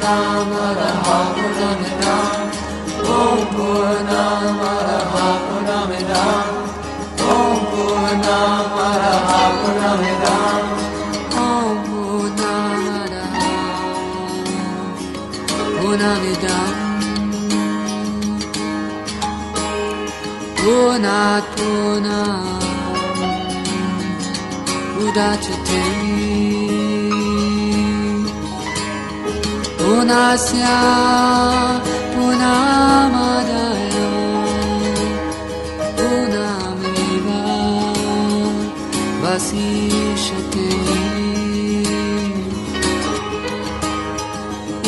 Purnamadaha Purnamidam Om Purnamadaha Purnamidam Om Purnamadaha Purnamidam Om Purnamadaha Purnamidam Purnat Purnam Udachyate Purnasya Purnamadaya Purnameva Vasishyate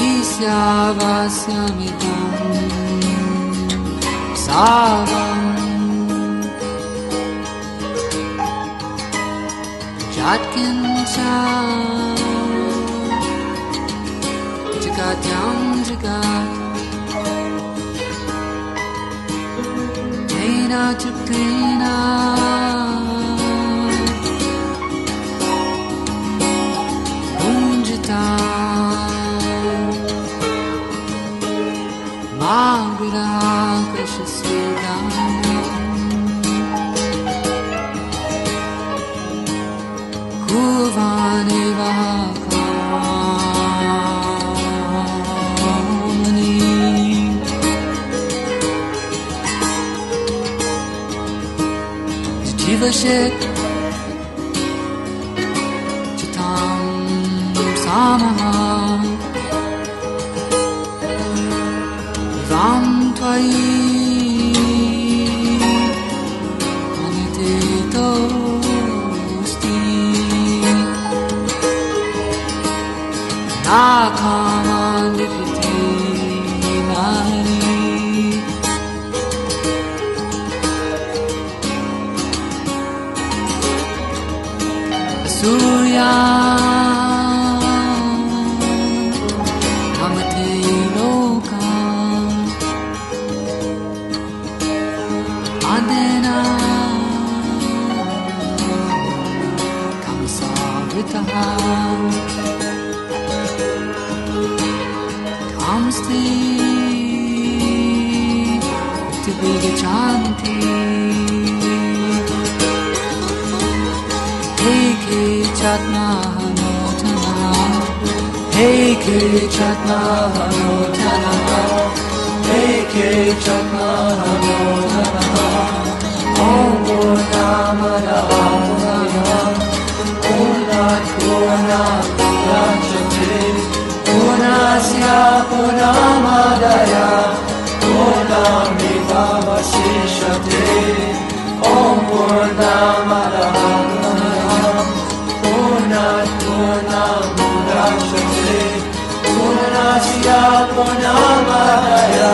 Isyavasyamidam Savam Jatkincha Jagatyam Jagat Jena Chakrina Unjita Magra Kashasudam Kuvani Vakani Jivashik Chitam Samaha Ram Tvai Anitito Nakamanipiti Nari Surya Amati Loka Adena Kamsavritaha Kamsti Tibigachanti Heke Chatma Hanotana Heke Chatma Hanotana Heke Chatma Hanotana Om Purnamadaha Purnamidam Purnat Purnam Udachyate Purnasya Purnamadaya Purnameva Vasishyate Om Purnamadaha Purnamidam Purnat Purnam Udachyate Purnasya Purnamadaya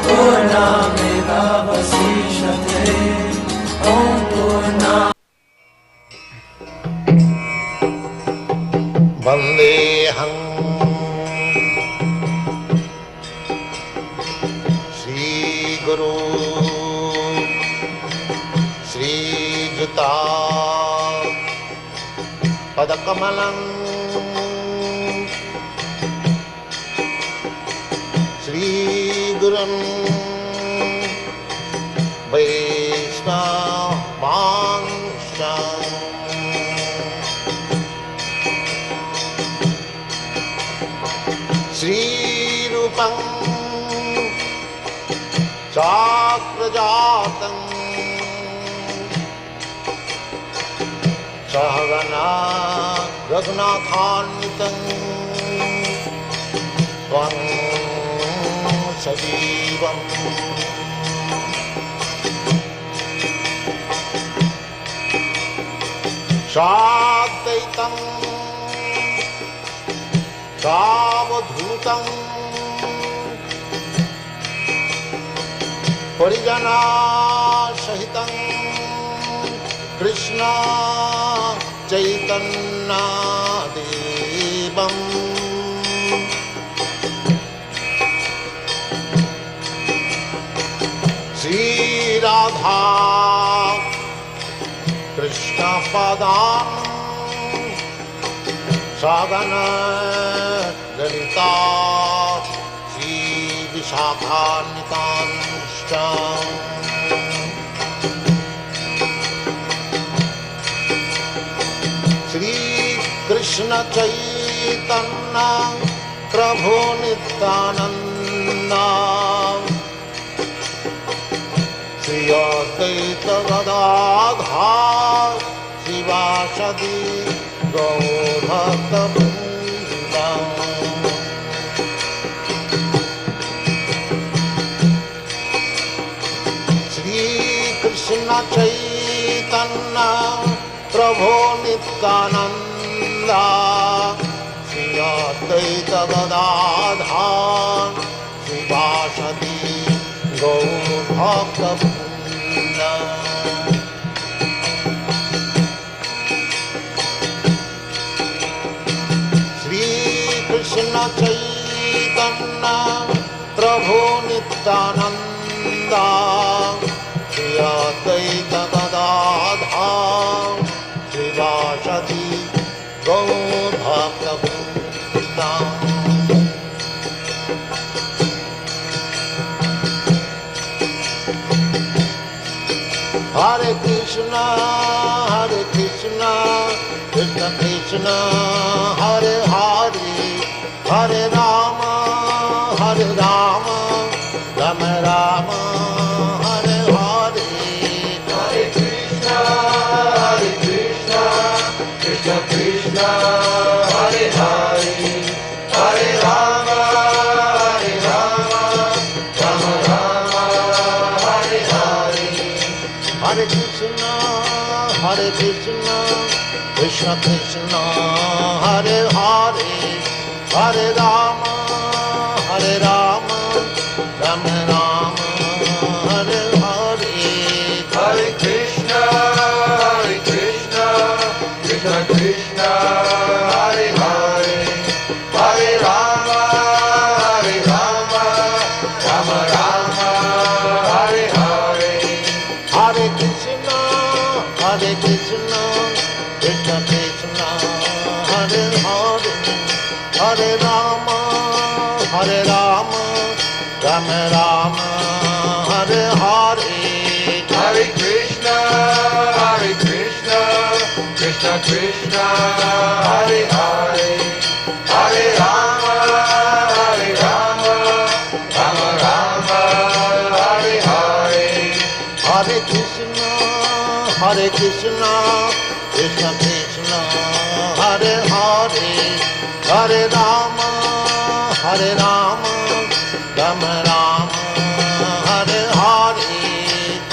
Purnameva Vasishyate Om Purnam Vandeham Shri Guru Shri Juta Padakamalam Shri Gurum Vaishnavanshan Shri Rupam Chakrajatam Sahagana Raghunathanvitam Tvam Sajivam Shadvaitam Savadhutam Parijana Sahitam Krishna Chaitanya Devam Sri Radha Krishna Padam Sadhana Lalita शाखान्वितांश्च Shrikrishna चैतन्य प्रभु नित्यानंद श्री अद्वैत गदाधर शिवासदि गौरभक्तवृन्द श्रीकृष्ण चैतन्य प्रभु नित्यानंद श्री अद्वैत गदाधर शिवासदि गौरभक्तवृन्द श्रीकृष्ण चैतन्य प्रभु Nityanand Shri Advaita Gadadhar शिवासदि गौरभक्तवृन्द Hare Krishna, Krishna Krishna, Hare Hare, Hare Rama, Rama Rama, Hare Hare. Hare Krishna, Krishna Krishna, Hare Hare, Hare Rama, Rama Rama, Hare Hare. Hare Krishna, Krishna Krishna, Hare Hare, Hare Rama, Rama Rama, Hare Hare. Hare Krishna, Krishna Krishna, Hare Hare, Hare Rama, Rama Rama, Hare Hare. Hare Krishna, Krishna Krishna, Hare Hare, Hare Rama, Rama Rama, Hare Hare. Hare Krishna, Krishna Krishna, Hare Hare, Hare Rama, Rama Rama, Hare Hare. Hare Krishna, Krishna Krishna, Hare Hare, Hare Rama, Rama Rama, Hare Hare.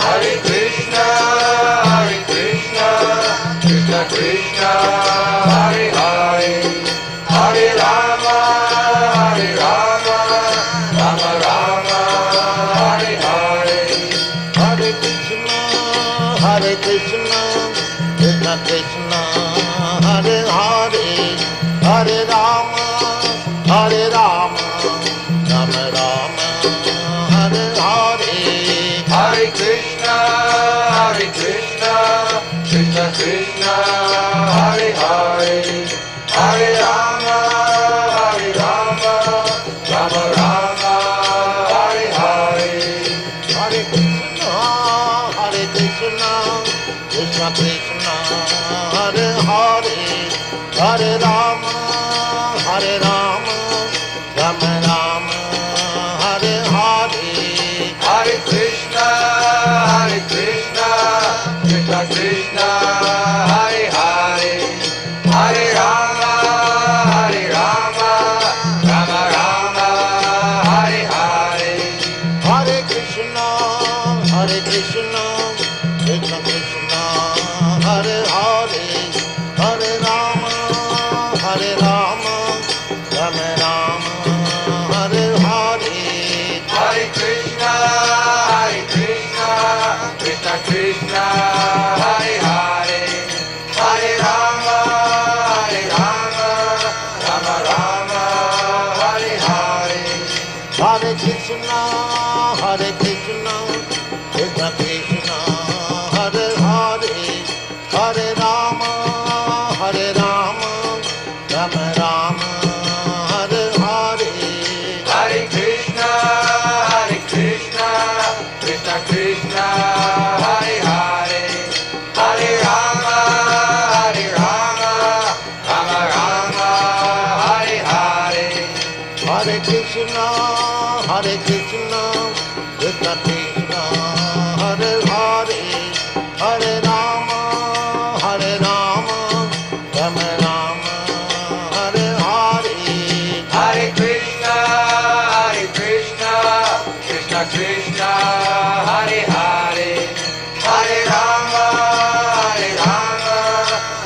Hare Krishna, Krishna Krishna, Hare Hare, Hare Rama, Rama Rama, Hare Hare. Hare Krishna, Krishna Krishna, Hare Hare, Hare Rama, Rama Rama, Hare Hare. Hare Krishna, Krishna Krishna, Hare Hare, Hare Rama, Rama Rama, Hare Hare. Hare Krishna, Krishna Krishna, Hare Hare, Hare Rama, Rama Rama, Hare Hare. Hare Krishna, Krishna Krishna, Hare Hare, Hare Rama, Rama Rama, Hare Hare. Hare Krishna, Krishna Krishna, Hare Hare, Hare Rama, Rama Rama, Hare Hare. Hare Krishna, Krishna Krishna, Hare Hare, Hare Rama, Rama Rama, Hare Hare. Hare Krishna, Krishna Krishna, Hare Hare, Hare Rama, Rama Rama, Hare Hare. Hare Krishna, Hare Krishna, Hare Krishna, Krishna Krishna, Hare Hare, Hare Rama, Hare Rama, Rama Rama, Hare Hare. Hare Krishna, Krishna Krishna, Hare Hare, Hare Rama,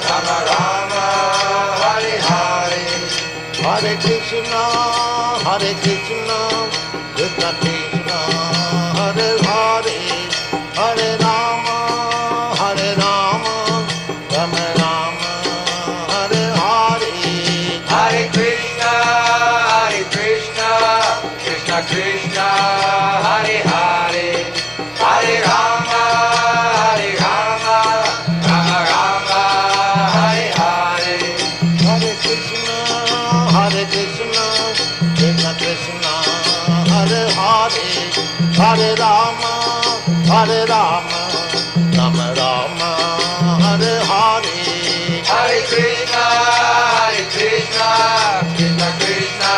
Rama Rama, Hare Hare. Hare Krishna, Hare Krishna, Krishna Krishna, Hare Hare, Hare Rama, Rama Rama, Hare Hare. Hare Krishna, Krishna Krishna, Hare Hare, Hare Rama, Rama Rama, Hare Hare. Hare Krishna, Hare Krishna, Krishna Krishna, Hare Hare, Hare Rama, Rama Rama, Hare Hare. Hare Krishna, Krishna Krishna,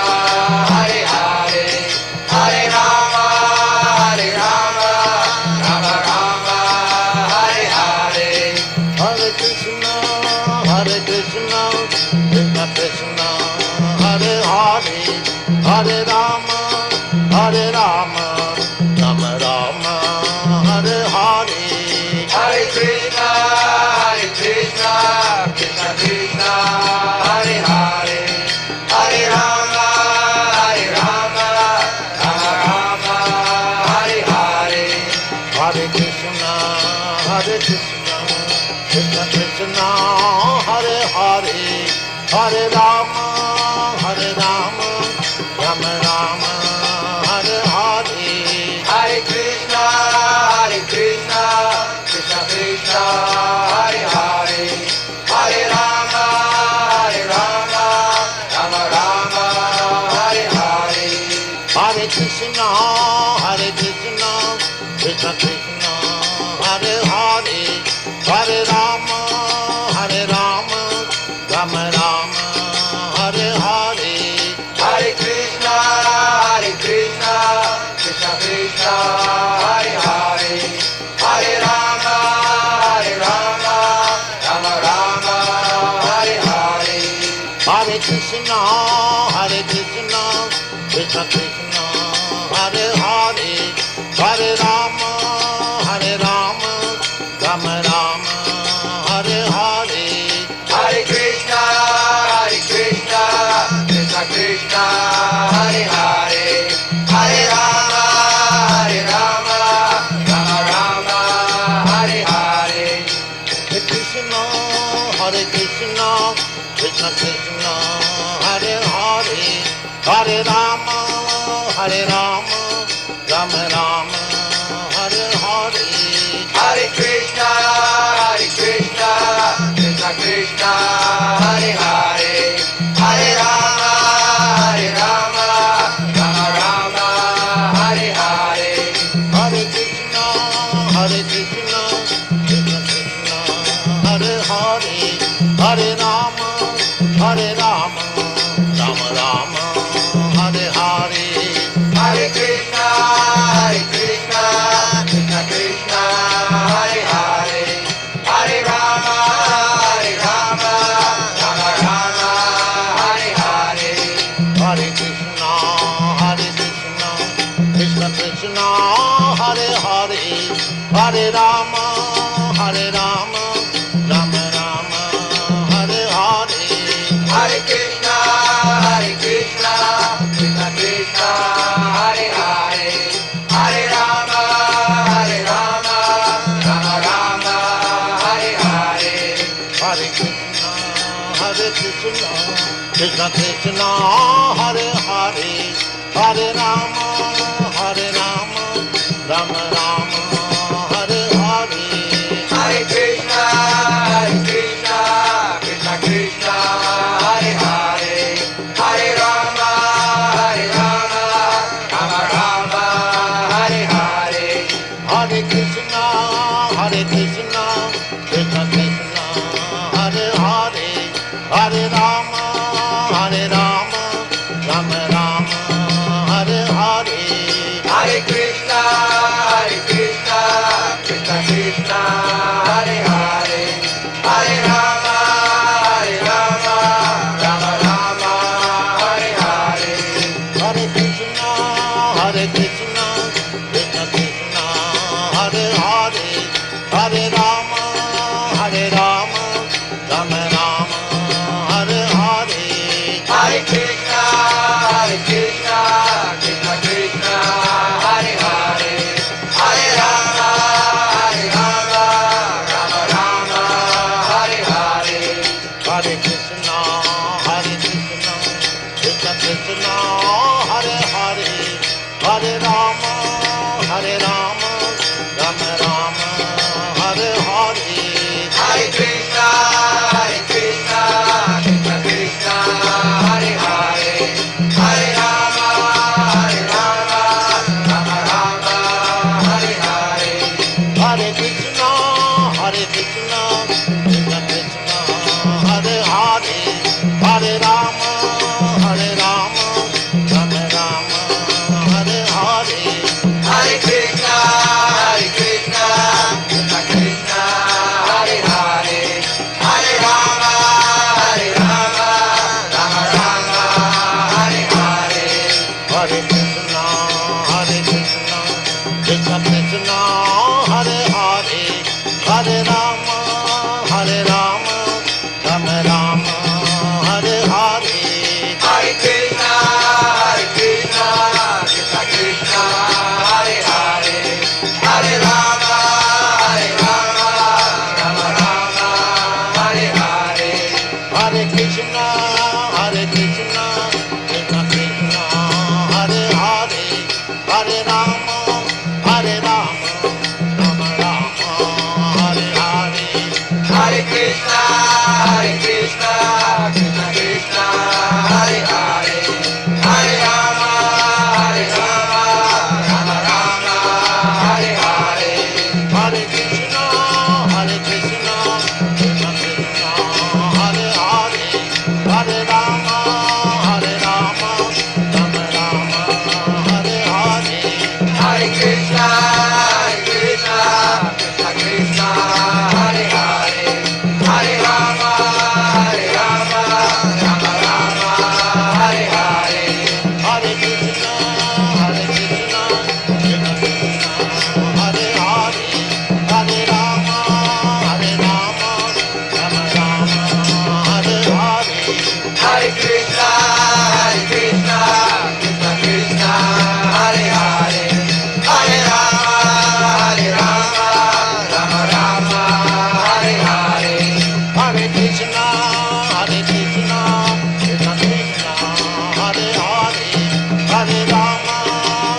Hare Hare, Hare Rama, Rama Rama, Hare Hare. Hare Krishna, Hare Krishna, Krishna Krishna, Hare Hare, Hare Rama, Rama Rama, Hare Hare. Hare Krishna, Krishna Krishna, Hare Hare, Hare Rama, Rama Rama, Hare Hare. Hare Krishna, Hare Krishna, Krishna Krishna, Hare Hare, Hare Rama, Rama Rama, Hare Hare. Hare Krishna, Krishna Krishna, Hare Hare, Hare Rama, Rama Rama, Hare Hare. Hare Krishna, Hare Krishna, Krishna Krishna, Hare Hare, Hare Rama, Rama Rama, Hare Hare. Hare Krishna, Krishna Krishna, Hare Hare, Hare Rama, Rama Rama, Hare Hare. Hare Krishna, Hare Krishna, Krishna Krishna, Hare Hare, Hare Rama, Rama Rama, Hare Hare. Hare Krishna, Krishna Krishna, Hare Hare, Hare Rama, Rama Rama, Hare Hare. Hare Krishna, Hare Krishna, Krishna Krishna, Hare Hare, Hare Rama, Rama Rama, Hare Hare. Hare Krishna, Krishna Krishna, Hare Hare, Hare Rama, Rama Rama, Hare Hare. Hare Krishna, Hare Krishna, Krishna Krishna, Hare Hare, Hare Rama, Rama Rama, Hare Hare. Hare Krishna, Krishna Krishna, Hare Hare, Hare Rama, Rama Rama, Hare Hare. Hare Krishna, Hare Krishna, Krishna Krishna, Hare Hare, Hare Rama, Rama Rama, Hare Hare. Hare Krishna, Krishna Krishna, Hare Hare, Hare Rama, Rama Rama, Hare Hare. Hare Krishna, Hare Krishna, Krishna Krishna, Hare Hare, Hare Rama, Rama Rama, Hare Hare. Hare Krishna, Krishna Krishna, Hare Hare, Hare Rama, Rama Rama, Hare Hare. Hare Krishna, Hare Krishna, Krishna Krishna, Hare Hare, Hare Rama, Rama Rama, Hare Krishna, Hare Krishna, Krishna Krishna, Hare Hare, Hare Rama, Hare Rama, Rama Rama, Hare Hare. Hare Krishna, Krishna Krishna, Hare Hare, Hare Rama, Rama Rama, Hare Hare. Hare Krishna, Krishna Krishna, Hare Hare, Hare Rama, Rama Rama, Hare Hare. Hare Krishna, Krishna Krishna, Hare Hare, Hare Rama, Rama Rama, Hare Hare. Hare Krishna, Krishna Krishna, Hare Hare, Hare Rama, Rama Rama, Hare Hare. Hare Krishna, Krishna Krishna, Hare Hare, Hare Rama, Rama Rama, Hare Hare. Hare Krishna, Krishna Krishna, Hare Hare, Hare Rama, Rama Rama, Hare Hare. Hare Krishna, Krishna Krishna, Hare Hare, Hare Rama, Rama Rama, Hare Hare. Hare Krishna, Krishna Krishna, Hare Hare, Hare Rama, Rama Rama, Hare Hare. Hare Krishna, Krishna Krishna, Hare Hare, Hare Rama, Rama Rama, Hare Hare. Hare Krishna, Krishna Krishna, Hare Hare, Hare Rama, Rama Rama, Hare Hare. Hare Krishna, Krishna Krishna, Hare Hare, Hare Rama, Rama Rama, Hare Hare. Hare Krishna, Krishna Krishna, Hare Hare, Hare Rama, Rama Rama, Hare Hare. Hare Krishna, Krishna Krishna, Hare Hare, Hare Rama, Rama Rama, Hare Hare. Hare Krishna, Krishna Krishna, Hare Hare,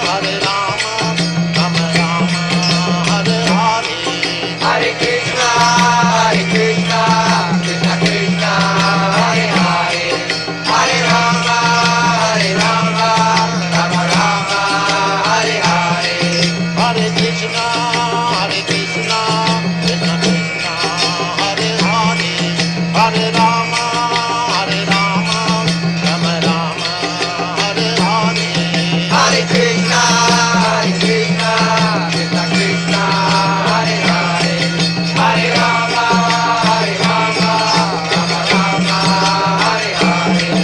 Hare Rama, Rama Rama, Hare Hare. Hare Krishna, Krishna Krishna, Hare Hare, Hare Rama, Rama Rama, Hare Hare. Hare Krishna, Krishna Krishna, Hare Hare, Hare Rama, Rama Rama, Hare Hare. Hare Krishna, Krishna Krishna, Hare Hare, Hare Rama, Rama Rama, Hare Hare.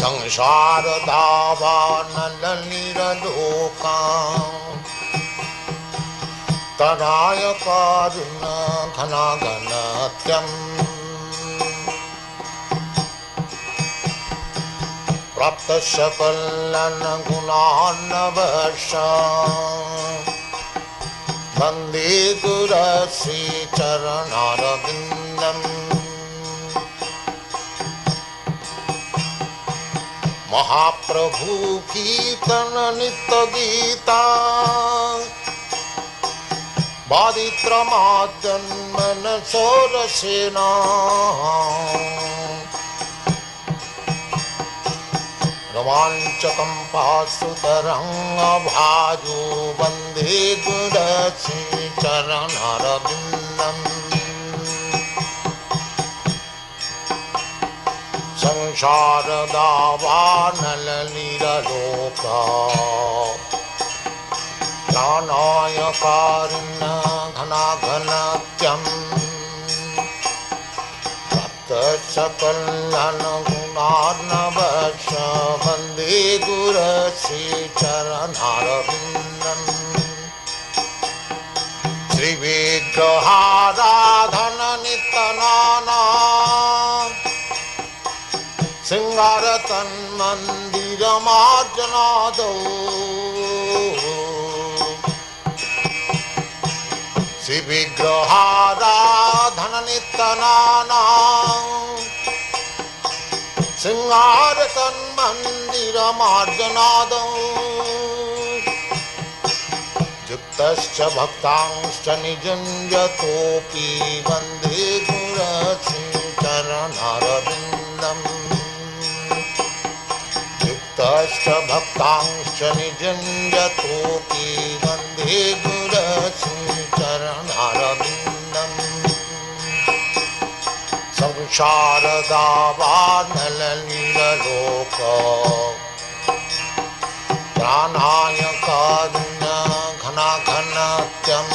संसार दावानल निरलोका तराय कारुण घनाघनत्यम् प्राप्त सकलन गुणान्नवश वन्दे गुरश्री चरणारविन्दम् महाप्रभु कीर्तन नित्य गीता बादित्रमाजन्मन सोरसेना रोमाञ्चकं पाशुतरङ्गभाजो वन्दे गुरश्री चरणारविन्दम् संसारदावानललीलोका प्राणाय कारुण्य घनाघनत्यम् सकल्यानुगुणार्णवश वन्दे गुरश्रीचरणारविन्दम् श्रीविग्रहाराधन नित्यनाना सिंगारतन्मन्दिरमार्जनादौ श्रीविग्रहाराधन नित्यनाना सिंगारतन्मन्दिरमार्जनादौ युक्तश्च भक्तांश्च निजुञ्जतोऽपि वन्दे गुरश्रीचरणारविन्दम् युक्तश्च भक्तांश्च निजुञ्जतोऽपि वन्दे गुरश्रीचरणारविन्दम् संसारदावानललीलोक प्राणाय कारुण्य घनाघनत्यम्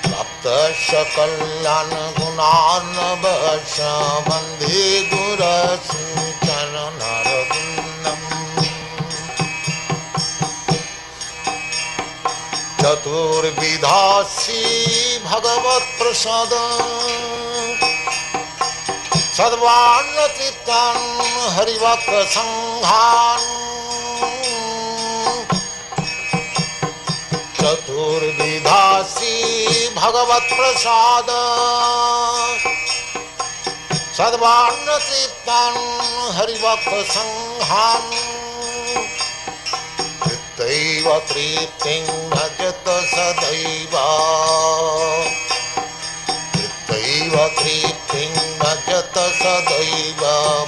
प्राप्तस्य कल्याणगुणार्णवश वन्दे गुरश्रीचरणारविन्दम् चतुर्विधासी भगवत्प्रसाद सद्वान्नचित्तान् हरिभक्तसङ्घान् चतुर्विधासी भगवत्प्रसाद सद्वान्नचित्तान् हरिभक्तसङ्घान् तृप्तैव तृप्तिं भजत सदैव तृप्तैव तृप्तिं भजत सदैव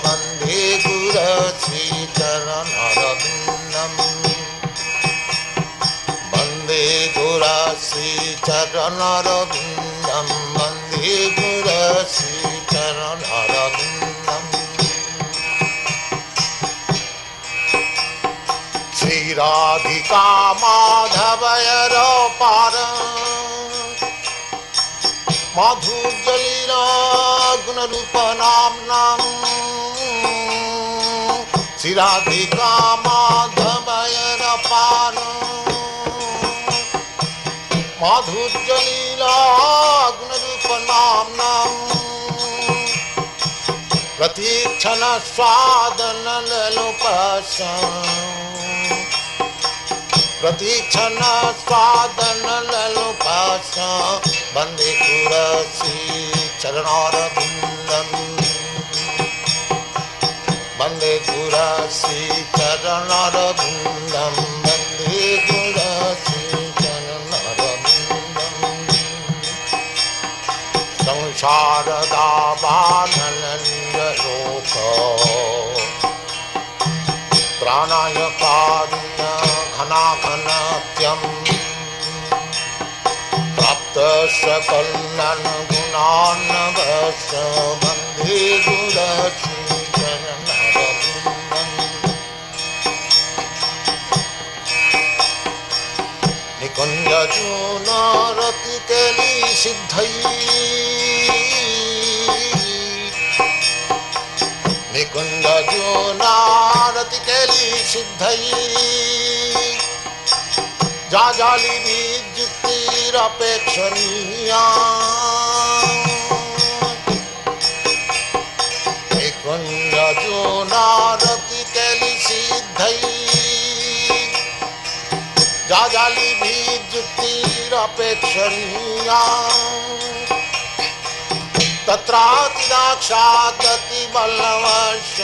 वन्दे गुरश्रीचरणारविन्दम् वन्दे गुरश्रीचरणारविन्दम् वन्दे गुरश्रीचरणारविन्दम् श्रीराधिका माधवयरपार माधुर्यलीला गुणरूपनाम्नाम् श्रीराधिका माधवयरपार माधुर्यलीला गुणरूपनाम्नाम् प्रतीक्षण स्वादनलोपश प्रतीक्षण स्वादनलोपश वन्दे गुरश्रीचरणारविन्दम् वन्दे गुरश्रीचरणारविन्दम् वन्दे गुरश्रीचरणारविन्दम् संसारदावानललीलोक प्राणाय कारुण्य घनाघनत्यम् प्राप्तस्य कल्याणगुणार्णवश वन्दे गुरश्रीचरणारविन्दम् निकुञ्जजूनरतिकेली निकुञ्जजूनारतिकेली सिद्धयी जाजाली विद्युक्तिरपेक्षणीया निकुञ्जजूनारतिकेली सिद्धयी जाजाली विद्युक्तिरपेक्षणीया तत्रातिदाक्षागतिवल्लभश्च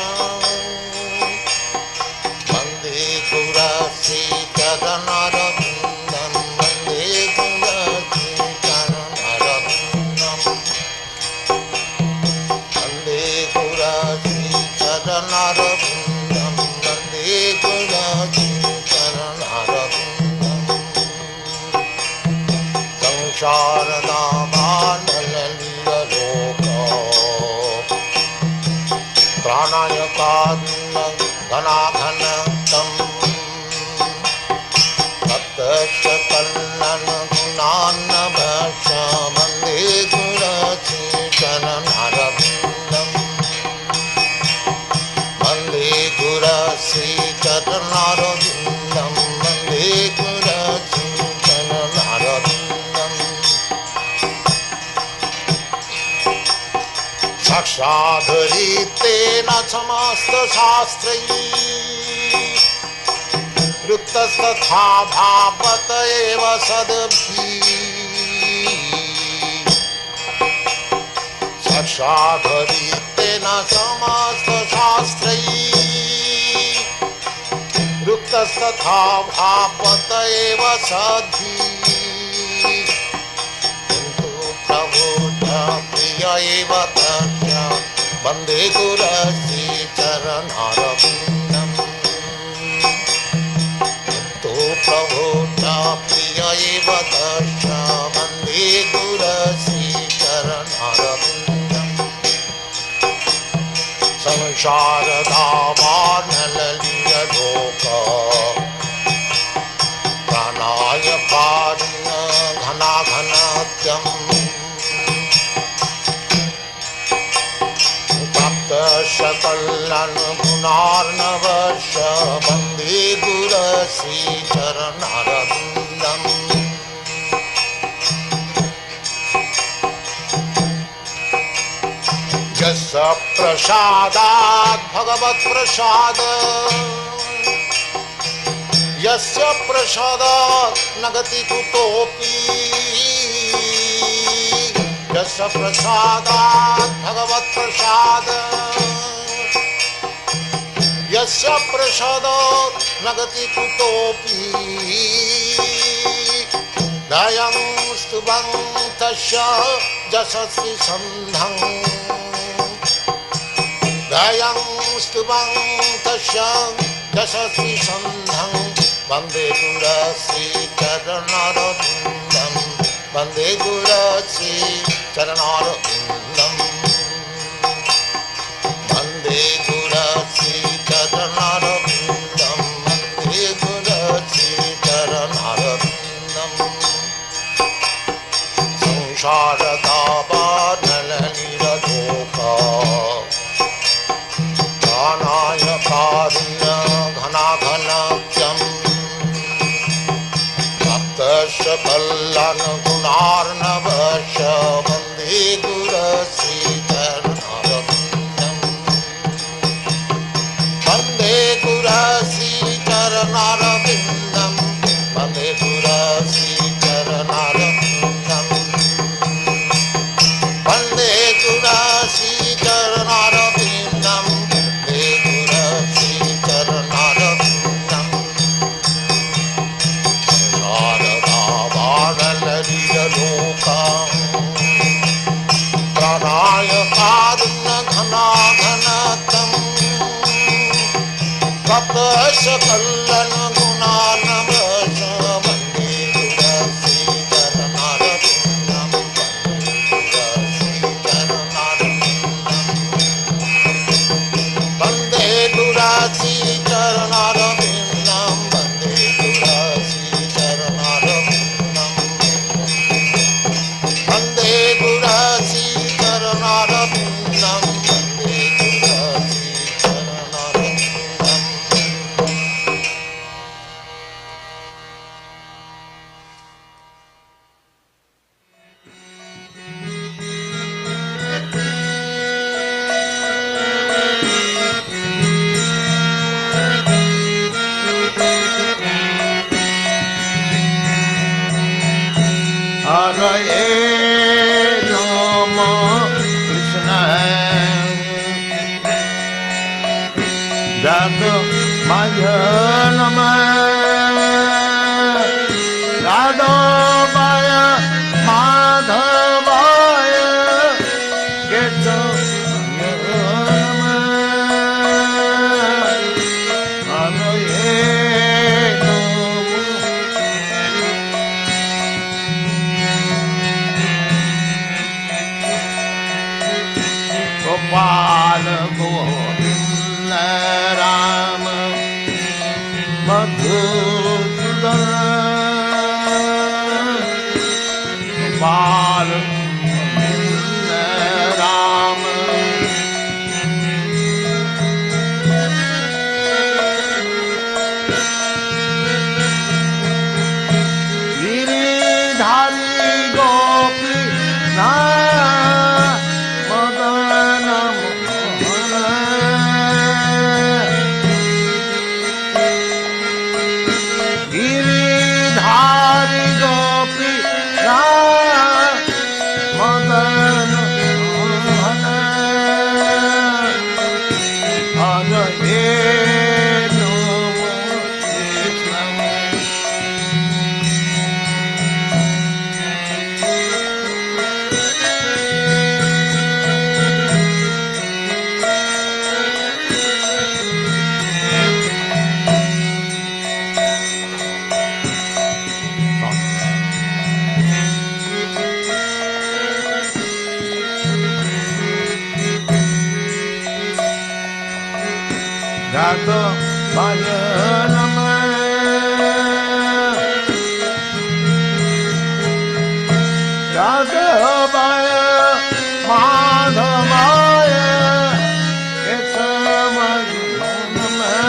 वन्दे गुरश्रीचरणारविन्दम् वन्दे गुरश्रीचरणारविन्दम् वन्दे गुरश्रीचरणारविन्दम् वन्दे गुरश्रीचरणारविन्दम् संसारदावानललीलोक घनाघनतं तप्तशकलनं गुणान्नभश वन्दे गुरश्रीचरणरविन्दम् वन्दे गुरश्रीचरणरविन्दं वन्दे गुरश्रीचरणरविन्दम् साक्षादरीतेन समस्तशास्त्रैः युक्तस्तथा भावत एव सद्भिः साक्षादरीतेन समस्तशास्त्रैः युक्तस्तथा भावत एव सद्भिः प्रिय एव तस्य वन्दे गुरश्रीचरणरविन्दम् तो प्रभो च प्रिय एव तस्य वन्दे गुरश्रीचरणरविन्दम् संसारदावार्णललितलोक प्राणायकारिण घनाघनत्यम् सकलन गुणार्णवश वन्दे गुरश्रीचरणरविन्दम् यस्य प्रसादात् भगवत्प्रसाद यस्य प्रसादात् न गति कुतोऽपि यस्य प्रसादात् भगवत्प्रसाद यस्य प्रसादात् न गति कुतोऽपि दयं स्तुवं तस्य यशस्वी सन्धं दयं स्तुवं तस्य यशस्वी सन्धं वन्दे गुरश्रीचरणरविन्दं वन्दे गुरश्रीचरणरविन्दम् वन्दे गुरश्रीचरणरविन्दं वन्दे गुरश्रीचरणरविन्दम् संसारदावार्णललितलोक प्राणायकारिण घनाघनत्यम् सकलन गुणार्णवश वन्दे गुरश्रीचरणरविन्दम् वन्दे गुरश्रीचरणरविन्दं वन्दे गुरश्रीचरणरविन्दम् वन्दे गुरश्रीचरणरविन्दं वन्दे गुरश्रीचरणरविन्दम् प्राणायकारिण घनाघनतं तप्तशकलन गुणार्णवश वन्दे गुरश्रीचरणरविन्दं वन्दे गुरश्रीचरणरविन्दं वन्दे गुरश्रीचरणरविन्दं वन्दे गुरश्रीचरणरविन्दं वन्दे हरे राम कृष्ण जग माय नमः राधाबाय माधवाय केशवाय नमः हरे गोपाल गोविंद राम मधुसूदन बाल राम गिरिधारी गोपी मदन गिरिधारी गोपी मदन हरे Radhavaya Namah Radhavaya Madhavaya Kesamaya Namah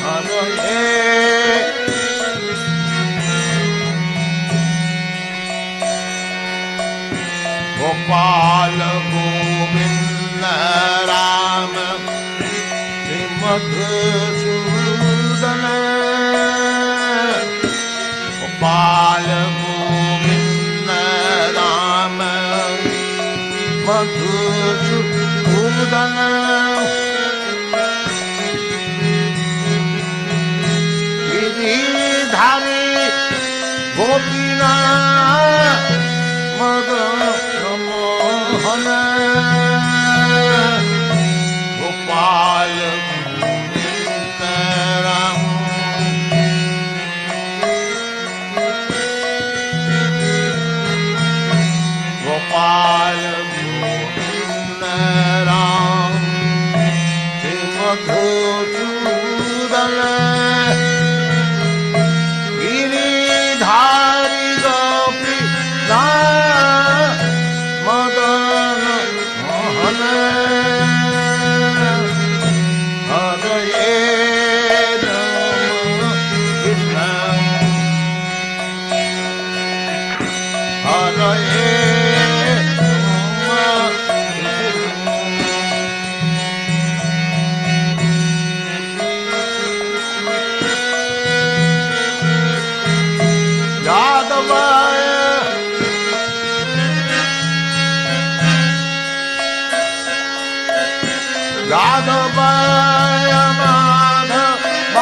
Hare Gopala Govinda Ram Madhusudan Gopal Govinda Ram Madhusudan Giridhari Gopinath Madan Mohana Gopal Gopal Govinda Ram Madhusudan Giridhari Gopi Madan Mohana Hare Rama Krishna Hare Radhavaya Madhavaya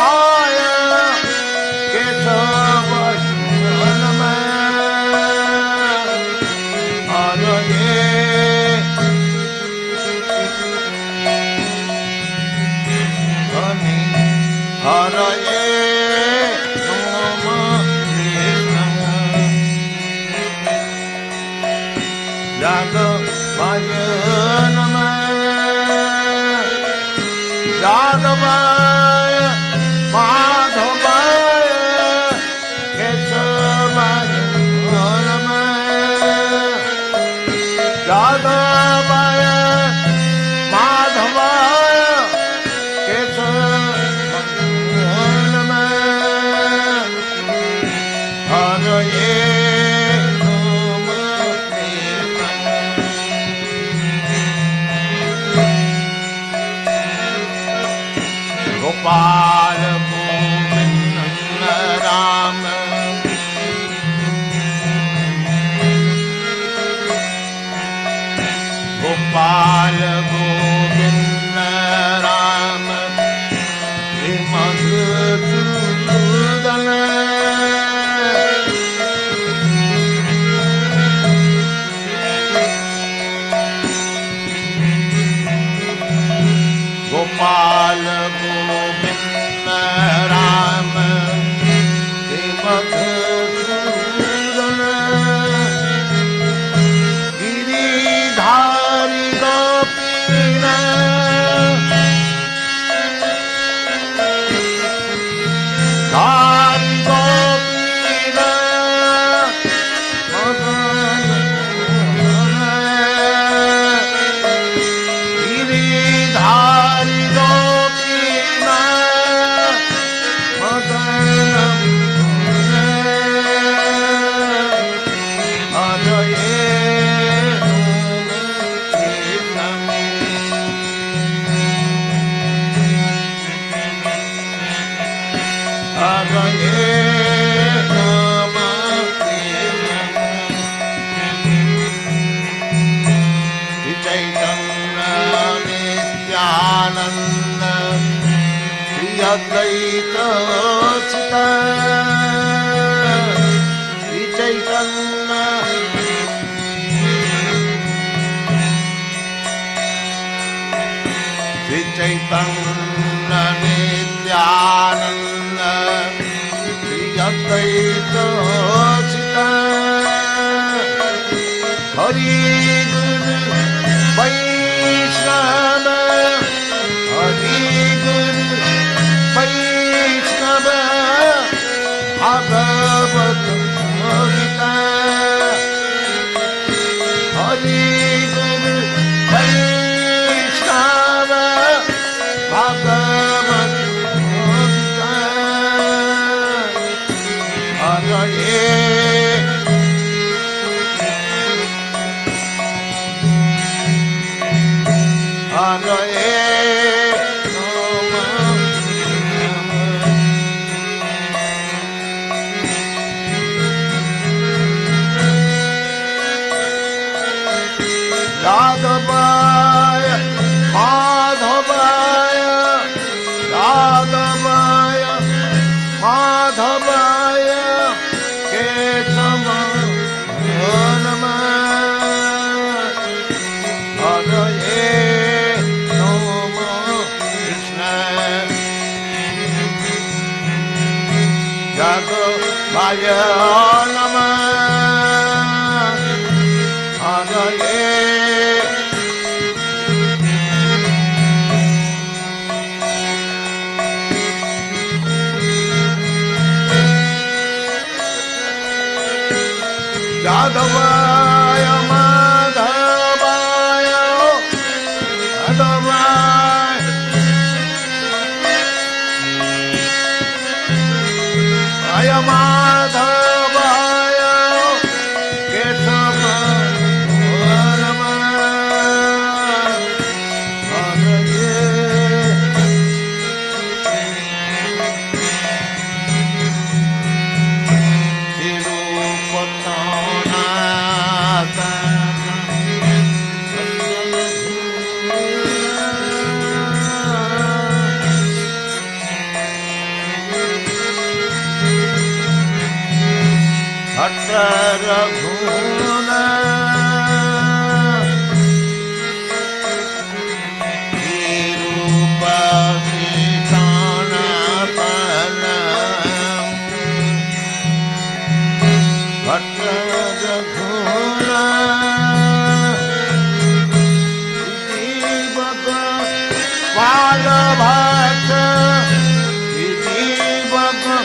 Kesamaya Namah Hare Hare Rama Krishna Radhavaya Namah Radhavaya Madhavaya Kesamaya Namah Radhavaya Madhavaya Kesamaya Namah Hare Gopal Govinda Ram Gopal Govinda Ram Madhusudan Gopal Govinda Ram Madhusudan Giridhari Shri Advaita Chita Shri Chaitanya Shri Chaitanya Nityananda Shri Advaita Chita Hari Guru Vaishnava Hari Guru Vaishnava Bhagavad Gita Hari Guru Vaishnava Bhagavad Gita Hare Yadavaya, Madhavaya, Yadavaya, Madhavaya, Ketama, Nama, Hare Nama, Krishna, Yadavaya, Nama, Hare Yadavaya, Madhavaya, Madhavaya, Madhavaya, Ketama, Nama, Raguna Virupa Vitana Pana Bhatta Raguna Vidibhaga Vala Bhatta Vidibhaga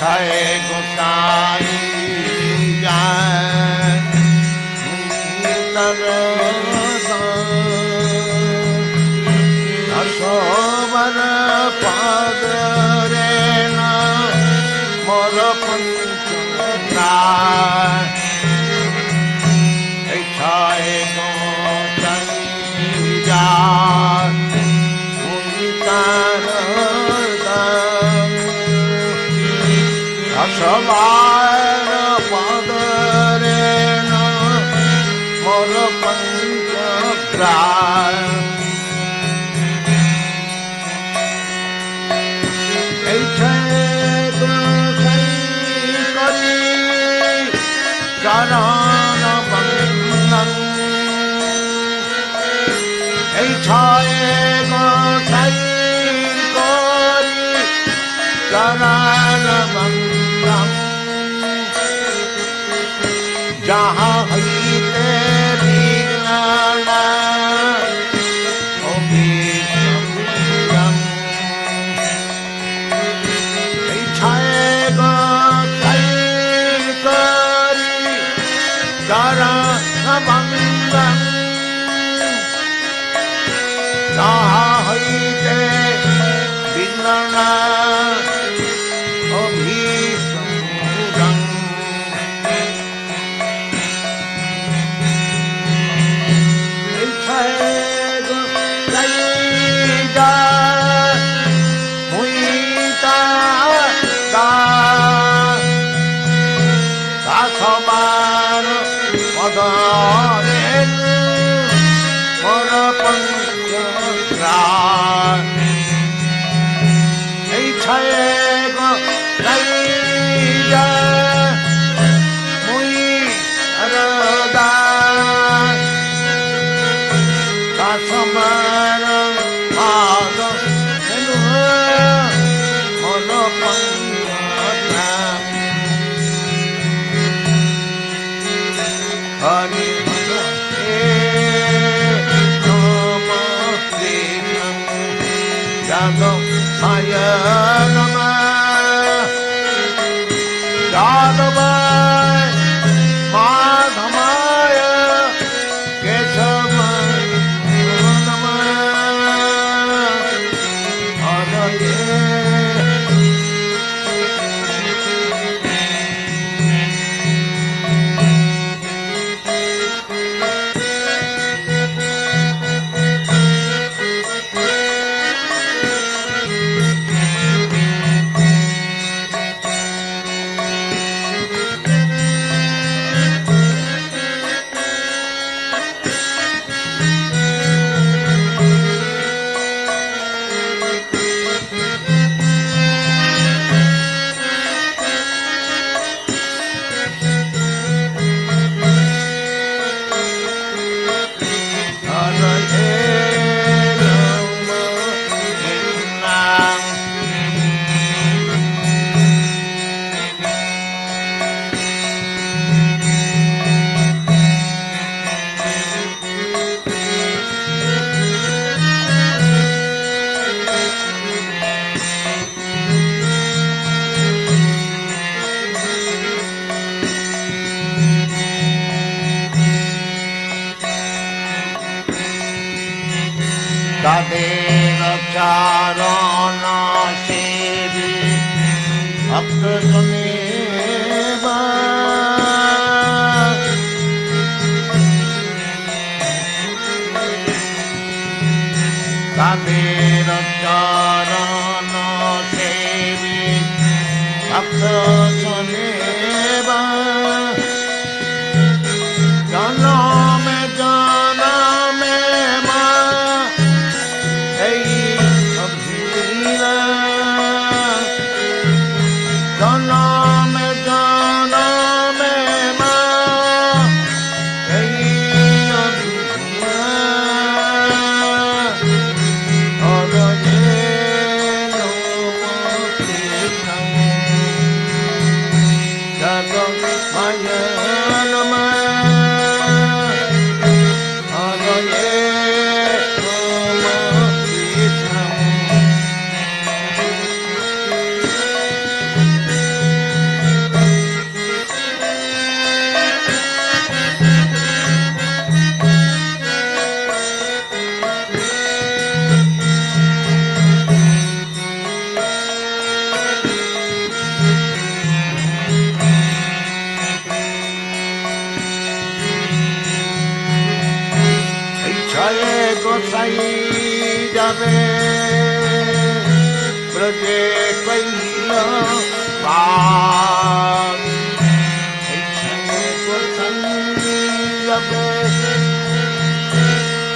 Jai Gosai Jai Tarasa Asobara Padarena Mora Panchana Jai Gosai Jai Tarasa Asavara Padarena Mora Panchana Jai चरण बंदम जहाँ हईते विघ्न अभिसंगम इच्छाएगा करी चरण बंदम जहाँ हईते विघ्न तदेव चारण सेवी भक्त सुनेव तदेव चारण सेवी भक्त सुनेव जनम जनम गोसाई जावे ब्रजे कैल बाग गोसाई जावे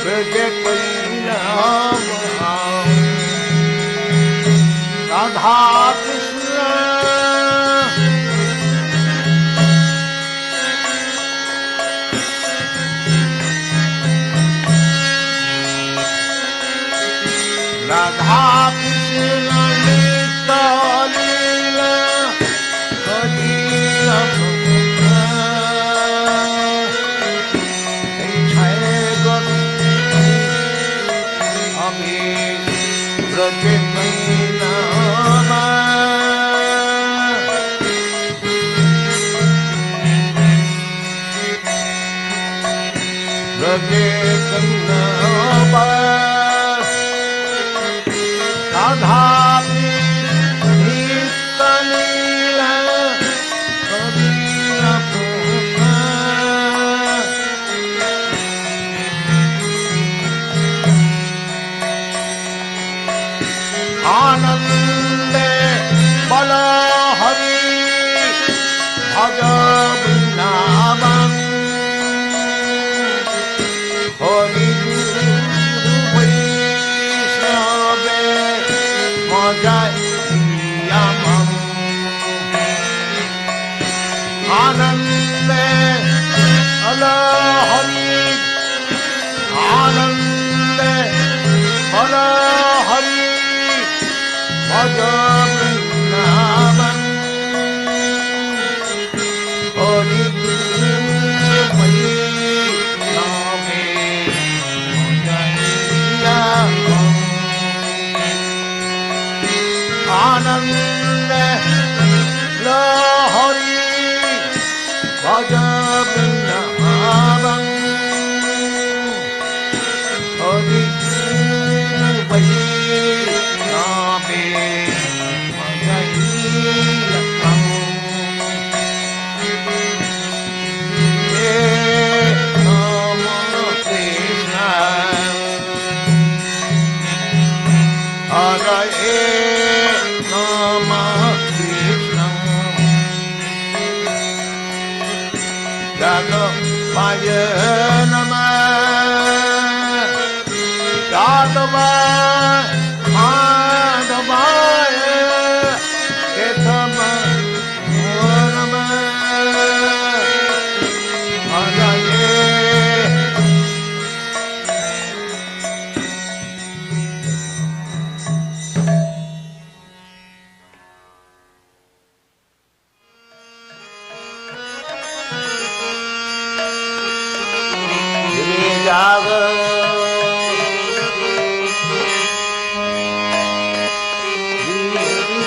ब्रजे कैल राधा कृष्ण राधा कृष्ण नित्य हर हरि आनंद हर हरि भज वृंदावन हरि मयि नामे मुदलिया आनंद लहरी भज वृंदावन हरि मयि नामे मुदलिया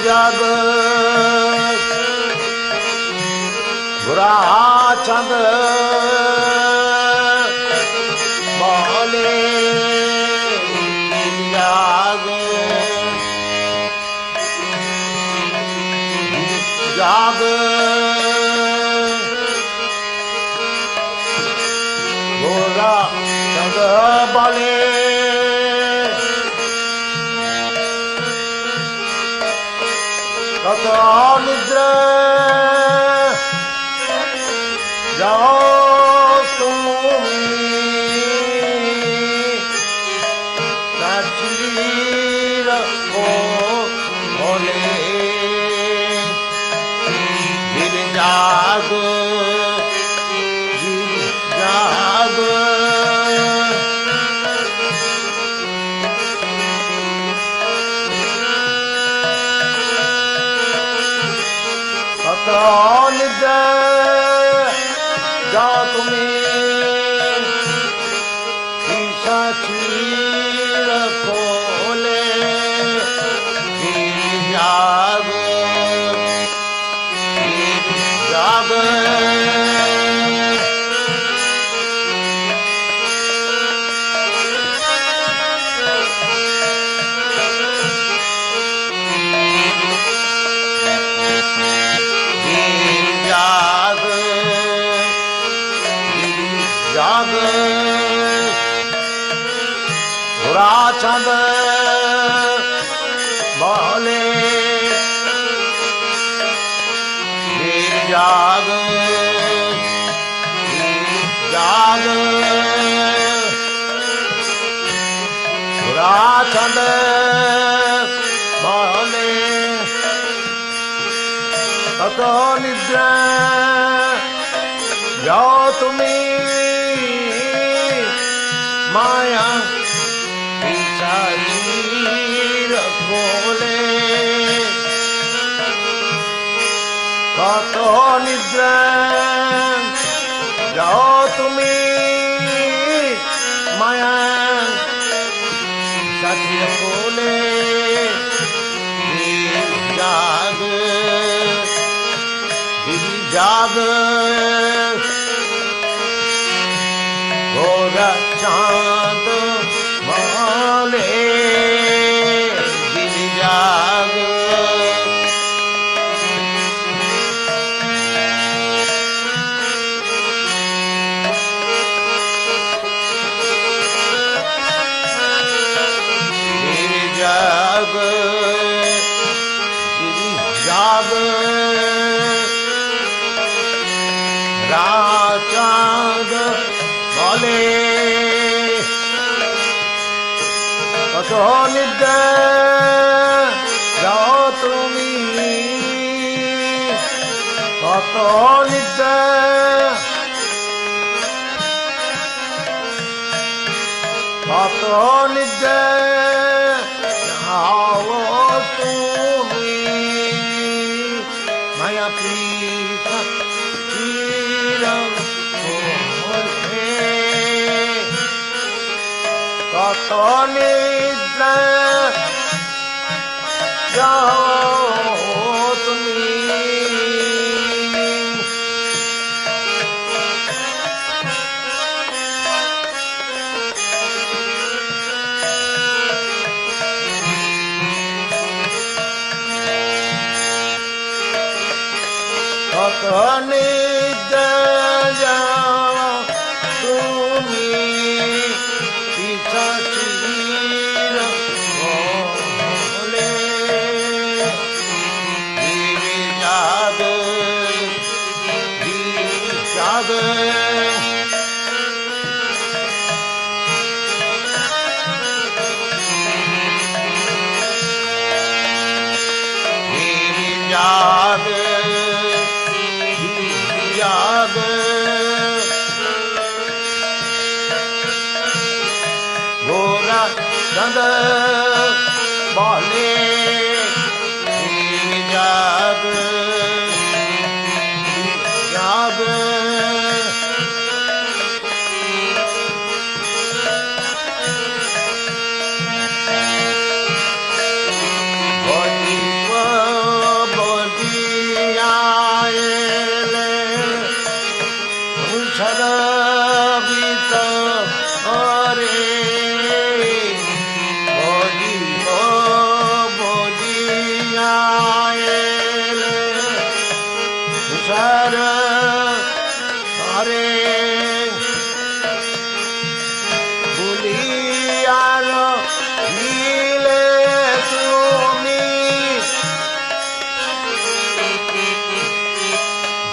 जग बुरा चंद बोले जाग जाग बुरा चंद बोले निद्रा जाओ तुम सचीर को बोले गिर जाग जाग निद्रा जाओ तुम्हें चीर खोले जाग जाग जाग बुरा चंद बोले जाग जाग बुरा चंद बोले तो निद्रा जाओ तुम्हें माया शरीर खोले कतो निद्रा जाओ तुम्हें माया शरीर खोले जाग जाग गोरा चांद माले गिर जाग गिर जाग गिर जाग चांद बोले कतो निद्रा जाओ तुम्हें कतो निद्रा কত নিদ্রে যাও তুমি মায়া পীঠা চিরং মধ্যে কত নিদ্রা যাও তুমি কত নিদ্রা যাও তুমি পিছাচির বলে গিরিজাদ গিরিজাদ गिरिजाद याद गोरा चंद बोले याद याद छदबित अरे बोलिब बोलियाएले तुषार अरे भूलियार नीले तुमी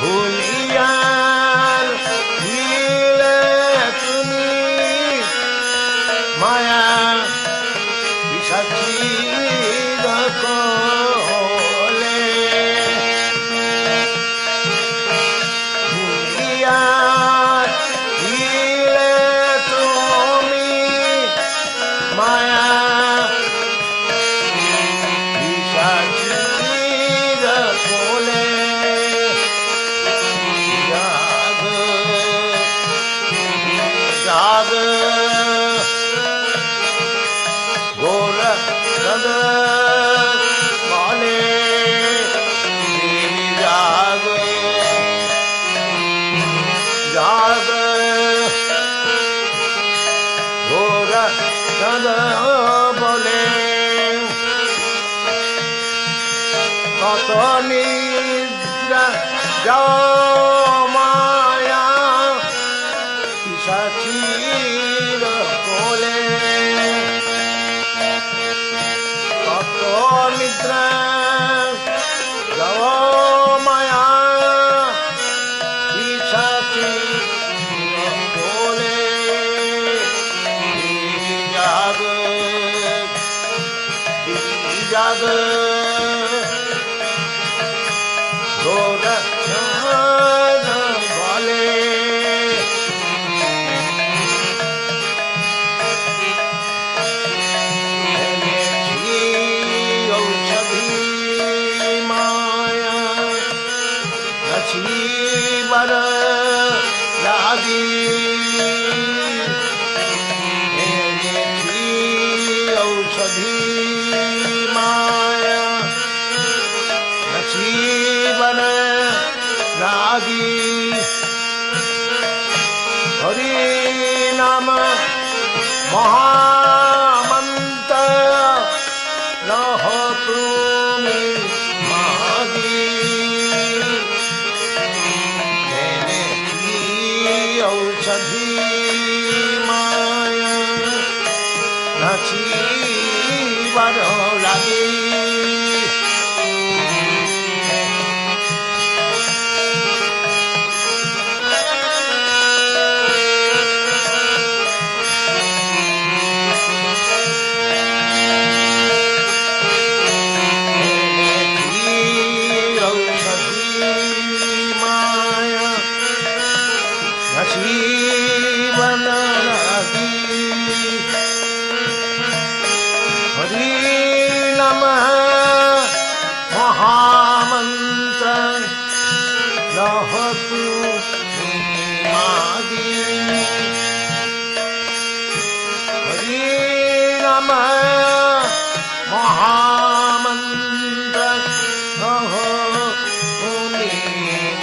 भूलियार माया पिशाचिर कोले भूलिया दिले तुमी माया पिशाचिर कोले जाग जाग गोरा चंद बोले जाग जाग गोरा चंद बोले कत निद्रा जाओ माया पिशाचिर कोले कत निद्रा जाओ माया पिशाचिर कोले जाग जाग गोरा चंद बोले बर लागी औषधि माया जीवन लागी हरि नाम महामंत्र न हो तुमी मागी औषधि माया नाचिबार लागे जीवन लगी महामंत्र लहतु मादी हरि नाम महामंत्र लहतु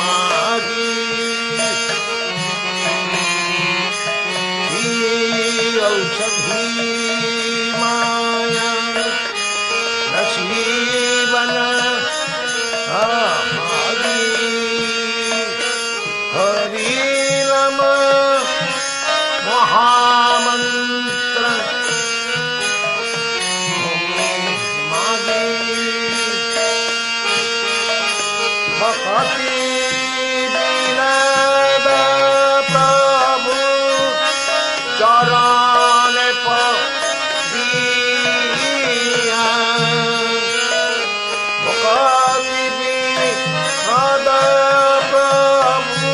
मादी औषधी माया रसीवन हरि नम महामंत्र मागे भक्ति विनद प्रभु चरण पदिया भक्ति विनद प्रभु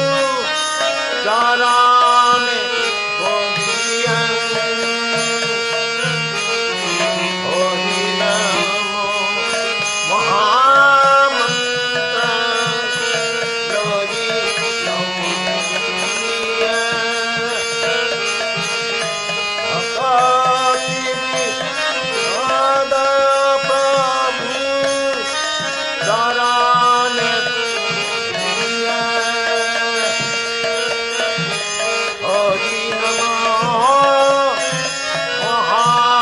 चरण पदिया हरि नाम महामंत्र लहरी लौकिया भक्ति विनद प्रभु चरण पदिया हरि नमः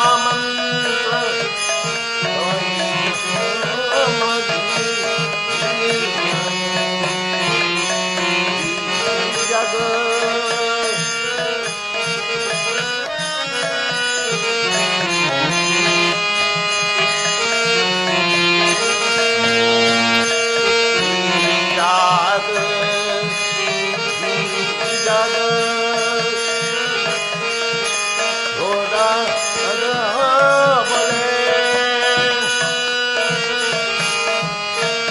महामंत्र जग जाग जग थोड़ा बोले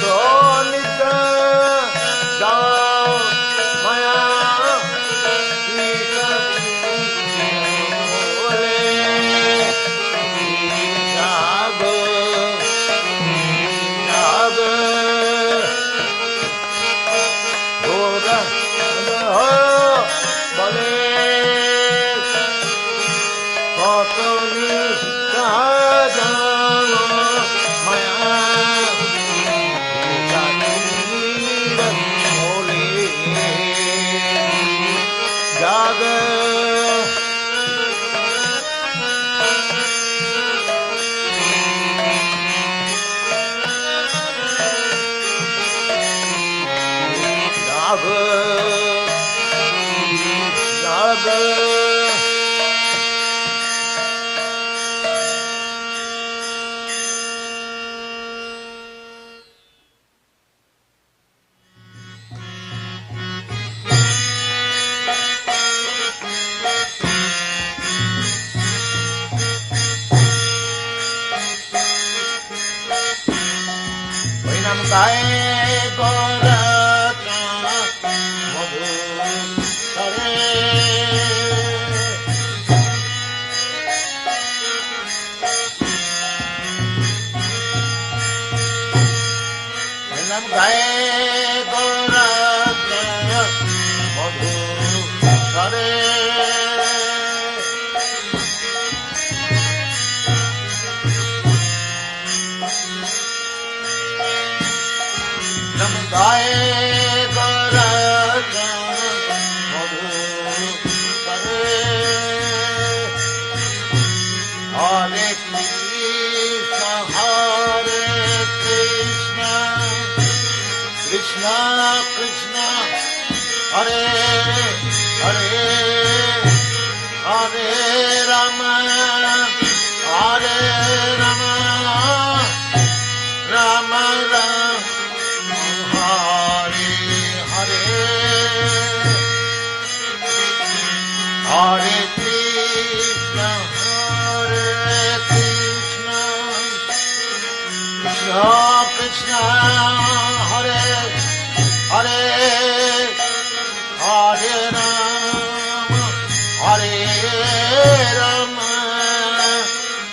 तो नित जाओ माया बोले जाग जाग थोड़ा बोले कतनी जानो माया जानीर बोले जाग जाग जाग नाम गाए गोरख मधु करे नाम गाए गोरख मधु करे नम गाए गोरख मधु करे हरे Krishna Krishna Krishna Hare Hare Hare Ram Ram Ram Hare Hare Hare Krishna Krishna Krishna Hare Hare Hare Ram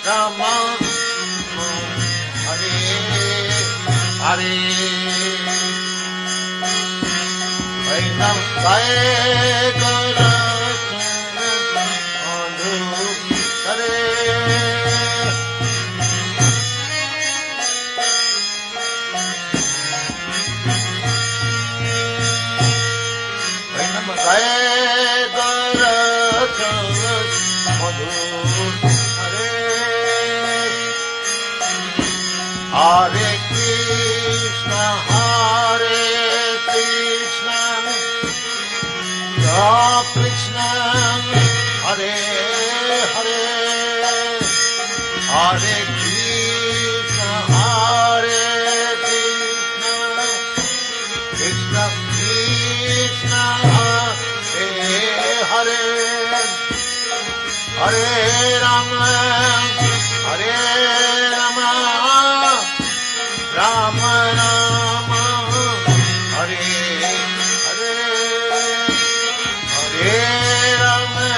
Ram Hare Hare Hare Nam Gaye Garatana Madhu Hare Hare Nam Gaye Garatana Madhu Hare Hare Krishna Hare Krishna Krishna Hare Hare Hare Krishna Hare Krishna Krishna Krishna Hare Hare Hare Rama Hare Rama Rama Rama Hare Hare Hare Rama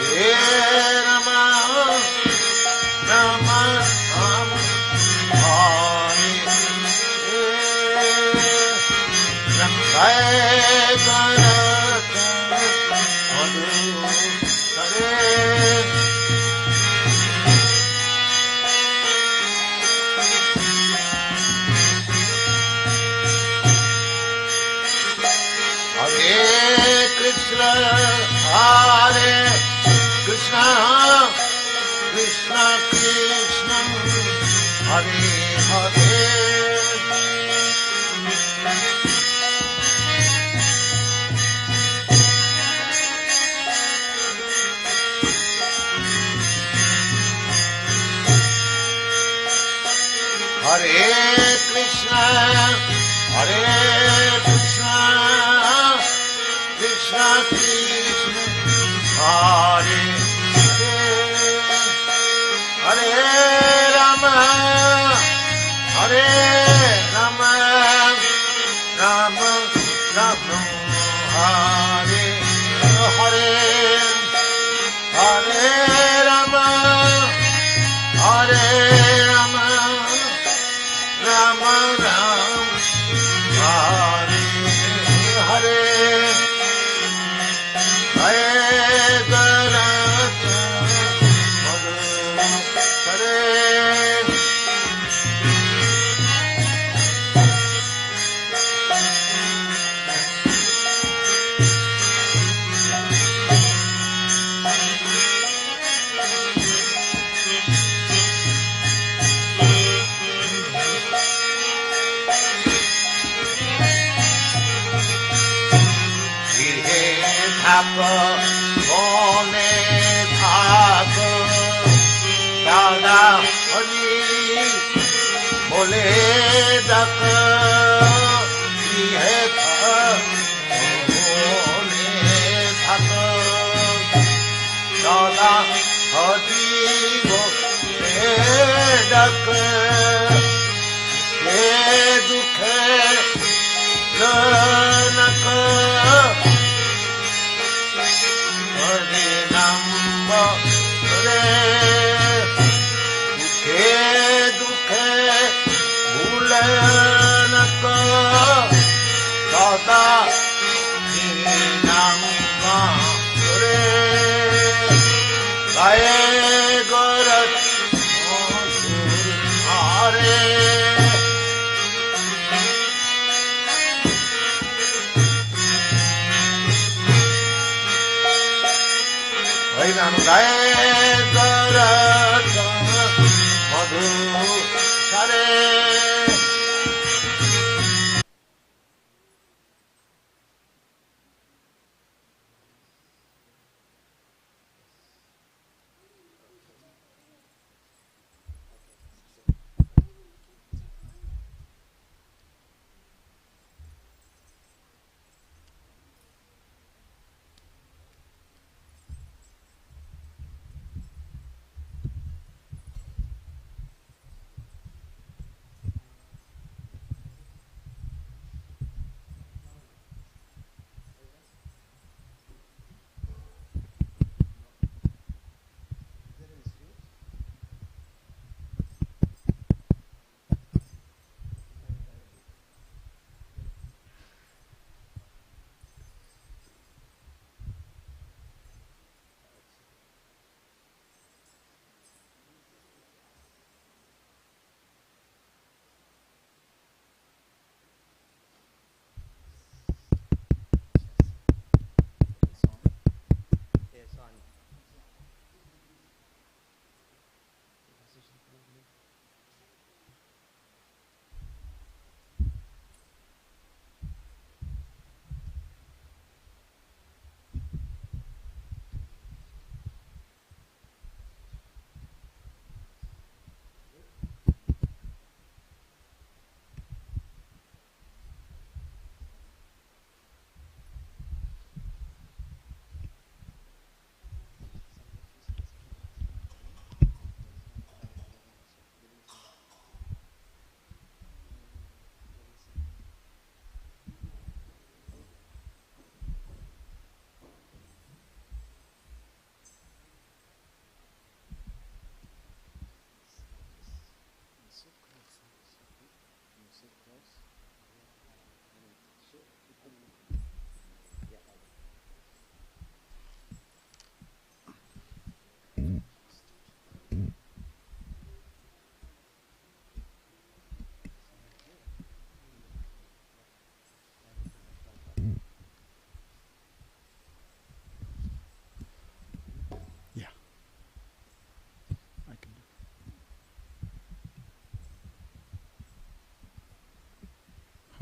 Hare Rama Rama Rama Hare Hare Jai Garatana Madhu Hare Hare Krishna, Hare Krishna, Krishna Krishna, Hare Hare. Hare Krishna, Hare Krishna, Krishna Krishna, Hare Hare, Hare Rama, Hare Rama, Rama Rama, Hare Hare, Hare Rama, Hare Rama, Rama Ram, Hare Hare, Hare Garatana Madhu Hare. Mone thak dada hari bole dak ye tha mone thak dada hari bole dak ye dukhe nanak Hare Namba Hare Dukhe Dukhe Bhulanaka Dada Hare Namba Hare Gaye Garat Hare Hare Nam Gaye Garatana Madhu Hare.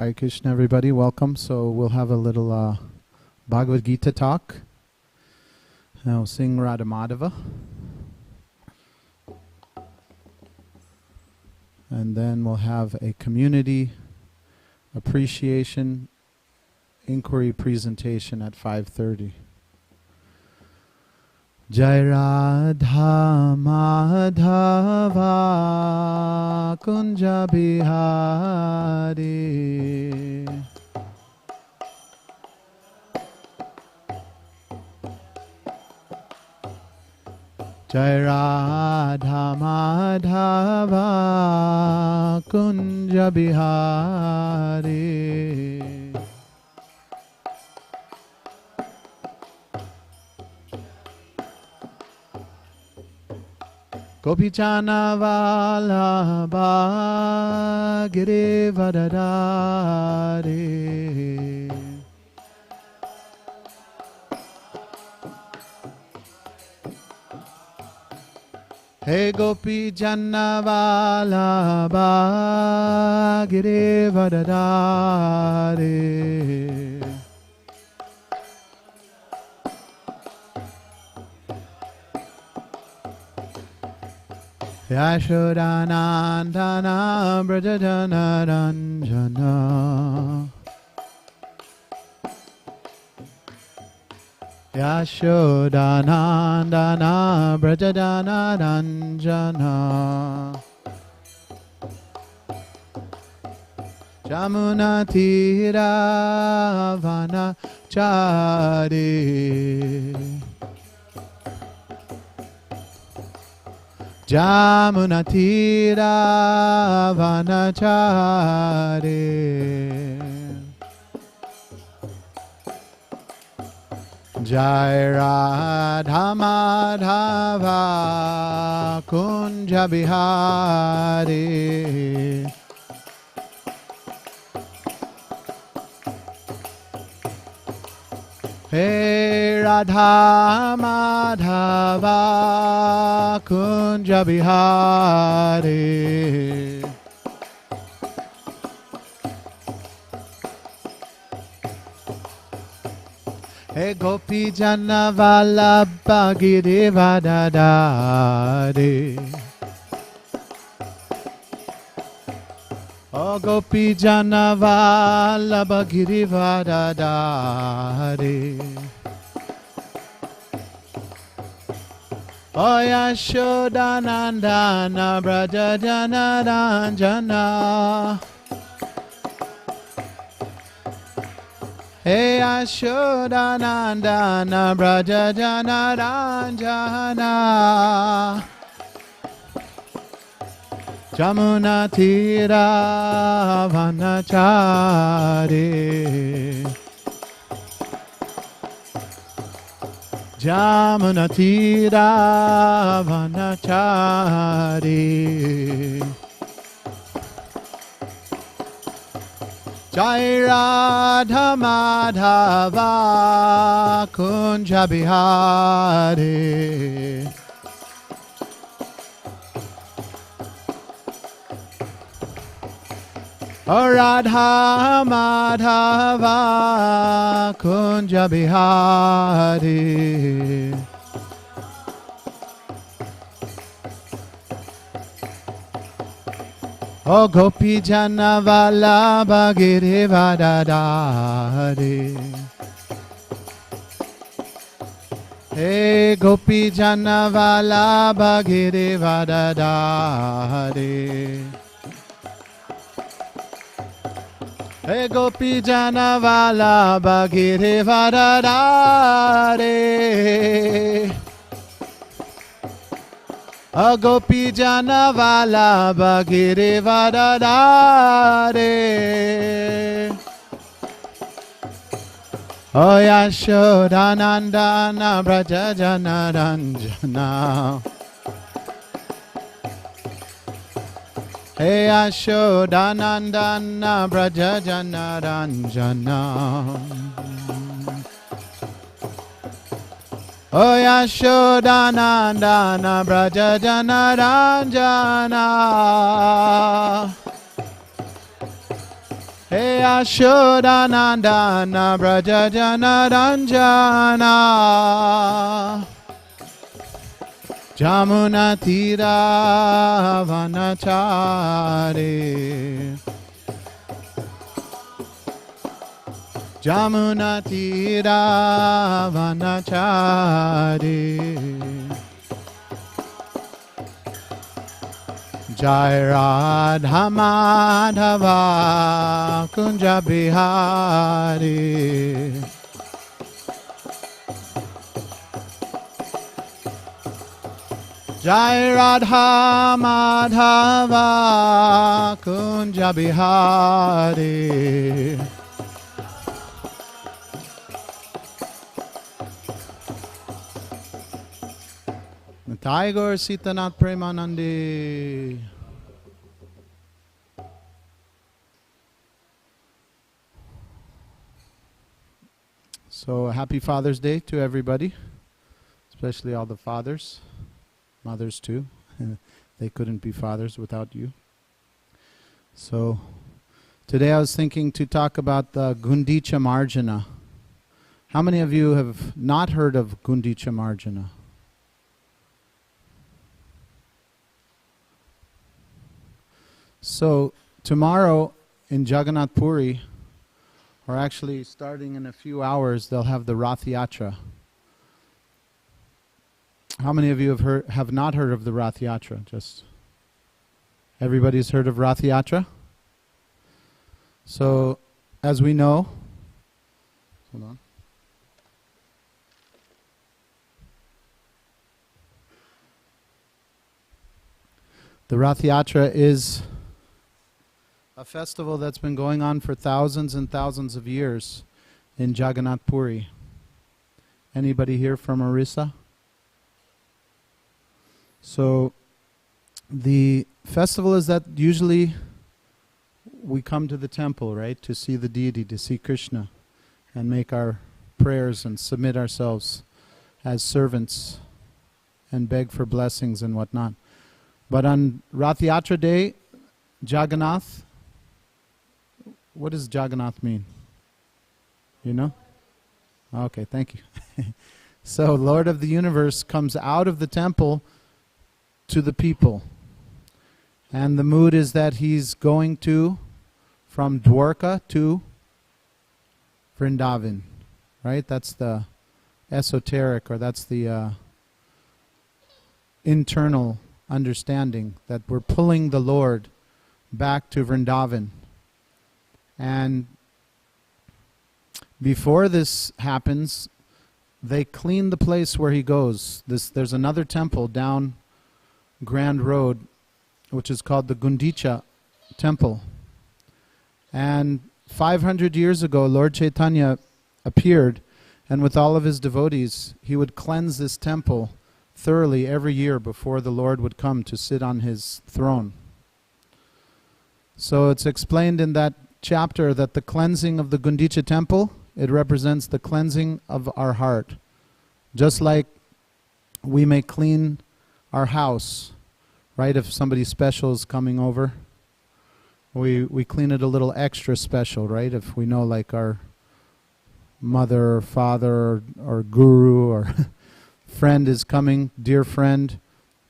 Hare Krishna, everybody. Welcome. So we'll have a little Bhagavad Gita talk. And I'll sing Radha Madhava. And then we'll have a community appreciation inquiry presentation at 5:30. Jai Radha Madhava Kunja Bihari Jai Radha Madhava Kunja Bihari Gopichana Vallabha Girivadadari Hey Gopichana Vallabha Girivadadari Yashodanandana Brajajana Ranjana Yashodanandana Brajajana Ranjana Jamuna Tira Vanachari Jamuna Tira Vanachari Jai Radha Madhava Kunja Bihari Hey Radha Madhava Kunja Bihari Hey Gopi Jana Vallabha Girivadadari Oh Gopi Jana Vallabha Girivadadari Oh Yashodanandana Brajajana Ranjana Hey Yashodanandana Brajajana Ranjana Jamuna Tira Vanachari Jamuna Tira Vanachari Jai Radha Madhava Kunja Bihari O Radha Madhava Kunja Bihari O Gopi Jana Vallabha Girivadadari Hey Gopi Jana Vallabha Girivadadari Hey Gopi Jana Vallabha Girivadadari O Gopi Jana Vallabha Girivadadari O Yashodanandana Brajajana Ranjana Hey Yashodanandana Brajajana Ranjana O Yashodanandana Brajajana Ranjana Hey Ashodanandana Braja Janaranjana Jamuna Tira Vanachari Jamuna Tira Vanachari Jai Radha Madhava Kunja Bihari Jai Radha Madhava Kunja Bihari Tiger Sitanath Premanandi. So happy Father's Day to everybody, especially all the fathers, mothers too. They couldn't be fathers without you. So today I was thinking to talk about the Gundicha Marjana. How many of you have not heard of Gundicha Marjana? So tomorrow in Jagannath Puri, or actually starting in a few hours, they'll have the Rath Yatra. How many of you have not heard of the Rath Yatra? Just everybody's heard of Rath Yatra? So as we know, hold on. The Rath Yatra is a festival that's been going on for thousands and thousands of years in Jagannath Puri. Anybody here from Orissa? So the festival is that usually we come to the temple, right, to see the deity, to see Krishna, and make our prayers and submit ourselves as servants and beg for blessings and whatnot. But on Rath Yatra day, Jagannath, what does Jagannath mean? You know? Okay, thank you. So Lord of the universe comes out of the temple to the people. And the mood is that he's going from Dwarka to Vrindavan. Right? That's the esoteric, or that's the internal understanding, that we're pulling the Lord back to Vrindavan. And before this happens, they clean the place where he goes. There's another temple down Grand Road, which is called the Gundicha Temple. And 500 years ago, Lord Chaitanya appeared, and with all of his devotees, he would cleanse this temple thoroughly every year before the Lord would come to sit on his throne. So it's explained in that chapter that the cleansing of the Gundicha temple, it represents the cleansing of our heart. Just like we may clean our house, right? If somebody special is coming over, we clean it a little extra special, right? If we know like our mother or father or guru or friend is coming, dear friend,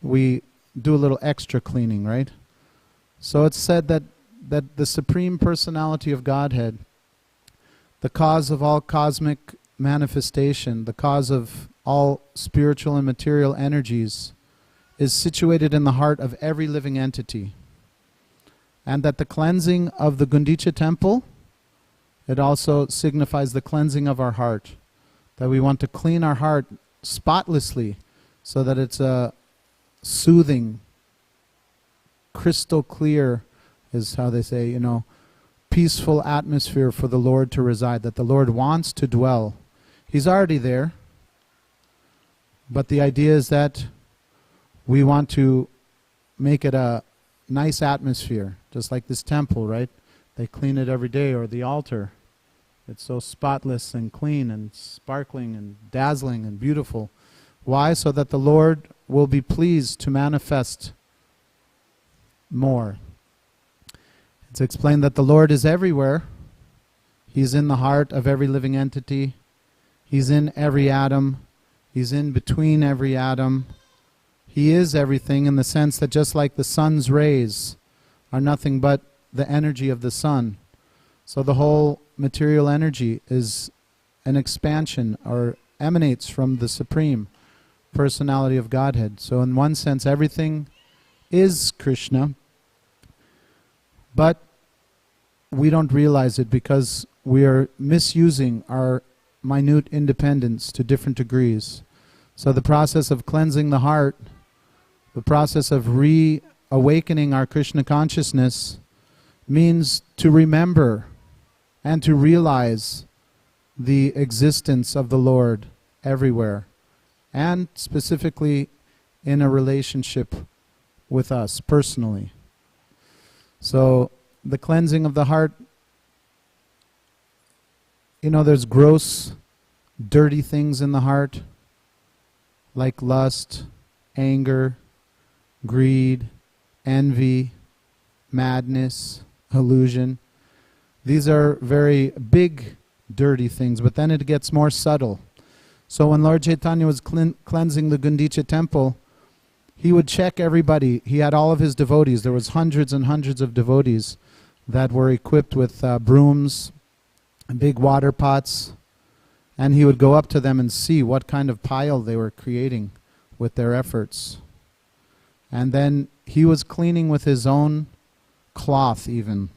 we do a little extra cleaning, right? So it's said that the Supreme Personality of Godhead, the cause of all cosmic manifestation, the cause of all spiritual and material energies, is situated in the heart of every living entity. And that the cleansing of the Gundicha temple, it also signifies the cleansing of our heart. That we want to clean our heart spotlessly so that it's a soothing, crystal clear, is how they say, peaceful atmosphere for the Lord to reside, that the Lord wants to dwell. He's already there, but the idea is that we want to make it a nice atmosphere, just like this temple, right? They clean it every day, or the altar. It's so spotless and clean and sparkling and dazzling and beautiful. Why? So that the Lord will be pleased to manifest more. It's explained that the Lord is everywhere. He's in the heart of every living entity. He's in every atom. He's in between every atom. He is everything in the sense that just like the sun's rays are nothing but the energy of the sun, so the whole material energy is an expansion or emanates from the Supreme Personality of Godhead. So in one sense, everything is Krishna, but we don't realize it because we are misusing our minute independence to different degrees. So the process of cleansing the heart, the process of reawakening our Krishna consciousness, means to remember and to realize the existence of the Lord everywhere, and specifically in a relationship with us personally. So the cleansing of the heart, there's gross, dirty things in the heart, like lust, anger, greed, envy, madness, illusion. These are very big, dirty things, but then it gets more subtle. So when Lord Chaitanya was cleansing the Gundicha temple, he would check everybody. He had all of his devotees. There was hundreds and hundreds of devotees that were equipped with brooms and big water pots, and he would go up to them and see what kind of pile they were creating with their efforts. And then he was cleaning with his own cloth even.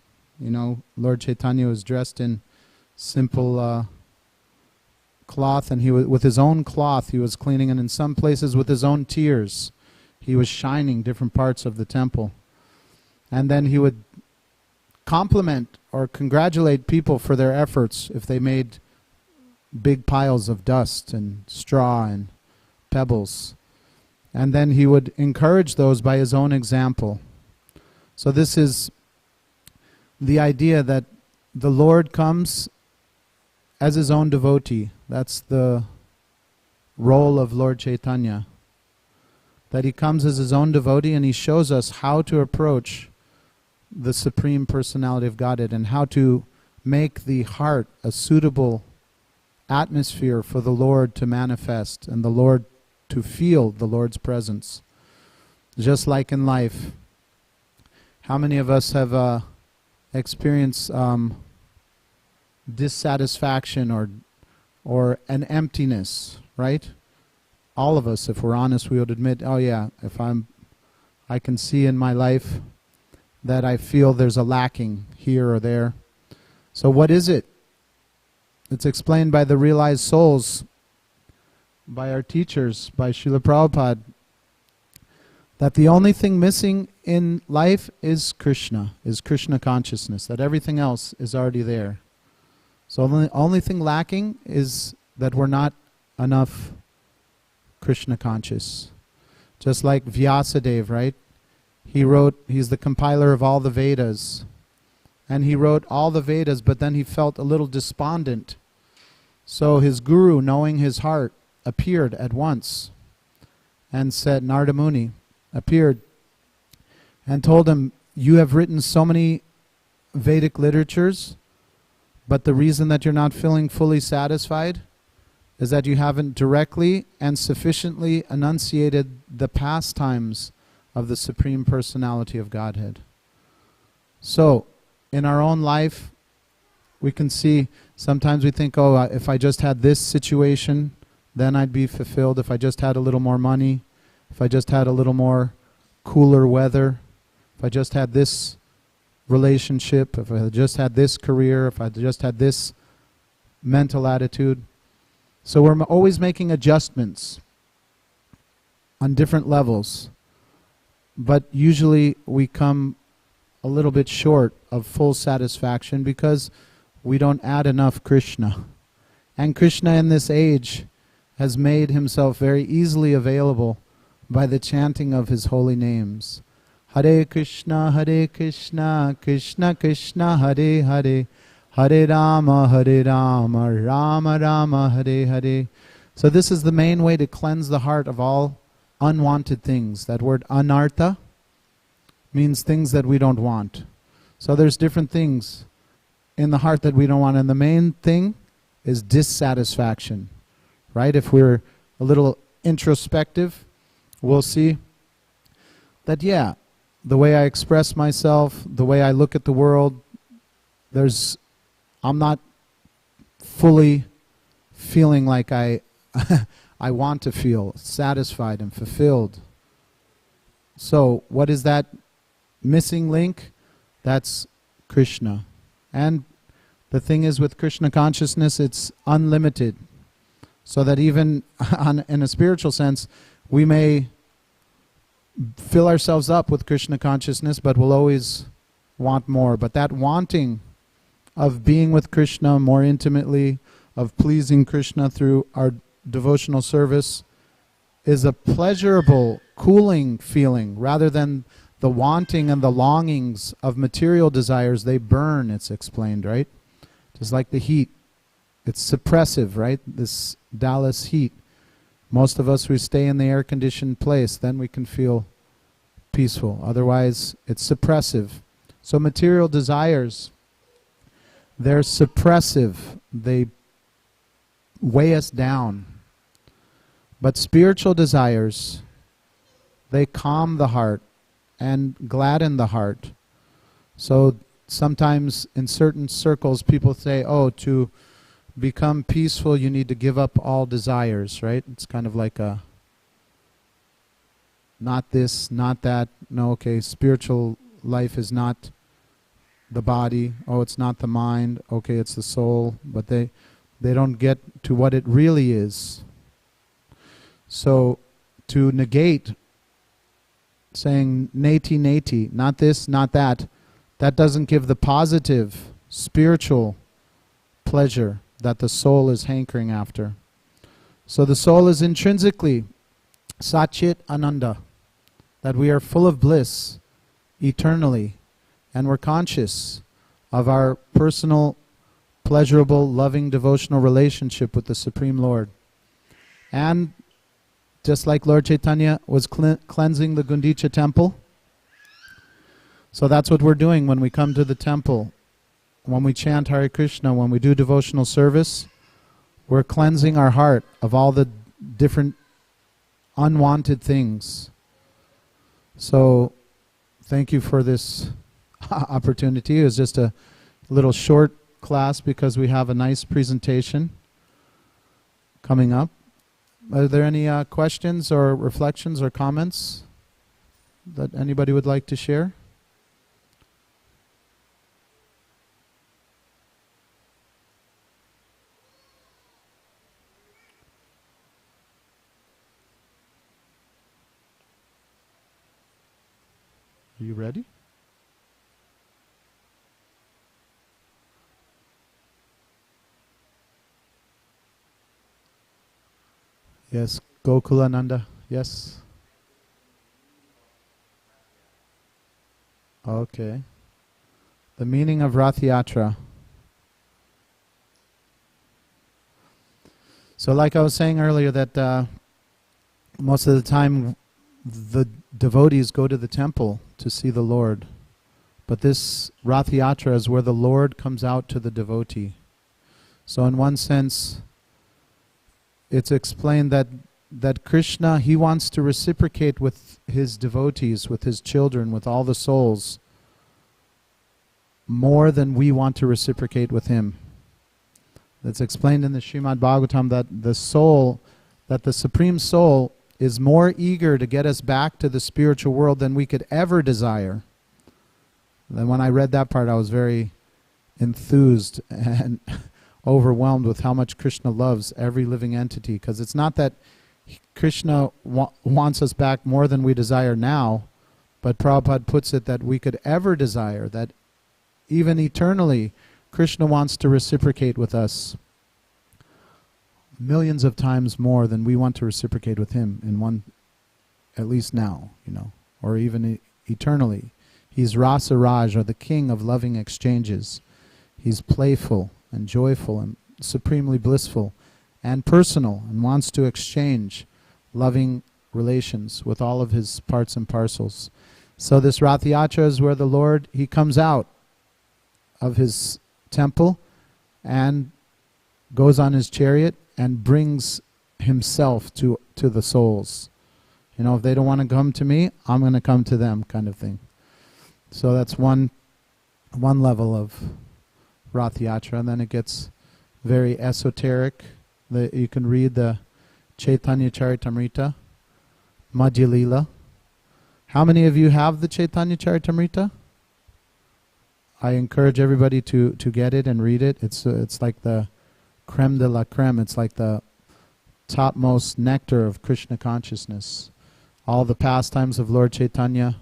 Lord Chaitanya was dressed in simple cloth, and he was, with his own cloth he was cleaning, and in some places with his own tears he was shining different parts of the temple. And then he would compliment or congratulate people for their efforts if they made big piles of dust and straw and pebbles. And then he would encourage those by his own example. So this is the idea that the Lord comes as his own devotee. That's the role of Lord Chaitanya. That he comes as his own devotee and he shows us how to approach the Supreme Personality of Godhead and how to make the heart a suitable atmosphere for the Lord to manifest and the Lord to feel the Lord's presence. Just like in life, how many of us have experienced dissatisfaction or an emptiness, right? All of us, if we're honest, we would admit, oh yeah, I can see in my life that I feel there's a lacking here or there. So what is it? It's explained by the realized souls, by our teachers, by Srila Prabhupada, that the only thing missing in life is Krishna consciousness, that everything else is already there. So the only thing lacking is that we're not enough Krishna conscious. Just like Vyasadeva, right? He's the compiler of all the Vedas. And he wrote all the Vedas, but then he felt a little despondent. So his guru, knowing his heart, appeared at once and said, Narada Muni appeared and told him, you have written so many Vedic literatures, but the reason that you're not feeling fully satisfied is that you haven't directly and sufficiently enunciated the pastimes of the Supreme Personality of Godhead. So, in our own life, we can see, sometimes we think, oh, if I just had this situation, then I'd be fulfilled. If I just had a little more money, if I just had a little more cooler weather, if I just had this relationship, if I just had this career, if I just had this mental attitude. So we're always making adjustments on different levels, but usually we come a little bit short of full satisfaction because we don't add enough Krishna. And Krishna in this age has made himself very easily available by the chanting of his holy names. Hare Krishna, Krishna Krishna, Hare Hare, Hare Rama, Rama Rama, Hare Hare. So this is the main way to cleanse the heart of all unwanted things. That word anartha means things that we don't want. So there's different things in the heart that we don't want. And the main thing is dissatisfaction, right? If we're a little introspective, we'll see that, yeah, the way I express myself, the way I look at the world, I'm not fully feeling like I want to feel satisfied and fulfilled. So what is that missing link? That's Krishna. And the thing is, with Krishna consciousness, it's unlimited. So that even in a spiritual sense, we may fill ourselves up with Krishna consciousness, but we'll always want more. But that wanting of being with Krishna more intimately, of pleasing Krishna through our devotional service, is a pleasurable, cooling feeling, rather than the wanting and the longings of material desires. They burn, it's explained, right? Just like the heat. It's suppressive, right? This Dallas heat. Most of us, we stay in the air-conditioned place, then we can feel peaceful. Otherwise, it's suppressive. So material desires, they're suppressive. They weigh us down. But spiritual desires, they calm the heart and gladden the heart. So sometimes in certain circles, people say, oh, to become peaceful, you need to give up all desires, right? It's kind of like a, not this, not that. No, okay, spiritual life is not the body. Oh, it's not the mind. Okay, it's the soul. But they don't get to what it really is. So to negate, saying neti neti, not this, not that, that doesn't give the positive spiritual pleasure that the soul is hankering after. So the soul is intrinsically Satchit Ananda, that we are full of bliss eternally, and we're conscious of our personal, pleasurable, loving, devotional relationship with the Supreme Lord. And just like Lord Chaitanya was cleansing the Gundicha temple, so that's what we're doing when we come to the temple. When we chant Hare Krishna, when we do devotional service, we're cleansing our heart of all the different unwanted things. So thank you for this opportunity. It was just a little short class because we have a nice presentation coming up. Are there any questions or reflections or comments that anybody would like to share? Are you ready? Yes, Gokulananda, yes. Okay. The meaning of Rath Yatra. So like I was saying earlier, that most of the time the devotees go to the temple to see the Lord. But this Rath Yatra is where the Lord comes out to the devotee. So in one sense, it's explained that Krishna, he wants to reciprocate with his devotees, with his children, with all the souls, more than we want to reciprocate with him. That's explained in the Srimad Bhagavatam, that the soul, that the Supreme Soul is more eager to get us back to the spiritual world than we could ever desire. And when I read that part, I was very enthused and overwhelmed with how much Krishna loves every living entity. Because it's not that Krishna wants us back more than we desire now, but Prabhupada puts it that we could ever desire, that even eternally, Krishna wants to reciprocate with us millions of times more than we want to reciprocate with him in one, at least now, or even eternally. He's Rasa Raj, or the king of loving exchanges. He's playful and joyful and supremely blissful and personal, and wants to exchange loving relations with all of his parts and parcels. So this Rath Yatra is where the Lord, he comes out of his temple and goes on his chariot and brings himself to the souls. You know, if they don't want to come to me, I'm going to come to them, kind of thing. So that's one level of Rath Yatra, and then it gets very esoteric. You can read the Chaitanya Charitamrita, Madhya Lila. How many of you have the Chaitanya Charitamrita? I encourage everybody to get it and read it. It's like the creme de la creme. It's like the topmost nectar of Krishna consciousness. All the pastimes of Lord Chaitanya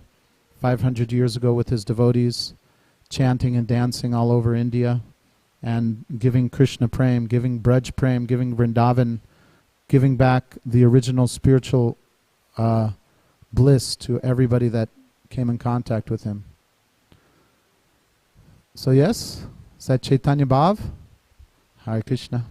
500 years ago with his devotees, chanting and dancing all over India, and giving Krishna Prem, giving Braj Prem, giving Vrindavan, giving back the original spiritual bliss to everybody that came in contact with him. So yes, is that Chaitanya Bhav? Hare Krishna.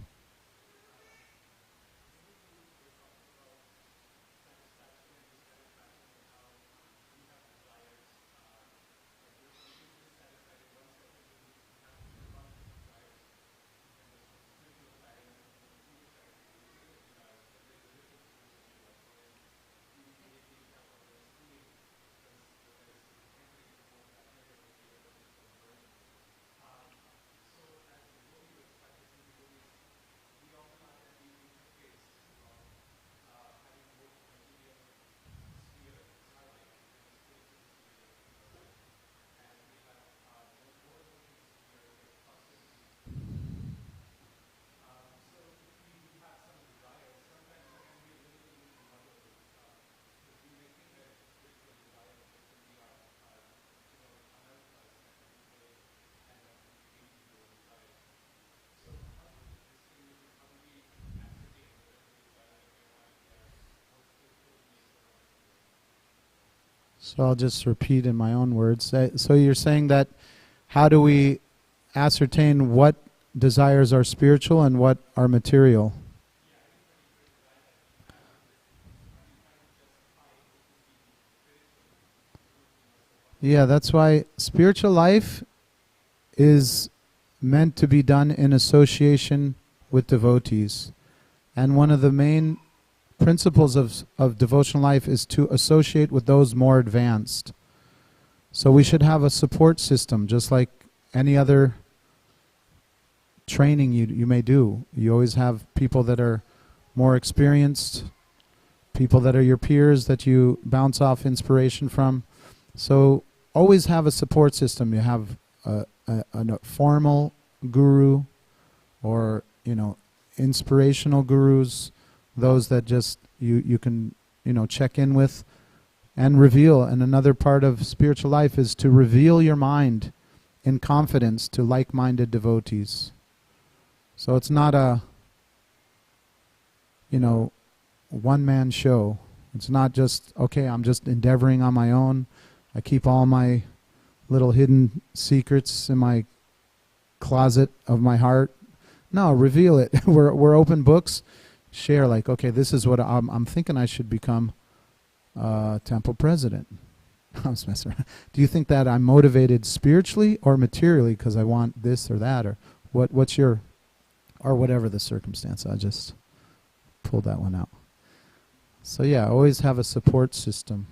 So I'll just repeat in my own words. So you're saying that how do we ascertain what desires are spiritual and what are material? Yeah, that's why spiritual life is meant to be done in association with devotees. And one of the main principles of devotional life is to associate with those more advanced. So we should have a support system, just like any other training you may do. You always have people that are more experienced, people that are your peers that you bounce off inspiration from. So always have a support system. You have a formal guru, or inspirational gurus, those that just you can check in with and reveal. And another part of spiritual life is to reveal your mind in confidence to like-minded devotees. So it's not a one-man show. It's not just, okay, I'm just endeavoring on my own. I keep all my little hidden secrets in my closet of my heart. No, reveal it. We're open books. Share, like, okay, this is what I'm thinking I should become temple president. I'm just messing around. Do you think that I'm motivated spiritually or materially because I want this or that, or what's your, or whatever the circumstance? I just pulled that one out. So yeah, always have a support system.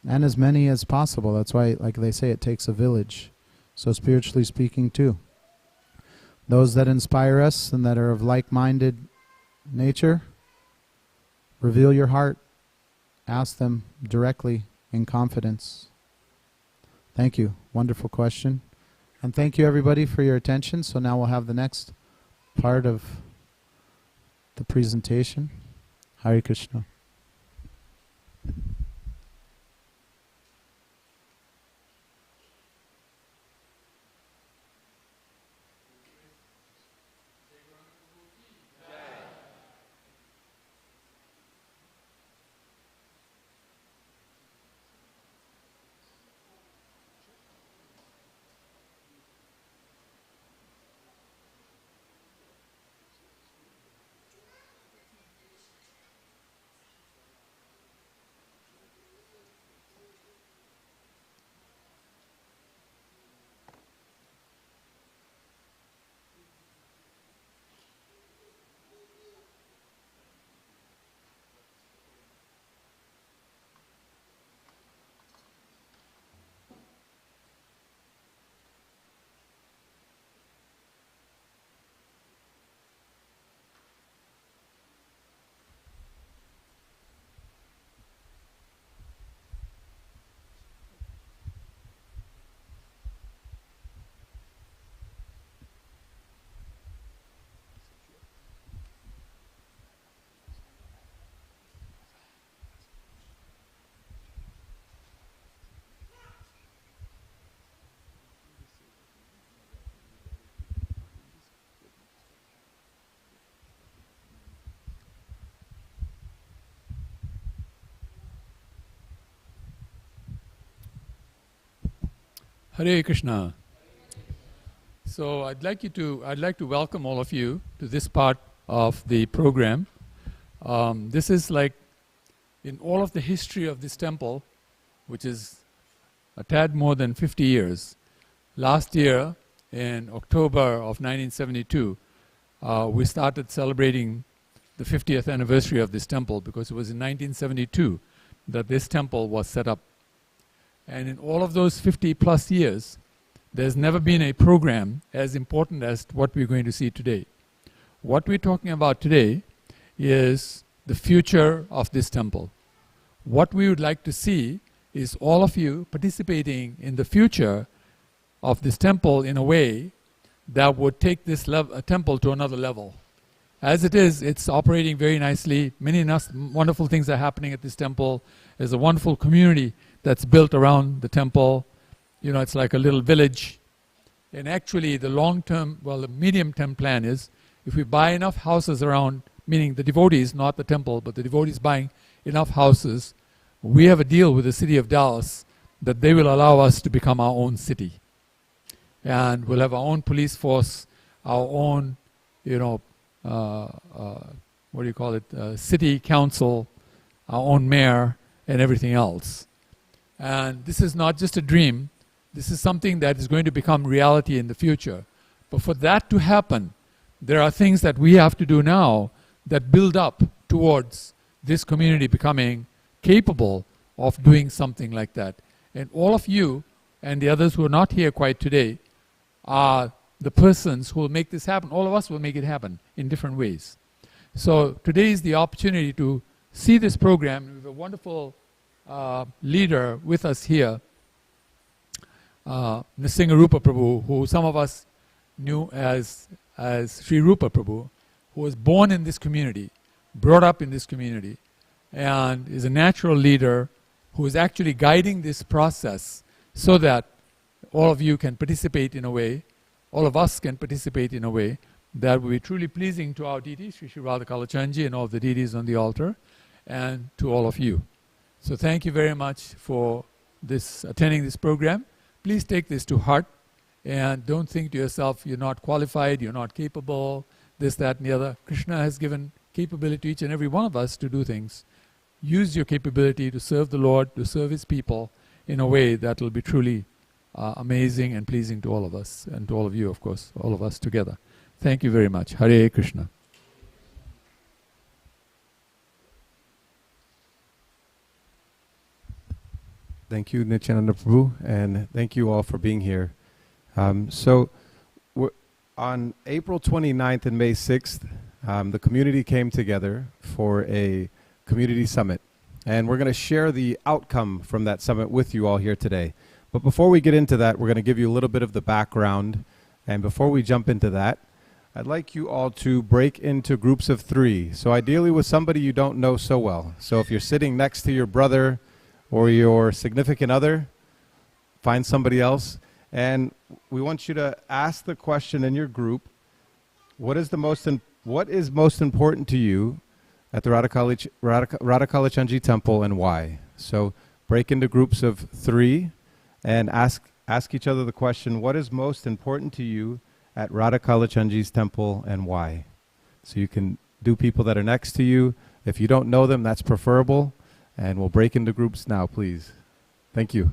And as many as possible. That's why, like they say, it takes a village. So spiritually speaking too. Those that inspire us and that are of like-minded nature, reveal your heart. Ask them directly in confidence. Thank you. Wonderful question. And thank you everybody for your attention. So now we'll have the next part of the presentation. Hare Krishna. Hare Krishna. So I'd like to welcome all of you to this part of the program. This is like in all of the history of this temple, which is a tad more than 50 years. Last year, in October of 1972, we started celebrating the 50th anniversary of this temple, because it was in 1972 that this temple was set up. And in all of those 50 plus years, there's never been a program as important as what we're going to see today. What we're talking about today is the future of this temple. What we would like to see is all of you participating in the future of this temple in a way that would take this temple to another level. As it is, it's operating very nicely. Many wonderful things are happening at this temple. There's a wonderful community that's built around the temple. You know, it's like a little village. And actually, the long-term, well, the medium-term plan is, if we buy enough houses around, meaning the devotees, not the temple, but the devotees buying enough houses, we have a deal with the city of Dallas that they will allow us to become our own city. And we'll have our own police force, our own, you know, what do you call it, city council, our own mayor, and everything else. And this is not just a dream. This is something that is going to become reality in the future. But for that to happen, there are things that we have to do now that build up towards this community becoming capable of doing something like that. And all of you and the others who are not here quite today are the persons who will make this happen. All of us will make it happen in different ways. So today is the opportunity to see this program. We have a wonderful leader with us here, Nrsingarupa Prabhu, who some of us knew as Sri Rupa Prabhu, who was born in this community, brought up in this community, and is a natural leader who is actually guiding this process so that all of you can participate in a way, all of us can participate in a way that will be truly pleasing to our deities, Sri Sri Radha Kalachandji and all of the deities on the altar, and to all of you. So thank you very much for attending this program. Please take this to heart and don't think to yourself, you're not qualified, you're not capable, this, that, and the other. Krishna has given capability to each and every one of us to do things. Use your capability to serve the Lord, to serve His people in a way that will be truly amazing and pleasing to all of us, and to all of you, of course, all of us together. Thank you very much. Hare Krishna. Thank you, Nityananda Prabhu, and thank you all for being here. So on April 29th and May 6th, the community came together for a community summit. And we're going to share the outcome from that summit with you all here today. But before we get into that, we're going to give you a little bit of the background. And before we jump into that, I'd like you all to break into groups of 3. So ideally with somebody you don't know so well. So if you're sitting next to your brother or your significant other, find somebody else. And we want you to ask the question in your group, what is most important to you at the Radha Kalachandji temple, and why? So break into groups of 3 and ask each other the question, what is most important to you at Radha Kalachandji's temple, and why? So you can do people that are next to you. If you don't know them, that's preferable. And we'll break into groups now, please. Thank you.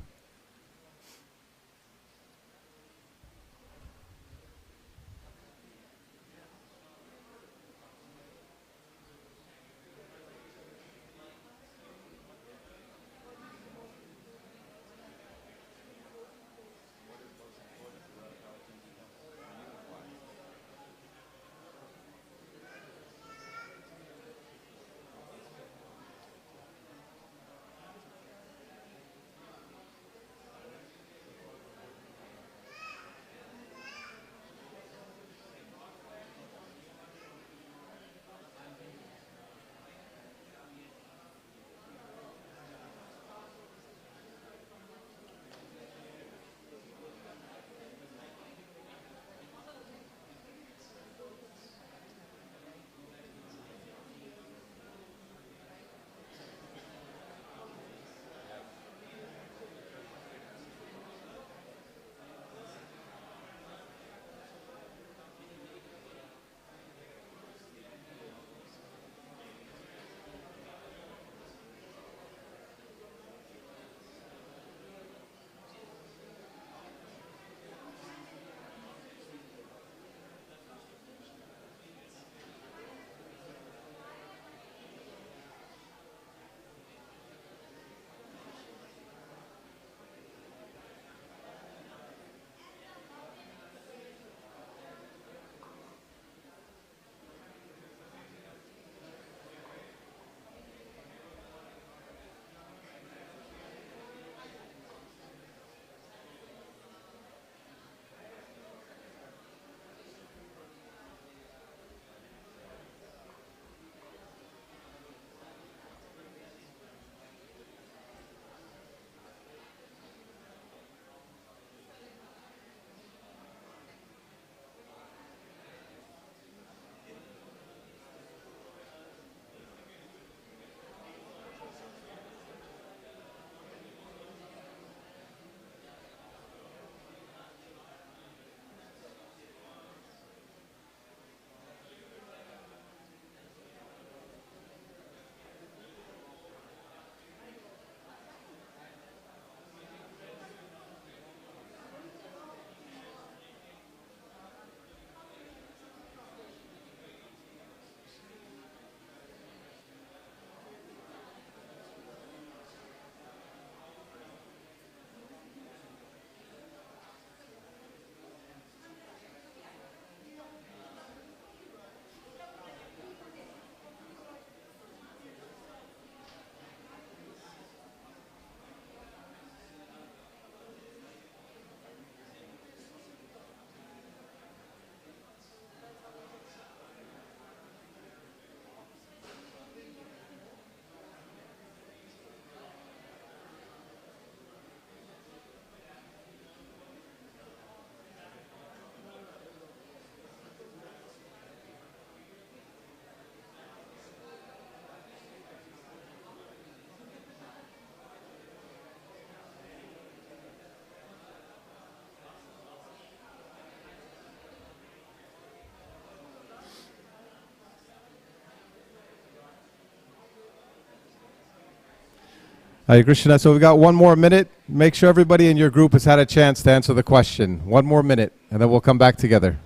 Hare Krishna. So we've got one more minute. Make sure everybody in your group has had a chance to answer the question. One more minute, and then we'll come back together.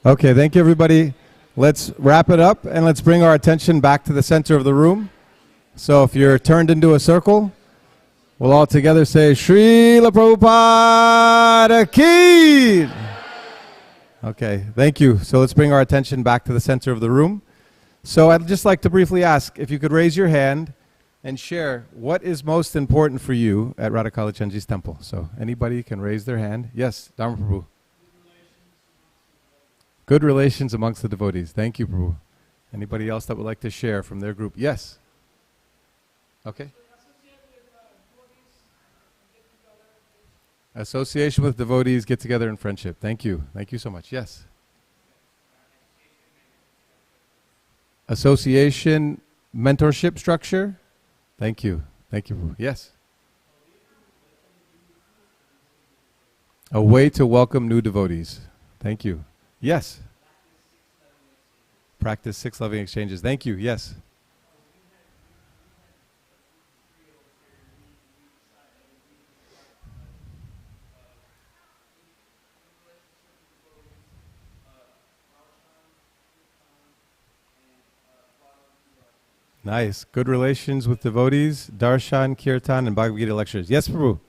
Okay, thank you, everybody. Let's wrap it up, and let's bring our attention back to the center of the room. So if you're turned into a circle, we'll all together say, Srila Prabhupada Ki! Okay, thank you. So let's bring our attention back to the center of the room. So I'd just like to briefly ask if you could raise your hand and share what is most important for you at Radhakali Chandji's temple. So anybody can raise their hand. Yes, Dharma Prabhu. Good relations amongst the devotees. Thank you, Prabhu. Anybody else that would like to share from their group? Yes. Okay. Association with devotees, get together in friendship. Thank you. Thank you so much. Yes. Association, mentorship structure. Thank you. Thank you, Prabhu. Yes. A way to welcome new devotees. Thank you. Yes. Practice 6 loving exchanges. Thank you. Yes. Nice. Good relations with devotees, darshan, kirtan, and Bhagavad Gita lectures. Yes, Prabhu.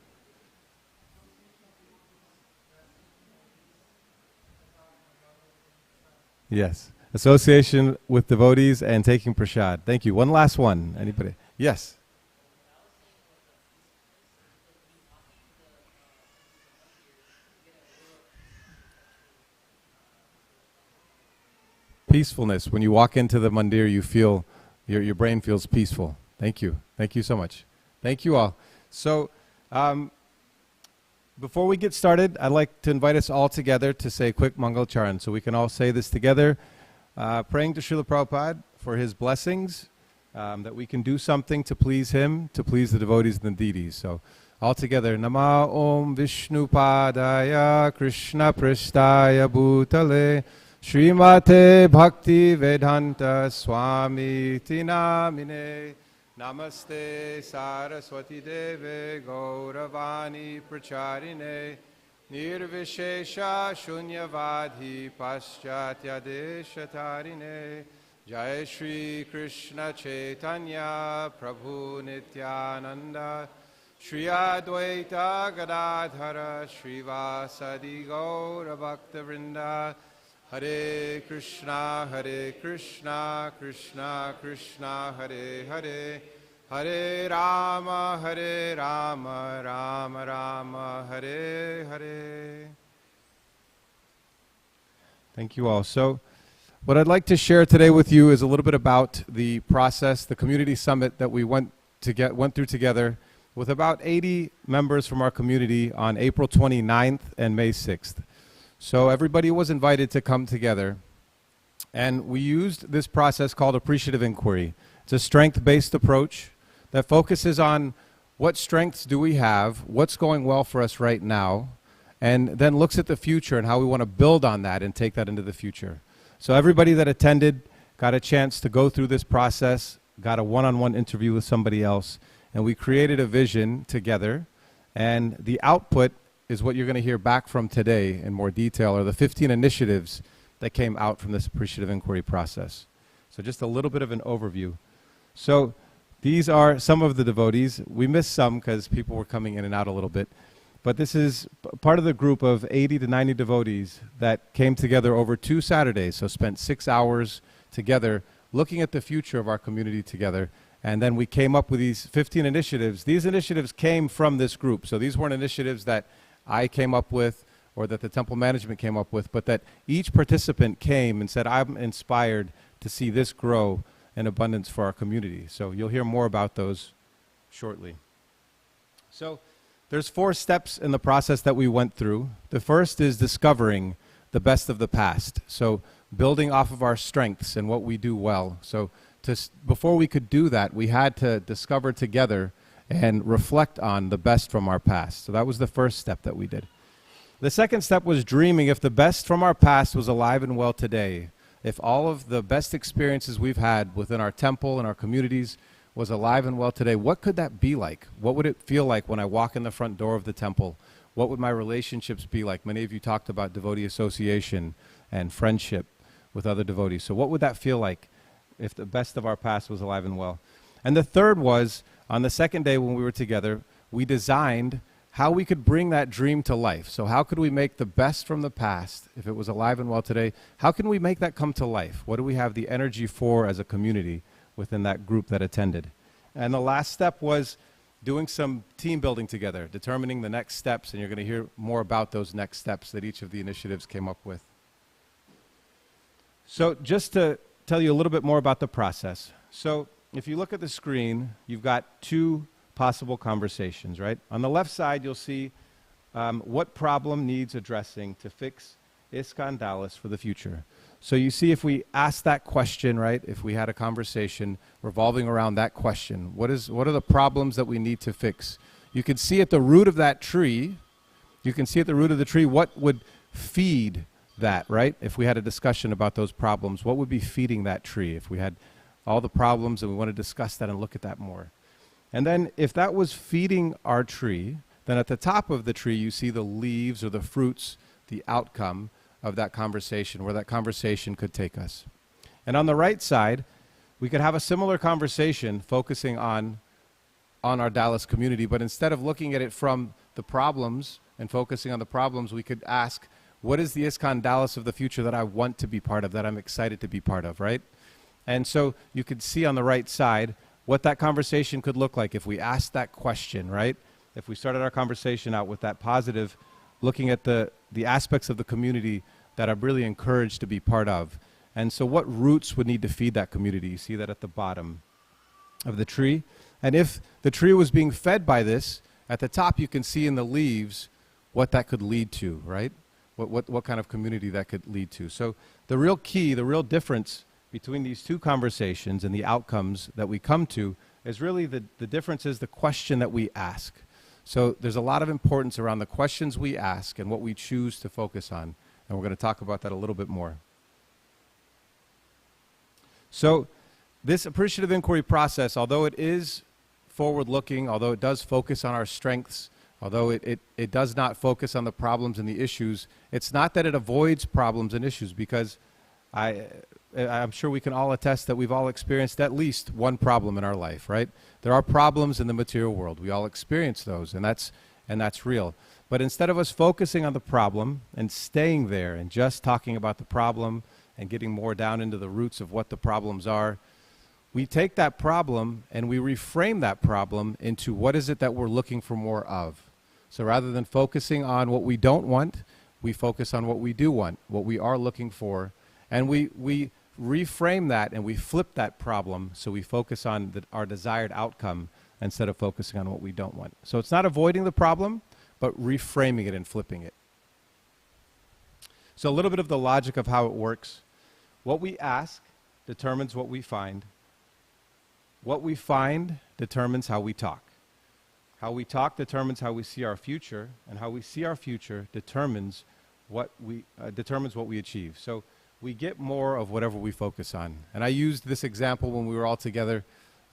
Yes. Association with devotees and taking prasad. Thank you. One last one. Anybody? Yes. Peacefulness. When you walk into the mandir, you feel, your brain feels peaceful. Thank you. Thank you so much. Thank you all. So, before we get started, I'd like to invite us all together to say a quick Mangal Charan. So we can all say this together, praying to Srila Prabhupada for his blessings, that we can do something to please him, to please the devotees and the deities. So all together, Nama Om Vishnu Padaya Krishna Pristaya Bhutale Srimate Bhakti Vedanta Swami Tinamine Namaste Saraswati Deve Gauravani Pracharine Nirvishesha Shunyavadhi Paschatya Deshatarine Jai Shri Krishna Chaitanya Prabhu Nityananda Shri Advaita Gadadhara Srivasadi Gaura Bhakta Vrinda Hare Krishna, Krishna Krishna, Hare Hare, Hare Rama, Rama Rama, Hare Hare. Thank you all. So, what I'd like to share today with you is a little bit about the process, the community summit that we went through together with about 80 members from our community on April 29th and May 6th. So everybody was invited to come together, and we used this process called appreciative inquiry. It's a strength-based approach that focuses on what strengths do we have, what's going well for us right now, and then looks at the future and how we want to build on that and take that into the future. So everybody that attended got a chance to go through this process, got a one-on-one interview with somebody else, and we created a vision together, and the output is what you're going to hear back from today in more detail, are the 15 initiatives that came out from this appreciative inquiry process. So just a little bit of an overview. So these are some of the devotees. We missed some because people were coming in and out a little bit. But this is part of the group of 80 to 90 devotees that came together over 2 Saturdays, so spent 6 hours together looking at the future of our community together And then we came up with these 15 initiatives. These initiatives came from this group. So these weren't initiatives that I came up with or that the temple management came up with, but that each participant came and said, I'm inspired to see this grow in abundance for our community. So you'll hear more about those shortly. So there's 4 steps in the process that we went through. The first is discovering the best of the past. So building off of our strengths and what we do well. So before we could do that, we had to discover together and reflect on the best from our past. So that was the first step that we did. The second step was dreaming if the best from our past was alive and well today. If all of the best experiences we've had within our temple and our communities was alive and well today, what could that be like? What would it feel like when I walk in the front door of the temple? What would my relationships be like? Many of you talked about devotee association and friendship with other devotees. So what would that feel like if the best of our past was alive and well? And the third was, on the second day when we were together, we designed how we could bring that dream to life. So how could we make the best from the past, if it was alive and well today, how can we make that come to life? What do we have the energy for as a community within that group that attended? And the last step was doing some team building together, determining the next steps, and you're going to hear more about those next steps that each of the initiatives came up with. So just to tell you a little bit more about the process. So if you look at the screen, you've got 2 possible conversations, right? On the left side, you'll see what problem needs addressing to fix ISKCON Dallas for the future. So you see, if we ask that question, right, if we had a conversation revolving around that question, what are the problems that we need to fix? You can see at the root of that tree, you can see at the root of the tree what would feed that, right? If we had a discussion about those problems, what would be feeding that tree? If we had all the problems and we want to discuss that and look at that more. And then if that was feeding our tree, then at the top of the tree you see the leaves or the fruits, the outcome of that conversation, where that conversation could take us. And on the right side, we could have a similar conversation focusing on our Dallas community, but instead of looking at it from the problems and focusing on the problems, we could ask, what is the ISKCON Dallas of the future that I want to be part of, that I'm excited to be part of, right? And so you could see on the right side what that conversation could look like if we asked that question, right? If we started our conversation out with that positive, looking at the aspects of the community that I'm really encouraged to be part of. And so what roots would need to feed that community? You see that at the bottom of the tree. And if the tree was being fed by this, at the top you can see in the leaves what that could lead to, right? What kind of community that could lead to. So the real key, the real difference between these 2 conversations and the outcomes that we come to is really the difference is the question that we ask. So there's a lot of importance around the questions we ask and what we choose to focus on. And we're going to talk about that a little bit more. So this appreciative inquiry process, although it is forward-looking, although it does focus on our strengths, although it does not focus on the problems and the issues, it's not that it avoids problems and issues, because I'm sure we can all attest that we've all experienced at least one problem in our life, right? There are problems in the material world. We all experience those, and that's real. But instead of us focusing on the problem and staying there and just talking about the problem and getting more down into the roots of what the problems are, we take that problem and we reframe that problem into what is it that we're looking for more of. So rather than focusing on what we don't want, we focus on what we do want, what we are looking for, and we reframe that and we flip that problem so we focus on our desired outcome instead of focusing on what we don't want. So it's not avoiding the problem, but reframing it and flipping it. So a little bit of the logic of how it works. What we ask determines what we find. What we find determines how we talk. How we talk determines how we see our future, and how we see our future determines what we achieve. So we get more of whatever we focus on. And I used this example when we were all together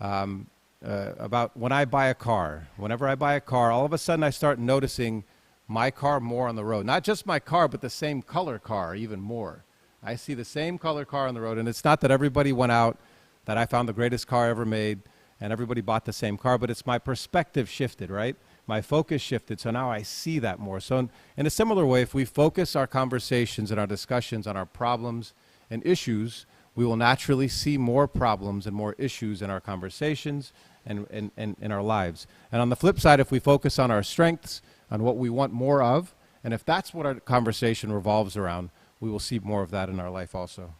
about when I buy a car. Whenever I buy a car, all of a sudden I start noticing my car more on the road. Not just my car, but the same color car even more. I see the same color car on the road, and it's not that everybody went out, that I found the greatest car ever made, and everybody bought the same car, but it's my perspective shifted, right? My focus shifted, so now I see that more. So in a similar way, if we focus our conversations and our discussions on our problems and issues, we will naturally see more problems and more issues in our conversations and in our lives. And on the flip side, if we focus on our strengths, on what we want more of, and if that's what our conversation revolves around, we will see more of that in our life also.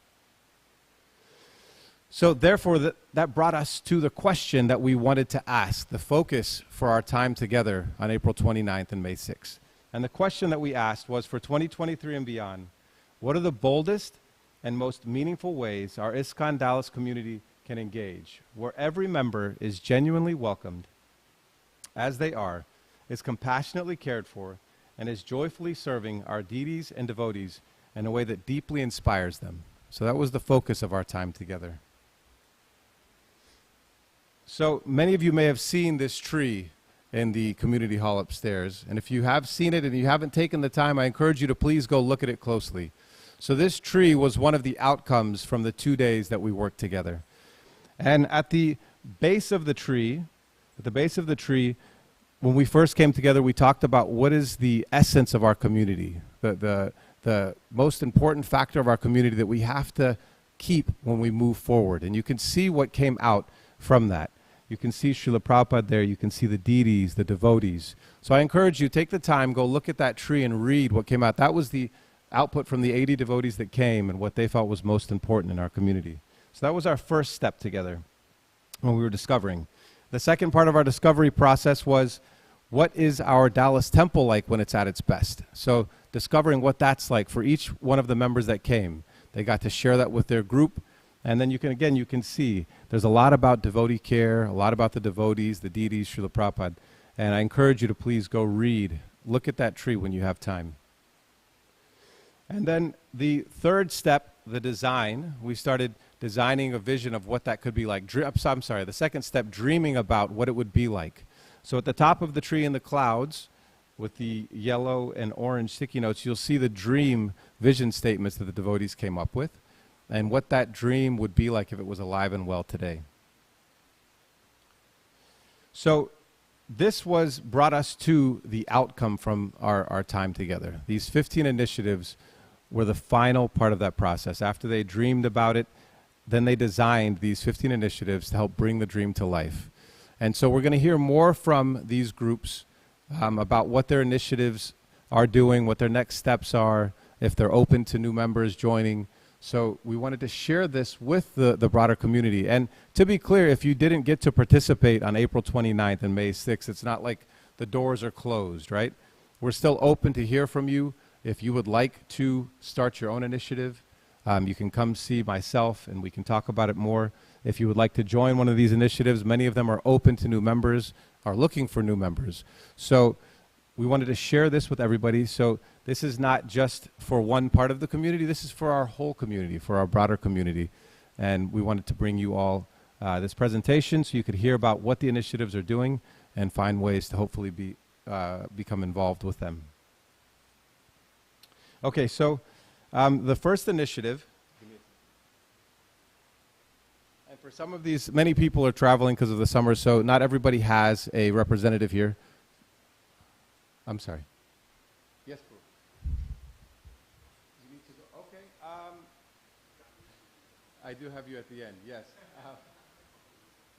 So therefore, that brought us to the question that we wanted to ask, the focus for our time together on April 29th and May 6th. And the question that we asked was, for 2023 and beyond, what are the boldest and most meaningful ways our ISKCON Dallas community can engage, where every member is genuinely welcomed as they are, is compassionately cared for, and is joyfully serving our deities and devotees in a way that deeply inspires them. So that was the focus of our time together. So many of you may have seen this tree in the community hall upstairs. And if you have seen it and you haven't taken the time, I encourage you to please go look at it closely. So this tree was one of the outcomes from the 2 days that we worked together. And at the base of the tree, when we first came together, we talked about what is the essence of our community, the most important factor of our community that we have to keep when we move forward. And you can see what came out from that. You can see Srila Prabhupada there. You can see the deities, the devotees. So I encourage you, take the time, go look at that tree and read what came out. That was the output from the 80 devotees that came and what they felt was most important in our community. So that was our first step together when we were discovering. The second part of our discovery process was, what is our Dallas temple like when it's at its best? So discovering what that's like for each one of the members that came. They got to share that with their group. And then you can see there's a lot about devotee care, a lot about the devotees, the deities, Srila Prabhupada. And I encourage you to please go read, look at that tree when you have time. And then the third step, the design, we started designing a vision of what that could be like. The second step, dreaming about what it would be like. So at the top of the tree in the clouds, with the yellow and orange sticky notes, you'll see the dream vision statements that the devotees came up with, and what that dream would be like if it was alive and well today. So this brought us to the outcome from our time together. These 15 initiatives were the final part of that process. After they dreamed about it, then they designed these 15 initiatives to help bring the dream to life. And so we're going to hear more from these groups about what their initiatives are doing, what their next steps are, if they're open to new members joining. So we wanted to share this with the broader community. And to be clear, if you didn't get to participate on April 29th and May 6th, it's not like the doors are closed, right? We're still open to hear from you. If you would like to start your own initiative, you can come see myself and we can talk about it more. If you would like to join one of these initiatives, many of them are open to new members, are looking for new members. So we wanted to share this with everybody. So this is not just for one part of the community. This is for our whole community, for our broader community. And we wanted to bring you all this presentation so you could hear about what the initiatives are doing and find ways to hopefully become involved with them. Okay, so the first initiative, and for some of these, many people are traveling because of the summer, so not everybody has a representative here. I'm sorry. Yes, Prabhu. You need to go. Okay. I do have you at the end. Yes.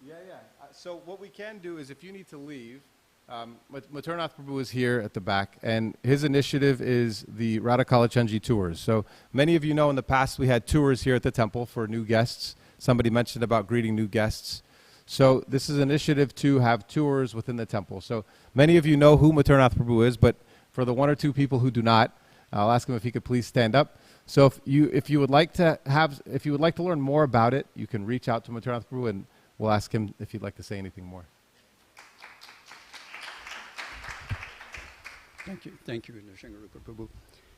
Yeah. So what we can do is, if you need to leave, Maturnath Prabhu is here at the back, and his initiative is the Radha Chanji tours. So many of you know in the past we had tours here at the temple for new guests. Somebody mentioned about greeting new guests. So this is an initiative to have tours within the temple. So many of you know who Maturnath Prabhu is, but for the one or two people who do not, I'll ask him if he could please stand up. So if you would like to learn more about it, you can reach out to Maturnath Prabhu and we'll ask him if he'd like to say anything more. Thank you, Nishingaruka Prabhu.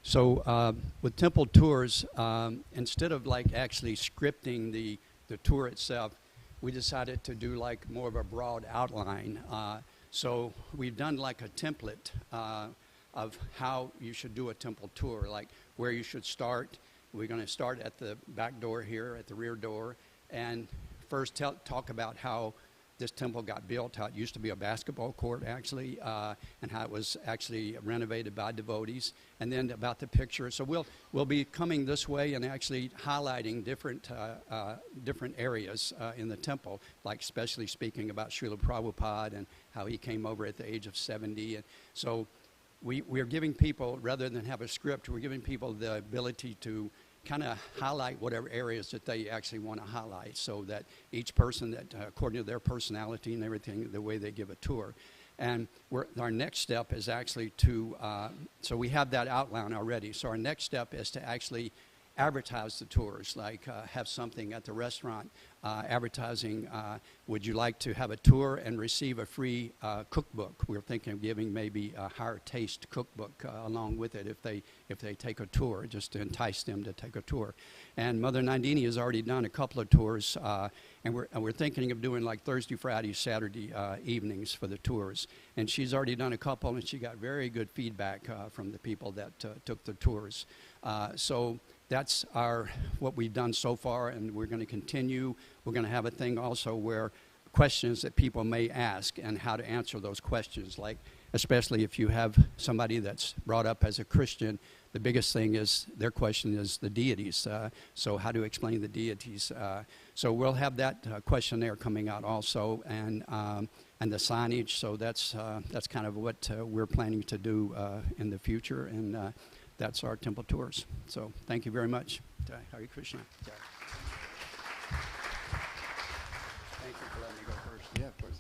So with temple tours, instead of like actually scripting the tour itself, we decided to do like more of a broad outline. So we've done like a template of how you should do a temple tour, like where you should start. We're going to start at the back door here, at the rear door, and first talk about how this temple got built, how it used to be a basketball court actually, and how it was actually renovated by devotees, and then about the picture. So we'll be coming this way and actually highlighting different areas in the temple, like especially speaking about Srila Prabhupada and how he came over at the age of 70. And so we're giving people, rather than have a script, we're giving people the ability to kind of highlight whatever areas that they actually want to highlight, so that each person, that according to their personality and everything, the way they give a tour. And our next step is actually to, so we have that outline already. So our next step is to actually advertise the tours, like have something at the restaurant advertising, would you like to have a tour and receive a free cookbook? We're thinking of giving maybe a higher taste cookbook along with it if they take a tour, just to entice them to take a tour. And Mother Nandini has already done a couple of tours, and we're thinking of doing like Thursday, Friday, Saturday evenings for the tours. And she's already done a couple, and she got very good feedback from the people that took the tours. So that's what we've done so far, and we're going to continue. We're going to have a thing also where questions that people may ask and how to answer those questions, like especially if you have somebody that's brought up as a Christian, the biggest thing is their question is the deities. So how to explain the deities. So we'll have that questionnaire coming out also, and the signage. So that's kind of what we're planning to do in the future, and that's our temple tours. So thank you very much. Hare Krishna. Thank you for letting me go first. Yeah, of course.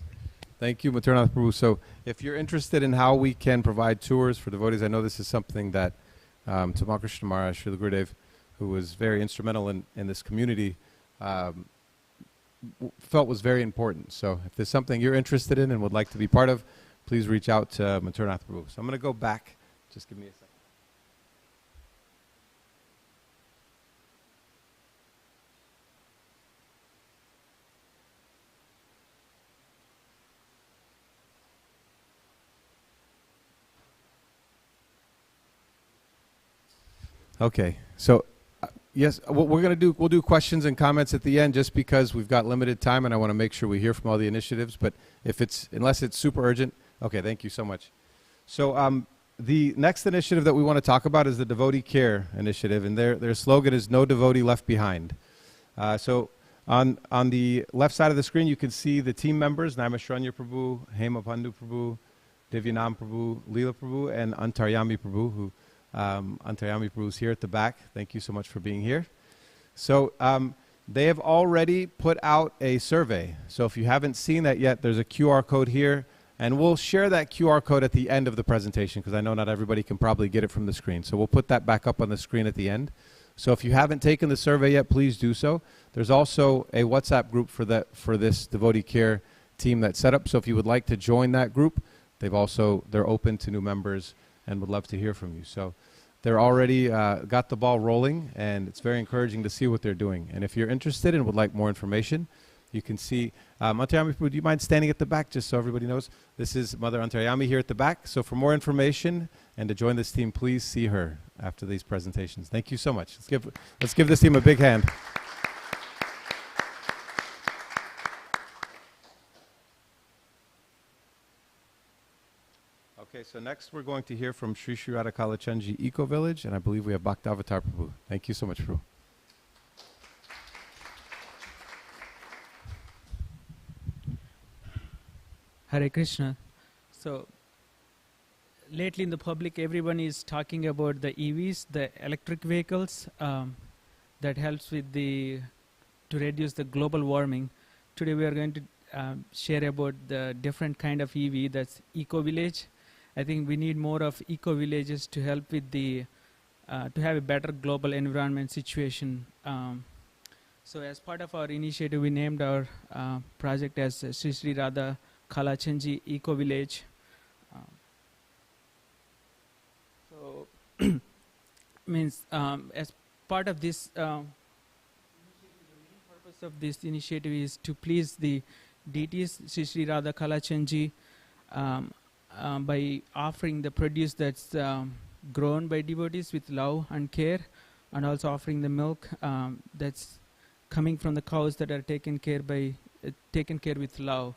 Thank you, Maternath Prabhu. So if you're interested in how we can provide tours for devotees, I know this is something that Tamal Krishna Maharaj, Srila Gurudev, who was very instrumental in this community, felt was very important. So if there's something you're interested in and would like to be part of, please reach out to Maternath Prabhu. So I'm going to go back. Just give me a second. Okay, so yes, what we're going to do, we'll do questions and comments at the end, just because we've got limited time and I want to make sure we hear from all the initiatives. But unless it's super urgent, okay, thank you so much. So the next initiative that we want to talk about is the Devotee Care Initiative, and their slogan is "No Devotee Left Behind." So on the left side of the screen, you can see the team members: Naimishranya Prabhu, Hema Pandhu Prabhu, Divyanam Prabhu, Leela Prabhu, and Antaryami Prabhu, who Antaryami Prabhu is here at the back. Thank you so much for being here. So they have already put out a survey. So if you haven't seen that yet, there's a QR code here. And we'll share that QR code at the end of the presentation, because I know not everybody can probably get it from the screen. So we'll put that back up on the screen at the end. So if you haven't taken the survey yet, please do so. There's also a WhatsApp group for this devotee care team that's set up. So if you would like to join that group, they're open to new members and would love to hear from you. So they're already got the ball rolling, and it's very encouraging to see what they're doing. And if you're interested and would like more information, you can see Antaryami Prabhu, do you mind standing at the back just so everybody knows? This is Mother Antaryami here at the back. So for more information and to join this team, please see her after these presentations. Thank you so much. Let's give this team a big hand. Okay, so next we're going to hear from Sri Sri Radha Kalachandji Eco Village, and I believe we have Bhaktavatar Prabhu. Thank you so much, Prabhu. Hare Krishna. So lately in the public, everyone is talking about the EVs, the electric vehicles, that helps with to reduce the global warming. Today we are going to share about the different kind of EV, that's Eco Village. I think we need more of Eco Villages to help with to have a better global environment situation. So as part of our initiative, we named our project as Sri Sri Radha Kalachandji Eco Village. So means as part of this initiative, the main purpose of this initiative is to please the deities, Sri Sri Radha Kalachandji, by offering the produce that's grown by devotees with love and care, and also offering the milk that's coming from the cows that are taken care with love.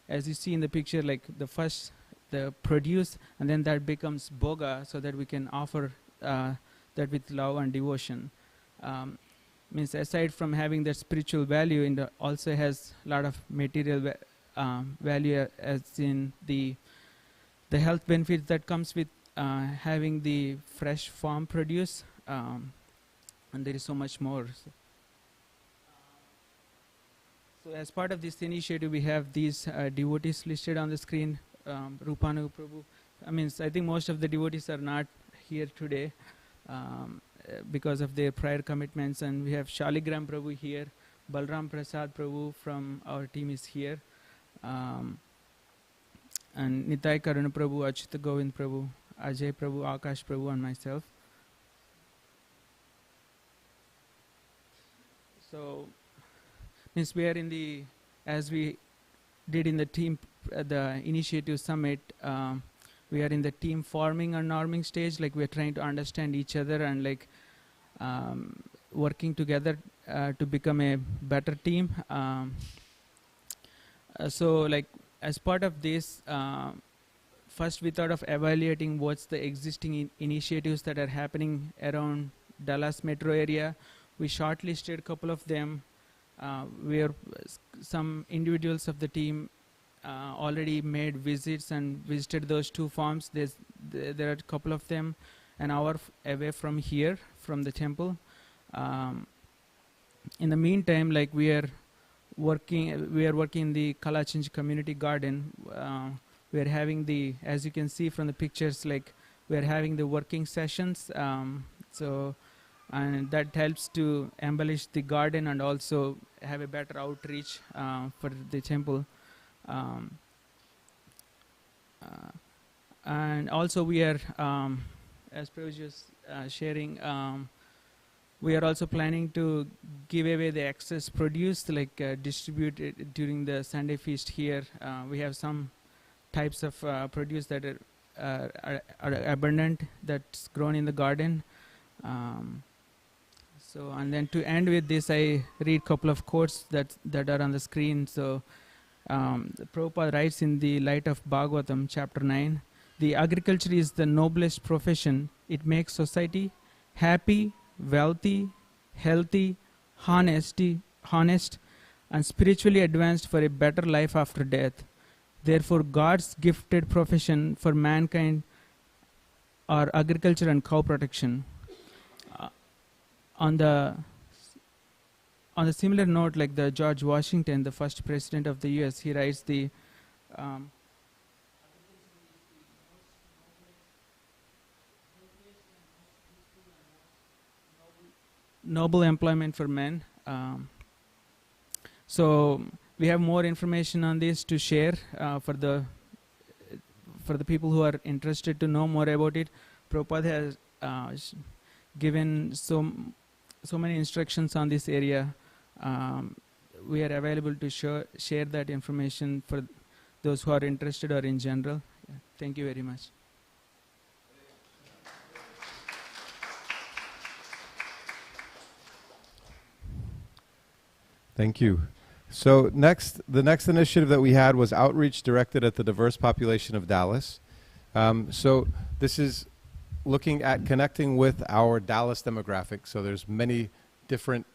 As you see in the picture, like the produce, and then that becomes boga, so that we can offer that with love and devotion. Means aside from having that spiritual value, it also has a lot of material value, as in the health benefits that comes with having the fresh farm produce, and there is so much more. So as part of this initiative, we have these devotees listed on the screen. Rupanu Prabhu. I think most of the devotees are not here today because of their prior commitments, and we have Shaligram Prabhu here. Balram Prasad Prabhu from our team is here. And Nitai Karuna Prabhu, Achyuta Govind Prabhu, Ajay Prabhu, Akash Prabhu, and myself. So, means we are as we did in the team, the initiative summit, we are in the team forming and norming stage. Like, we are trying to understand each other and like working together to become a better team. So like, as part of this, first we thought of evaluating what's the existing initiatives that are happening around Dallas metro area. We shortlisted a couple of them where some individuals of the team already made visits and visited those two farms. There are a couple of them an hour away from here, from the temple. In the meantime, like, we are working in the Kalachinj community garden. We are having as you can see from the pictures, like, we are having the working sessions. And that helps to embellish the garden and also have a better outreach for the temple. And also we are, as Prabhu was sharing, we are also planning to give away the excess produce, like distribute it during the Sunday feast here. We have some types of produce that are abundant, that's grown in the garden. And then to end with this, I read a couple of quotes that are on the screen. So Prabhupada writes in the Light of Bhagavatam, chapter 9, "The agriculture is the noblest profession. It makes society happy, wealthy, healthy, honest, and spiritually advanced for a better life after death. Therefore, God's gifted profession for mankind are agriculture and cow protection." On the similar note, like the George Washington, the first president of the U.S., he writes the noble employment for men. So we have more information on this to share for the people who are interested to know more about it. Prabhupada has given so many instructions on this area. We are available to share that information for those who are interested or in general. Yeah. Thank you very much. Thank you. So the next initiative that we had was outreach directed at the diverse population of Dallas. So this is looking at connecting with our Dallas demographic. So there's many different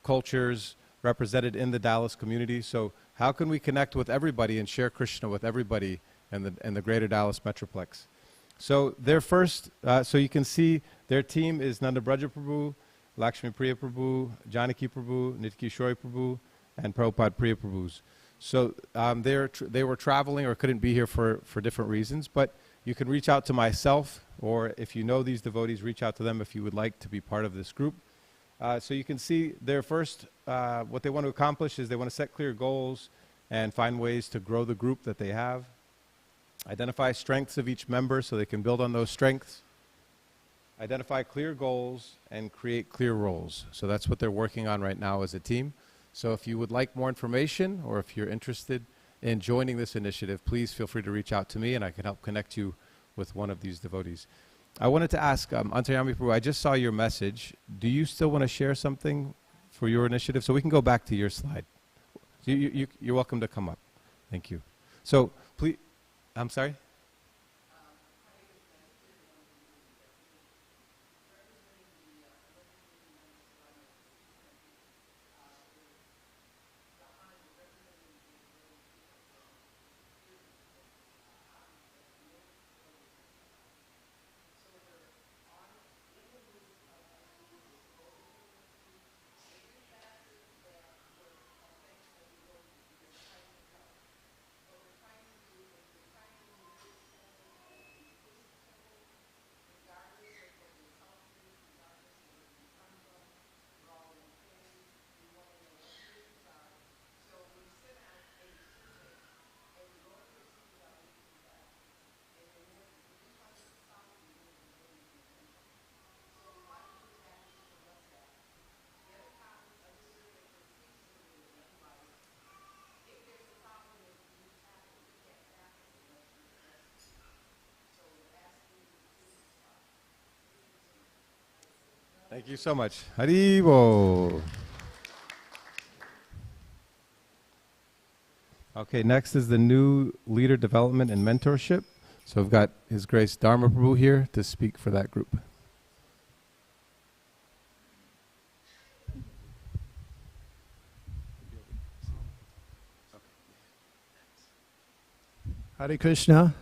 cultures represented in the Dallas community. So how can we connect with everybody and share Krishna with everybody in the greater Dallas Metroplex? So their first, so you can see their team is Nanda Braja Prabhu, Lakshmi Priya Prabhu, Janaki Prabhu, Nitkishori Prabhu, and Prabhupada Priya Prabhus. So they were traveling or couldn't be here for different reasons, but you can reach out to myself, or if you know these devotees, reach out to them if you would like to be part of this group. So you can see their first, what they want to accomplish is they want to set clear goals and find ways to grow the group that they have. Identify strengths of each member so they can build on those strengths. Identify clear goals and create clear roles. So that's what they're working on right now as a team. So if you would like more information, or if you're interested in joining this initiative, please feel free to reach out to me and I can help connect you with one of these devotees. I wanted to ask, Antaryami Prabhu, I just saw your message. Do you still want to share something for your initiative? So we can go back to your slide. You're welcome to come up. Thank you. So, please, I'm sorry? Thank you so much. Haribo. Okay, next is the new leader development and mentorship. So we've got His Grace Dharma Prabhu here to speak for that group. Hare Krishna.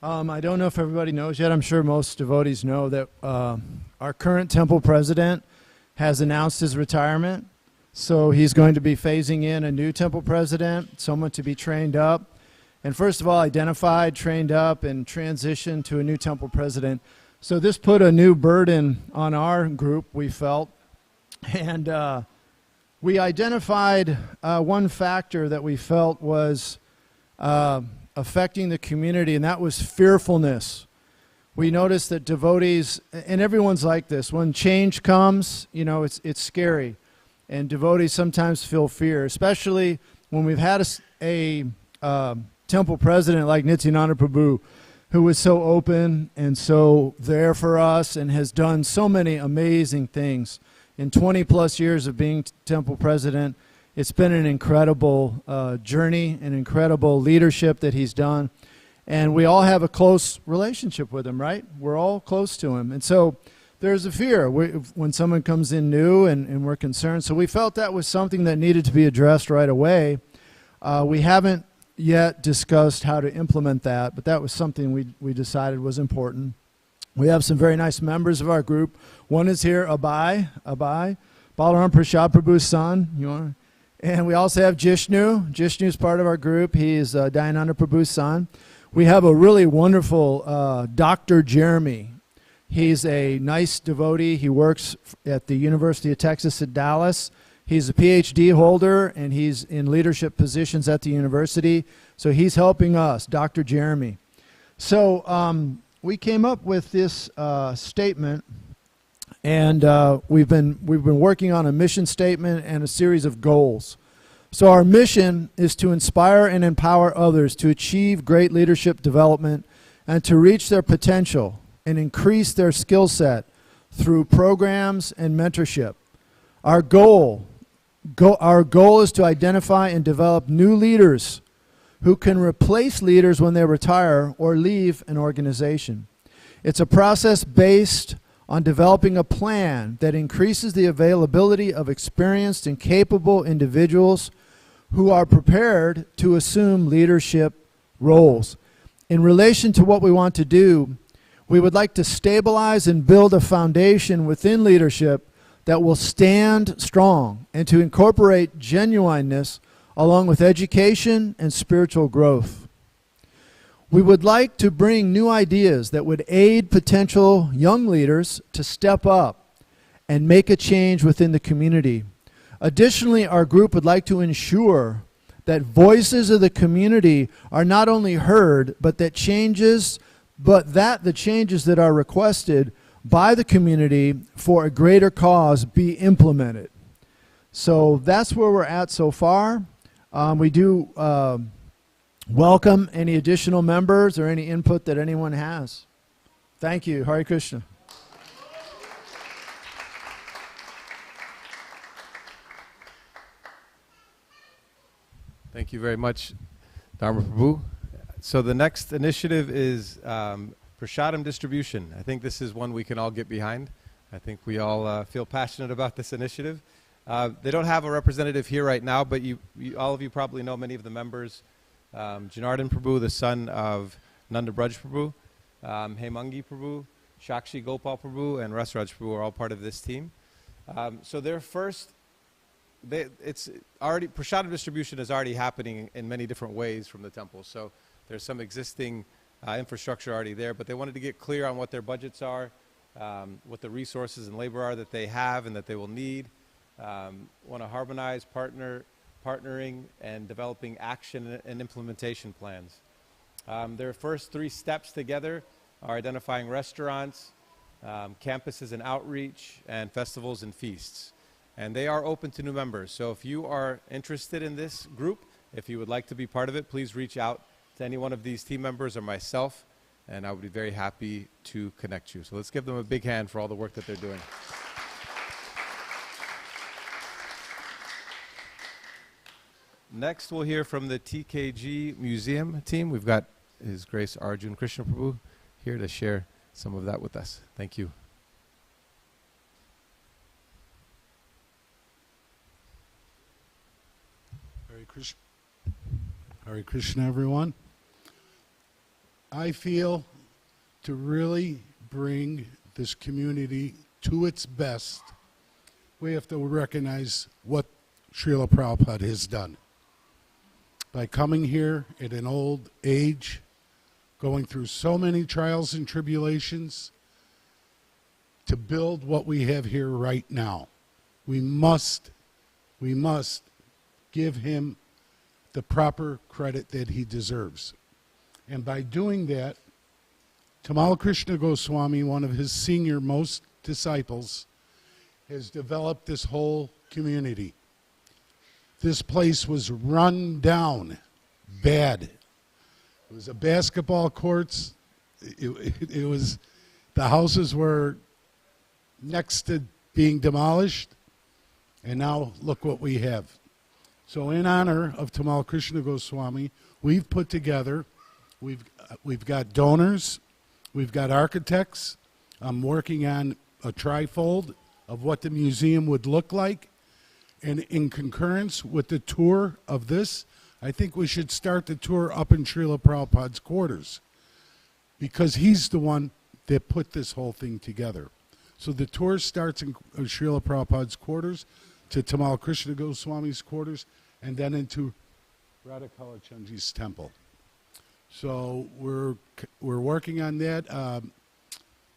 I don't know if everybody knows yet. I'm sure most devotees know that our current temple president has announced his retirement. So he's going to be phasing in a new temple president, someone to be trained up. And first of all, identified, trained up, and transitioned to a new temple president. So this put a new burden on our group, we felt. And we identified one factor that we felt was affecting the community, and that was fearfulness. We noticed that devotees, and everyone's like this, when change comes, you know, it's scary. And devotees sometimes feel fear, especially when we've had a temple president like Nityananda Prabhu, who was so open and so there for us and has done so many amazing things. In 20 plus years of being temple president, it's been an incredible journey, an incredible leadership that he's done. And we all have a close relationship with him, right? We're all close to him. And so there's a fear when someone comes in new and we're concerned. So we felt that was something that needed to be addressed right away. We haven't yet discussed how to implement that, but that was something we decided was important. We have some very nice members of our group. One is here, Abai, Balaram Prasad Prabhu's son. And we also have Jishnu. Jishnu is part of our group. He is Dayananda Prabhu's son. We have a really wonderful Dr. Jeremy. He's a nice devotee. He works at the University of Texas at Dallas. He's a PhD holder, and he's in leadership positions at the university. So he's helping us, Dr. Jeremy. So we came up with this statement, and we've been working on a mission statement and a series of goals. So our mission is to inspire and empower others to achieve great leadership development and to reach their potential and increase their skill set through programs and mentorship. Our goal is to identify and develop new leaders who can replace leaders when they retire or leave an organization. It's a process based on developing a plan that increases the availability of experienced and capable individuals who are prepared to assume leadership roles. In relation to what we want to do, we would like to stabilize and build a foundation within leadership that will stand strong and to incorporate genuineness along with education and spiritual growth. We would like to bring new ideas that would aid potential young leaders to step up and make a change within the community. Additionally, our group would like to ensure that voices of the community are not only heard, but that the changes that are requested by the community for a greater cause be implemented. So that's where we're at so far. We do welcome any additional members or any input that anyone has. Thank you. Hare Krishna. Thank you very much, Dharma Prabhu. So the next initiative is Prasadam distribution. I think this is one we can all get behind. I think we all feel passionate about this initiative. They don't have a representative here right now, but all of you probably know many of the members. Janardhan Prabhu, the son of Nanda Braj Prabhu, Hemangi Prabhu, Shakshi Gopal Prabhu, and Rasraj Prabhu are all part of this team. So their first, it's already, Prasadam distribution is already happening in many different ways from the temple. So there's some existing infrastructure already there, but they wanted to get clear on what their budgets are, what the resources and labor are that they have and that they will need. Want to harmonize, partnering, and developing action and implementation plans. Their first 3 steps together are identifying restaurants, campuses and outreach, and festivals and feasts. And they are open to new members. So if you are interested in this group, if you would like to be part of it, please reach out to any one of these team members or myself, and I would be very happy to connect you. So let's give them a big hand for all the work that they're doing. Next, we'll hear from the TKG Museum team. We've got His Grace Arjun Krishna Prabhu here to share some of that with us. Thank you. Hare Krishna, everyone. I feel to really bring this community to its best, we have to recognize what Srila Prabhupada has done. By coming here at an old age, going through so many trials and tribulations, to build what we have here right now. We must give him the proper credit that he deserves. And by doing that, Tamal Krishna Goswami, one of his senior most disciples, has developed this whole community. This place was run down bad. It was a basketball courts. It was, the houses were next to being demolished, and now look what we have. So in honor of Tamal Krishna Goswami, we've put together, we've got donors, we've got architects. I'm working on a trifold of what the museum would look like. And in concurrence with the tour of this, I think we should start the tour up in Srila Prabhupada's quarters, because he's the one that put this whole thing together. So the tour starts in Srila Prabhupada's quarters to Tamal Krishna Goswami's quarters, and then into Radha Kalachandji's temple. So we're working on that.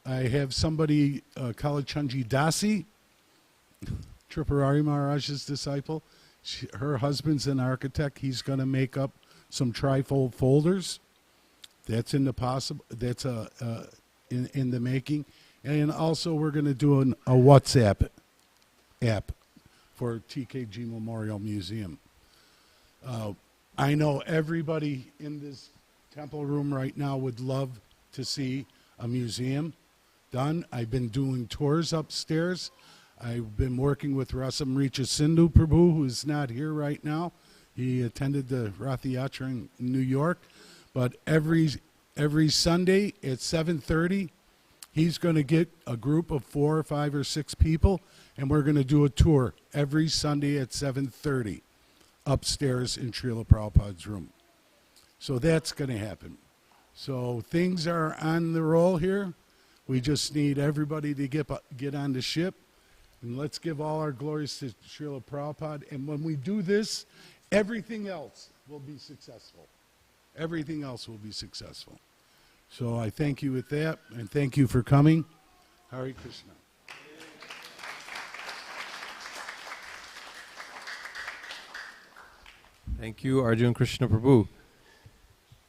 I have somebody, Kalachandji Dasi, Tripurari Maharaj's disciple. Her husband's an architect. He's going to make up some trifold folders. That's in the That's in the making. And also we're going to do a WhatsApp app for TKG Memorial Museum. I know everybody in this temple room right now would love to see a museum done. I've been doing tours upstairs. I've been working with Rasamricha Sindhu Prabhu, who's not here right now. He attended the Rath Yatra in New York. But every Sunday at 7:30, he's going to get a group of 4 or 5 or 6 people, and we're going to do a tour every Sunday at 7:30 upstairs in Srila Prabhupada's room. So that's going to happen. So things are on the roll here. We just need everybody to get on the ship. And let's give all our glories to Srila Prabhupada. And when we do this, everything else will be successful. Everything else will be successful. So I thank you with that, and thank you for coming. Hare Krishna. Thank you, Arjun Krishna Prabhu.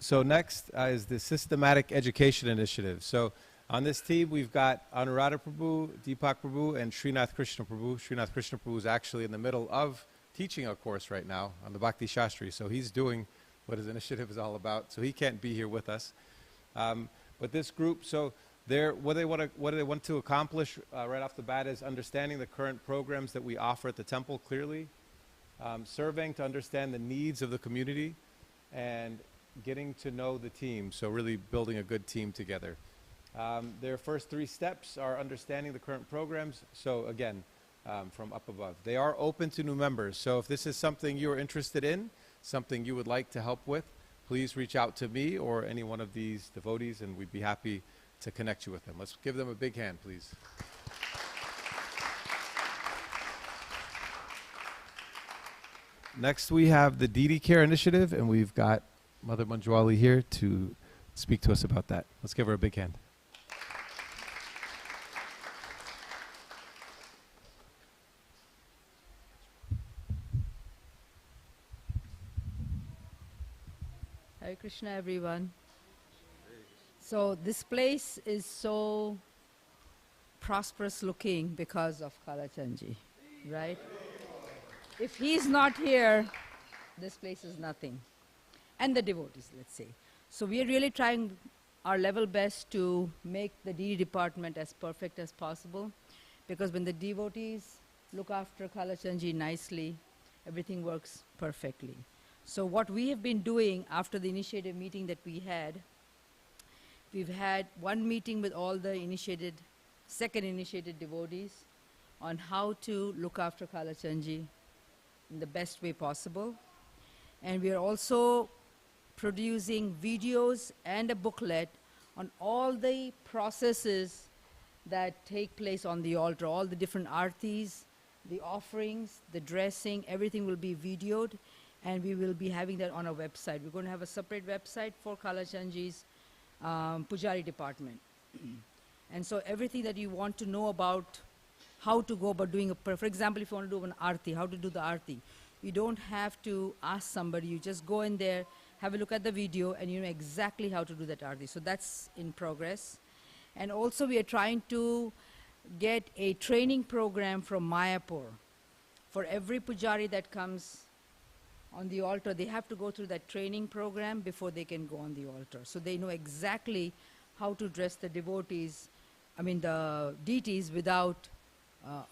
So next is the Systematic Education Initiative. So on this team, we've got Anuradha Prabhu, Deepak Prabhu, and Srinath Krishna Prabhu. Srinath Krishna Prabhu is actually in the middle of teaching a course right now on the Bhakti Shastri. So he's doing what his initiative is all about. So he can't be here with us. But this group, so what they want to accomplish right off the bat is understanding the current programs that we offer at the temple clearly, surveying to understand the needs of the community and getting to know the team, so really building a good team together. Their first 3 steps are understanding the current programs, so again, from up above. They are open to new members, so if this is something you are interested in, something you would like to help with, please reach out to me or any one of these devotees and we'd be happy to connect you with them. Let's give them a big hand, please. Next we have the DD Care Initiative, and we've got Mother Manjwali here to speak to us about that. Let's give her a big hand. Hare Krishna, everyone. So this place is so prosperous looking because of Kalachandji, right? If he's not here, this place is nothing. And the devotees, let's say. So we are really trying our level best to make the DD department as perfect as possible, because when the devotees look after Kalachandji nicely, everything works perfectly. So what we have been doing after the initiative meeting that we had, we've had one meeting with all the second initiated devotees on how to look after Kalachandji in the best way possible. And we are also producing videos and a booklet on all the processes that take place on the altar, all the different artis, the offerings, the dressing, everything will be videoed, and we will be having that on our website. We're going to have a separate website for Kalachandji's Pujari department. And so everything that you want to know about how to go about doing for example, if you want to do an arti, how to do the arti, you don't have to ask somebody, you just go in there, have a look at the video, and you know exactly how to do that arti. So that's in progress. And also we are trying to get a training program from Mayapur. For every pujari that comes on the altar, they have to go through that training program before they can go on the altar. So they know exactly how to dress the devotees, the deities, without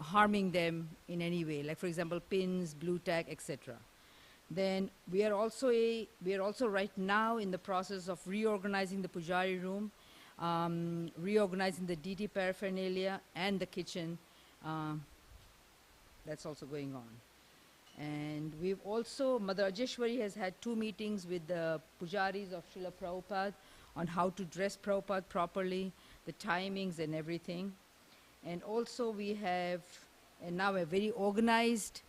harming them in any way. Like for example, pins, blue tag, etc. Then we are also right now in the process of reorganizing the pujari room, reorganizing the deity paraphernalia and the kitchen. That's also going on. And we've also, Mother Ajeshwari has had 2 meetings with the pujaris of Srila Prabhupada on how to dress Prabhupada properly, the timings and everything. And also we have now a very organized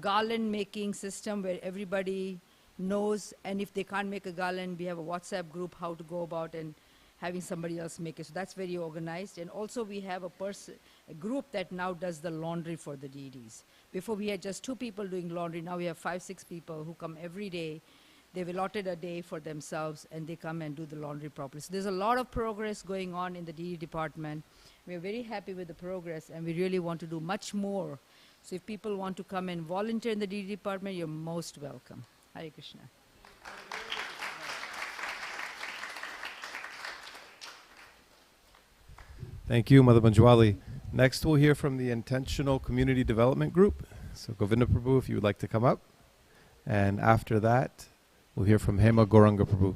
garland making system where everybody knows, and if they can't make a garland, we have a WhatsApp group how to go about and having somebody else make it. So that's very organized. And also we have a group that now does the laundry for the deities. Before we had just 2 people doing laundry, now we have 5, 6 people who come every day. They've allotted a day for themselves and they come and do the laundry properly. So there's a lot of progress going on in the deity department. We're very happy with the progress and we really want to do much more. So if people want to come and volunteer in the deity department, you're most welcome. Hare Krishna. Thank you, Mother Manjwali. Next, we'll hear from the Intentional Community Development Group. So Govinda Prabhu, if you would like to come up. And after that, we'll hear from Hema Gauranga Prabhu.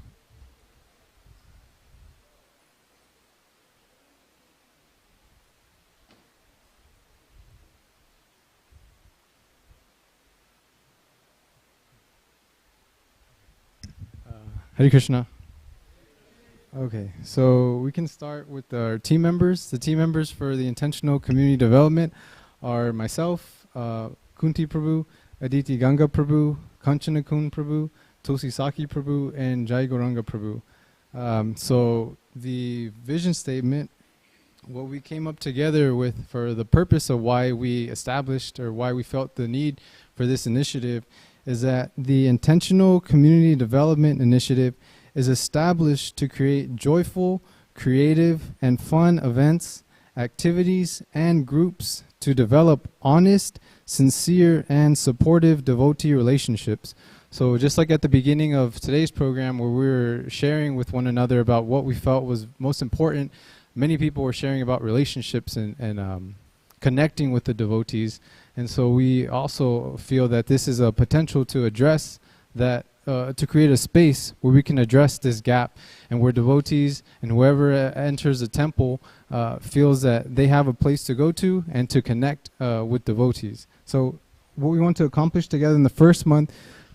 Hare Krishna. Okay, so we can start with our team members. The team members for the Intentional Community Development are myself, Kunti Prabhu, Aditi Ganga Prabhu, Kanchana Kun Prabhu, Tulsi Saki Prabhu, and Jai Gauranga Prabhu. So the vision statement, what we came up together with for the purpose of why we established or why we felt the need for this initiative is that the Intentional Community Development Initiative is established to create joyful, creative, and fun events, activities, and groups to develop honest, sincere, and supportive devotee relationships. So just like at the beginning of today's program where we were sharing with one another about what we felt was most important, many people were sharing about relationships and connecting with the devotees. And so we also feel that this is a potential to address that, to create a space where we can address this gap, and where devotees and whoever enters the temple feels that they have a place to go to and to connect with devotees. So what we want to accomplish together in the first month,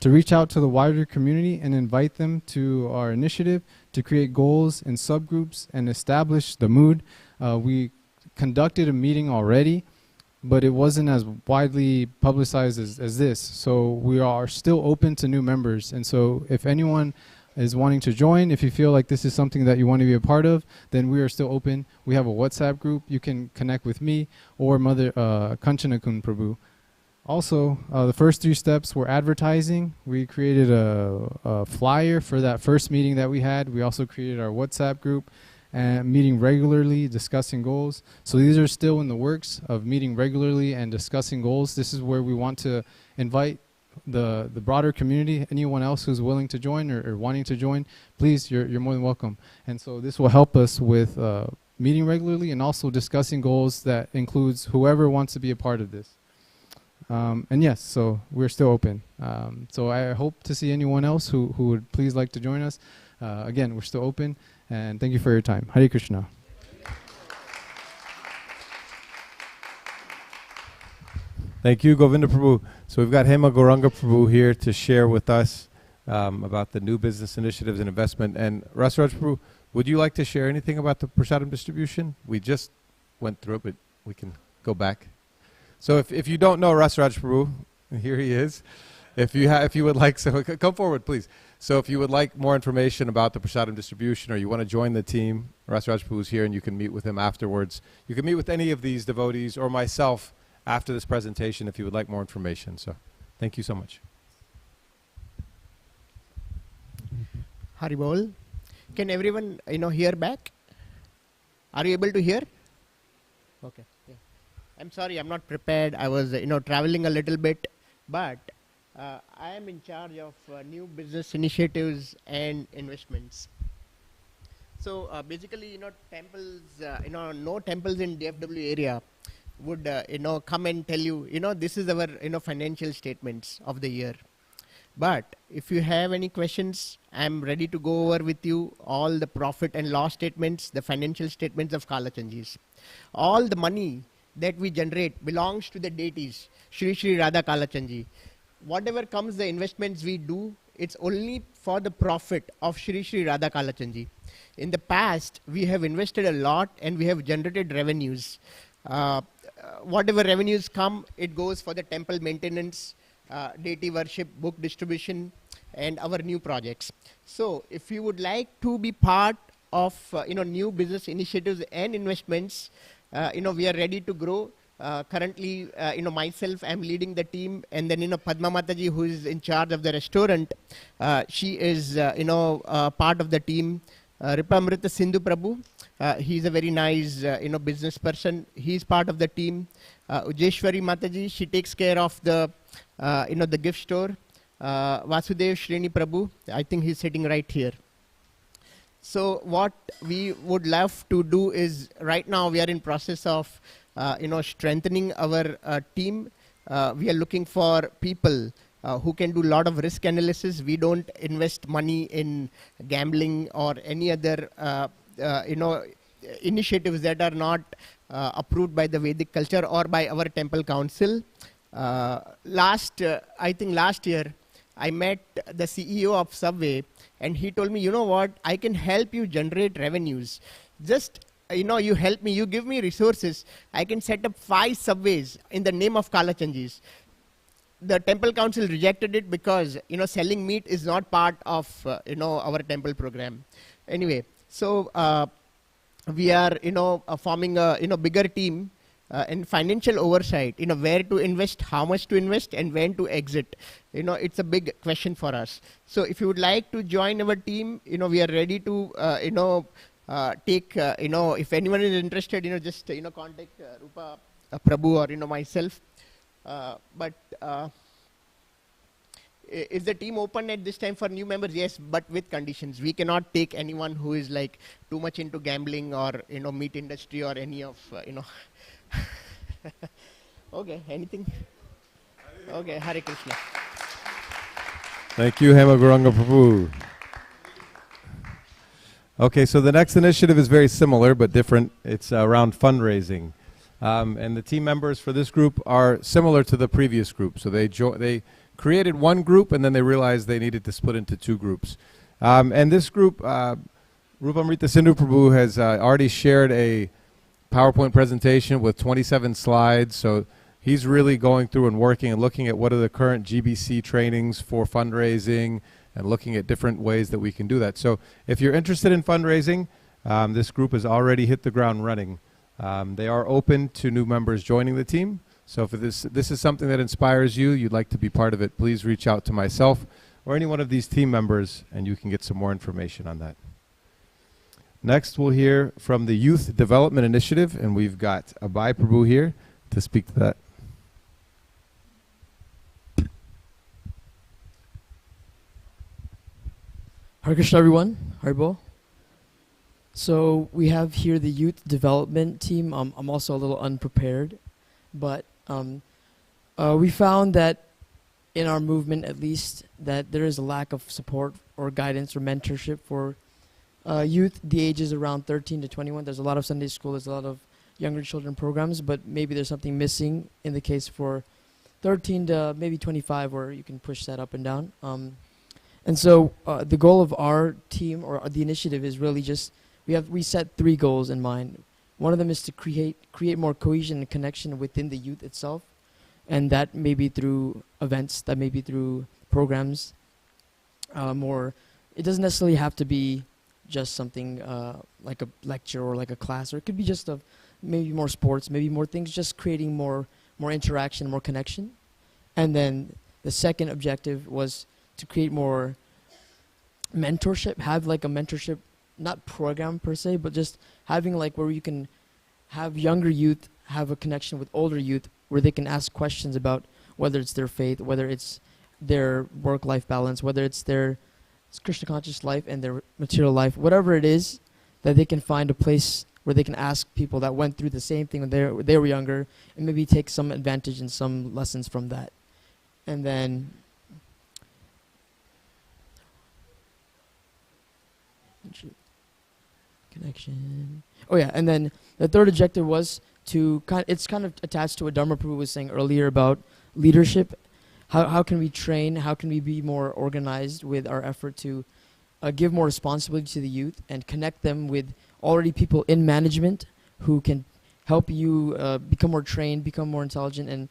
to reach out to the wider community and invite them to our initiative to create goals and subgroups and establish the mood. We conducted a meeting already, but it wasn't as widely publicized as this. So we are still open to new members. And so if anyone is wanting to join, if you feel like this is something that you want to be a part of, then we are still open. We have a WhatsApp group. You can connect with me or Mother Kanchanakun Prabhu. Also, the first 3 steps were advertising. We created a flyer for that first meeting that we had. We also created our WhatsApp group and meeting regularly, discussing goals. So these are still in the works of meeting regularly and discussing goals. This is where we want to invite the broader community, anyone else who's willing to join or wanting to join, please, you're more than welcome. And so this will help us with meeting regularly and also discussing goals that includes whoever wants to be a part of this. And yes, so we're still open. So I hope to see anyone else who would please like to join us. Again, we're still open, and thank you for your time. Hare Krishna. Thank you, Govinda Prabhu. So we've got Hema Gauranga Prabhu here to share with us about the new business initiatives and investment. And Rasraj Prabhu, would you like to share anything about the prasadam distribution? We just went through it, but we can go back. So if you don't know Rasraj Prabhu, here he is. If you would like, so come forward, please. So if you would like more information about the prasadam distribution, or you want to join the team, Rasraj Prabhu is here, and you can meet with him afterwards. You can meet with any of these devotees or myself after this presentation if you would like more information. So thank you so much. Haribol. Can everyone hear back? Are you able to hear? Okay. Yeah. I'm sorry, I'm not prepared. I was traveling a little bit, but I am in charge of new business initiatives and investments. So basically, temples, no temples in DFW area would come and tell you, this is our financial statements of the year. But if you have any questions, I'm ready to go over with you all the profit and loss statements, the financial statements of Kalachandjis. All the money that we generate belongs to the deities, Shri Shri Radha Kalachandji. Whatever comes, the investments we do, it's only for the profit of Shri Shri Radha Kalachandji. In the past, we have invested a lot and we have generated revenues. Whatever revenues come, it goes for the temple maintenance, deity worship, book distribution, and our new projects. So if you would like to be part of new business initiatives and investments, we are ready to grow. Currently, myself, I'm leading the team, and then Padma Mataji, who is in charge of the restaurant, she is part of the team. Ripamrita Sindhu Prabhu, he's a very nice business person. He's part of the team. Ujeshwari Mataji, she takes care of the the gift store. Vasudev Srini Prabhu, I think he's sitting right here. So what we would love to do is, right now we are in process of strengthening our team. We are looking for people who can do a lot of risk analysis. We don't invest money in gambling or any other initiatives that are not approved by the Vedic culture or by our temple council. I think last year, I met the CEO of Subway, and he told me, what, I can help you generate revenues. Just, you help me, you give me resources, I can set up 5 subways in the name of Kalachandjis. The temple council rejected it because, selling meat is not part of, our temple program. Anyway, so we are, forming a, bigger team and financial oversight, where to invest, how much to invest, and when to exit. It's a big question for us. So if you would like to join our team, we are ready to, take, if anyone is interested, just, contact Rupa Prabhu or, myself. But is the team open at this time for new members? Yes, but with conditions. We cannot take anyone who is like too much into gambling or, meat industry or any of, Okay, anything? Okay, Hare Krishna. Thank you, Hemaguranga Prabhu. Okay, so the next initiative is very similar but different. It's around fundraising. And the team members for this group are similar to the previous group. So they created one group and then they realized they needed to split into two groups. And this group, Rupamrita Sindhu Prabhu has already shared a PowerPoint presentation with 27 slides. So he's really going through and working and looking at what are the current GBC trainings for fundraising and looking at different ways that we can do that. So if you're interested in fundraising, this group has already hit the ground running. They are open to new members joining the team. So if this is something that inspires you, you'd like to be part of it, please reach out to myself or any one of these team members and you can get some more information on that. Next, we'll hear from the Youth Development Initiative, and we've got Abhay Prabhu here to speak to that. Hare Krishna, everyone. Haribo. So we have here the youth development team. I'm also a little unprepared, but we found that in our movement, at least, that there is a lack of support or guidance or mentorship for youth, the ages around 13 to 21. There's a lot of Sunday school, there's a lot of younger children programs, but maybe there's something missing in the case for 13 to maybe 25, where you can push that up and down. And so the goal of our team or the initiative is really just, we set 3 goals in mind. One of them is to create more cohesion and connection within the youth itself, and that may be through events, that may be through programs. It doesn't necessarily have to be just something like a lecture or like a class, or it could be just maybe more sports, maybe more things, just creating more interaction, more connection. And then the second objective was to create more mentorship, have like a mentorship, not program per se, but just having like where you can have younger youth have a connection with older youth, where they can ask questions about whether it's their faith, whether it's their work-life balance, whether it's their Krishna conscious life and their material life, whatever it is, that they can find a place where they can ask people that went through the same thing when they were younger, and maybe take some advantage and some lessons from that. And then connection. Oh yeah, and then the third objective was to it's kind of attached to what Dharma Prabhu was saying earlier about leadership. How can we train? How can we be more organized with our effort to give more responsibility to the youth and connect them with already people in management who can help you become more trained, become more intelligent, and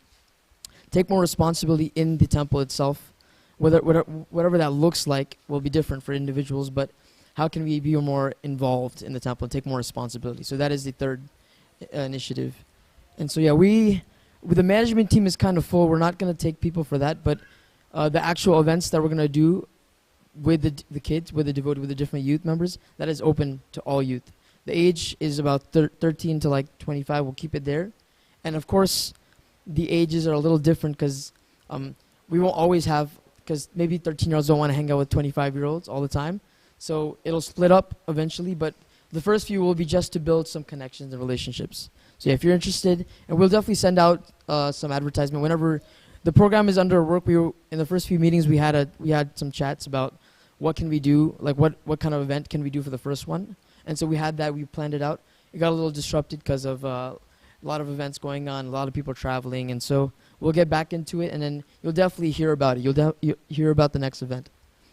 take more responsibility in the temple itself. Whatever that looks like will be different for individuals, but how can we be more involved in the temple and take more responsibility? So that is the third initiative. And so yeah, the management team is kind of full. We're not going to take people for that, but the actual events that we're going to do with the kids, with the devoted, with the different youth members, that is open to all youth. The age is about 13 to like 25. We'll keep it there. And of course, the ages are a little different because we won't always have, because maybe 13-year-olds don't want to hang out with 25-year-olds all the time. So it'll split up eventually, but the first few will be just to build some connections and relationships. So yeah, if you're interested, and we'll definitely send out some advertisement whenever the program is under work. In the first few meetings we had some chats about what can we do, like what kind of event can we do for the first one. And so we had that, we planned it out. It got a little disrupted because of a lot of events going on, a lot of people traveling, and so we'll get back into it, and then you'll definitely hear about it. You'll hear about the next event.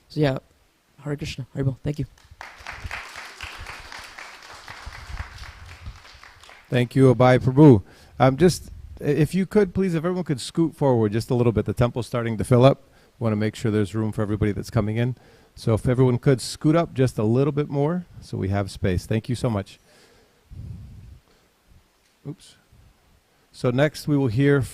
So yeah, Hare Krishna, Haribol, thank you. Thank you, Abhay Prabhu. Just, if you could, please, if everyone could scoot forward just a little bit. The temple's starting to fill up. We want to make sure there's room for everybody that's coming in. So if everyone could scoot up just a little bit more so we have space. Thank you so much. Oops. So next we will hear,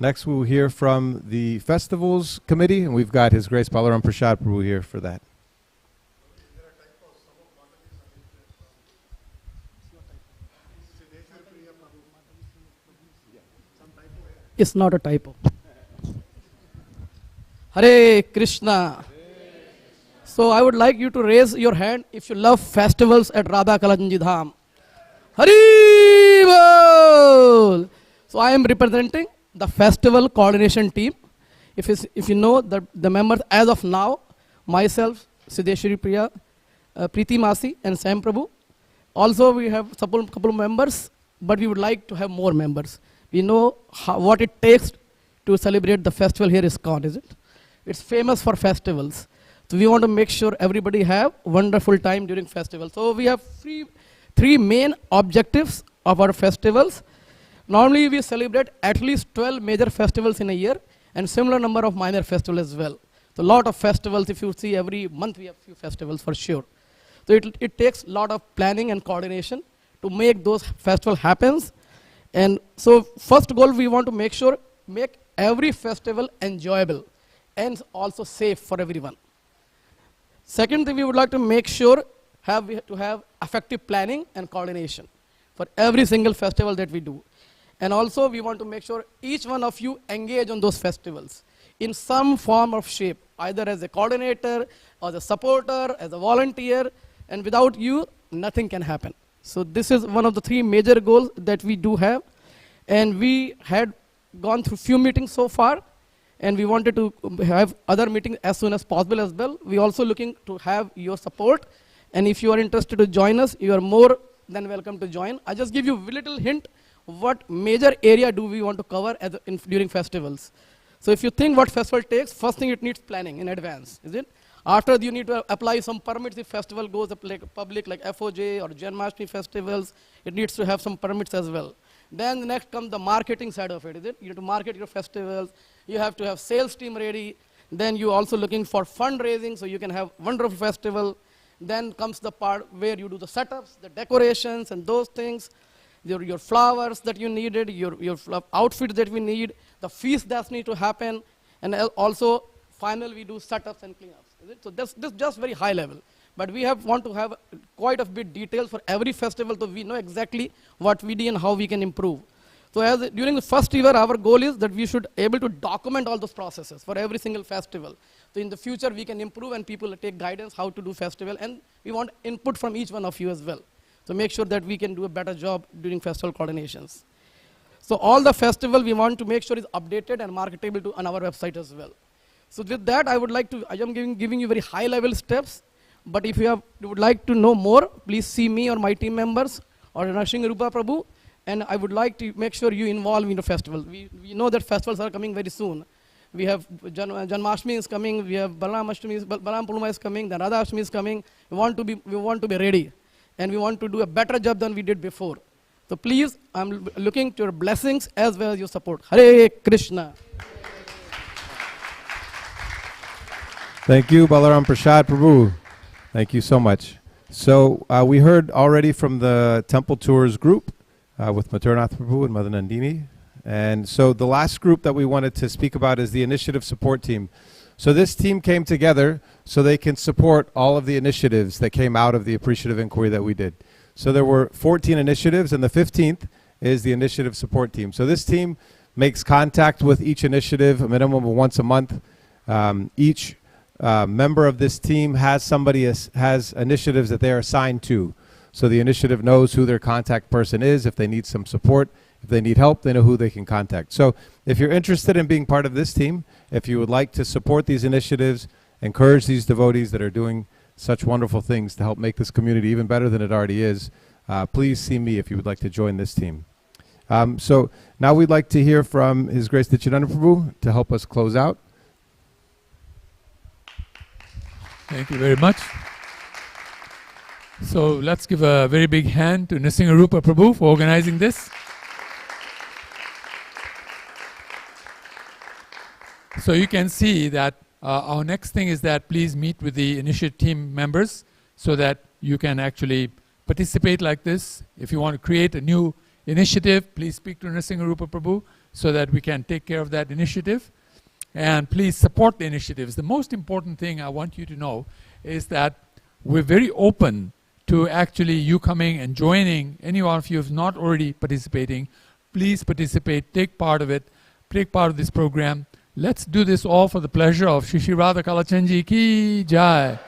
next we will hear from the Festivals Committee, and we've got His Grace Balaram Prasad Prabhu here for that. It's not a typo. Hare Krishna. So I would like you to raise your hand if you love festivals at Radha Kalanji Dham. Haribol. So I am representing the festival coordination team. If you know the members as of now, myself, Siddheshwari Priya, Preeti Masi, and Sam Prabhu. Also, we have a couple of members, but we would like to have more members. We know what it takes to celebrate the festival here is ISKCON, is it? It's famous for festivals. So we want to make sure everybody have wonderful time during festival. So we have three main objectives of our festivals. Normally we celebrate at least 12 major festivals in a year and similar number of minor festivals as well. So a lot of festivals, if you see every month we have few festivals for sure. So it takes a lot of planning and coordination to make those festivals happen. And so first goal we want to make every festival enjoyable and also safe for everyone. Second thing we would like to make sure we have to have effective planning and coordination for every single festival that we do. And also we want to make sure each one of you engage on those festivals in some form of shape, either as a coordinator, or as a supporter, as a volunteer, and without you, nothing can happen. So this is one of the three major goals that we do have. And we had gone through few meetings so far, and we wanted to have other meetings as soon as possible as well. We're also looking to have your support. And if you are interested to join us, you are more than welcome to join. I just give you a little hint what major area do we want to cover during festivals. So if you think what festival takes, first thing it needs planning in advance, is it? After you need to apply some permits if festival goes public like FOJ or Janmashtami festivals, it needs to have some permits as well. Then next comes the marketing side of it, is it? You have to market your festivals, you have to have sales team ready, then you're also looking for fundraising so you can have wonderful festival. Then comes the part where you do the setups, the decorations and those things, your flowers that you needed, your outfits that we need, the feast that need to happen, and also finally we do setups and cleanups. Is it? So this just very high level. But we want to have quite a bit details for every festival so we know exactly what we do and how we can improve. So during the first year, our goal is that we should able to document all those processes for every single festival. So in the future, we can improve and people take guidance how to do festival. And we want input from each one of you as well. So make sure that we can do a better job during festival coordinations. So all the festival we want to make sure is updated and marketable on our website as well. So with that, I am giving you very high level steps. But if you would like to know more, please see me or my team members or Nrsimha Rupa Prabhu. And I would like to make sure you involve in the festival. We know that festivals are coming very soon. We have Janmashtami is coming, we have Balaram Purnima is coming, then Radha Ashtami is coming. We want to be ready. And we want to do a better job than we did before. So please, I'm looking to your blessings as well as your support. Hare Krishna. Thank you, Balaram Prasad Prabhu. Thank you so much. So we heard already from the Temple Tours group with Maturnath Prabhu and Mother Nandini. And so the last group that we wanted to speak about is the initiative support team. So this team came together so they can support all of the initiatives that came out of the appreciative inquiry that we did. So there were 14 initiatives, and the 15th is the initiative support team. So this team makes contact with each initiative a minimum of once a month. Each member of this team has has initiatives that they are assigned to. So the initiative knows who their contact person is. If they need some support, if they need help, they know who they can contact. So if you're interested in being part of this team, if you would like to support these initiatives, encourage these devotees that are doing such wonderful things to help make this community even better than it already is, please see me if you would like to join this team. So now we'd like to hear from His Grace Nityananda Prabhu to help us close out. Thank you very much. So let's give a very big hand to Nrsimha Rupa Prabhu for organizing this. So you can see that our next thing is that please meet with the initiative team members so that you can actually participate like this. If you want to create a new initiative, please speak to Nrsimha Rupa Prabhu so that we can take care of that initiative. And please support the initiatives. The most important thing I want you to know is that we're very open to actually you coming and joining. Any one of you who's not already participating, please participate, take part of it, take part of this program. Let's do this all for the pleasure of Shri Shri Radha Kalachandji Ki Jai.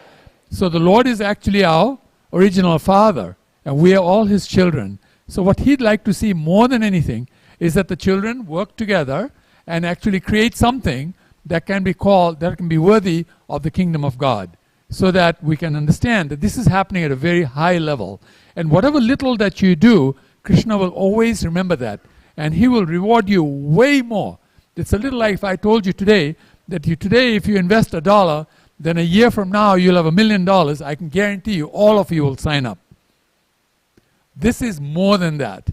So the Lord is actually our original Father, and we are all His children. So what He'd like to see more than anything is that the children work together and actually create something that can be called, that can be worthy of the kingdom of God, so that we can understand that this is happening at a very high level. And whatever little that you do, Krishna will always remember that, and he will reward you way more. It's a little like if I told you today that if you invest $1, then a year from now you'll have $1 million. I can guarantee you, all of you will sign up. This is more than that.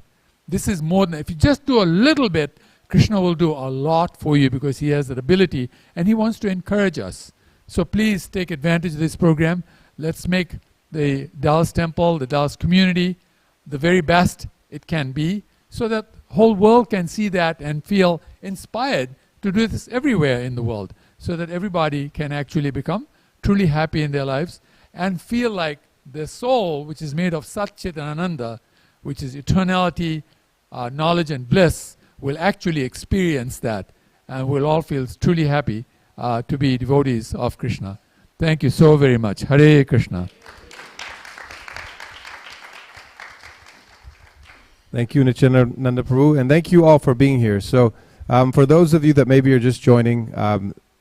This is more than, if you just do a little bit, Krishna will do a lot for you because he has that ability and he wants to encourage us. So please take advantage of this program. Let's make the Dallas Temple, the Dallas community, the very best it can be, so that the whole world can see that and feel inspired to do this everywhere in the world, so that everybody can actually become truly happy in their lives and feel like the soul, which is made of Sat Chit and Ananda, which is eternality, knowledge and bliss, will actually experience that, and we'll all feel truly happy to be devotees of Krishna. Thank you so very much. Hare Krishna. Thank you, Nityananda Prabhu, and thank you all for being here. So for those of you that maybe are just joining,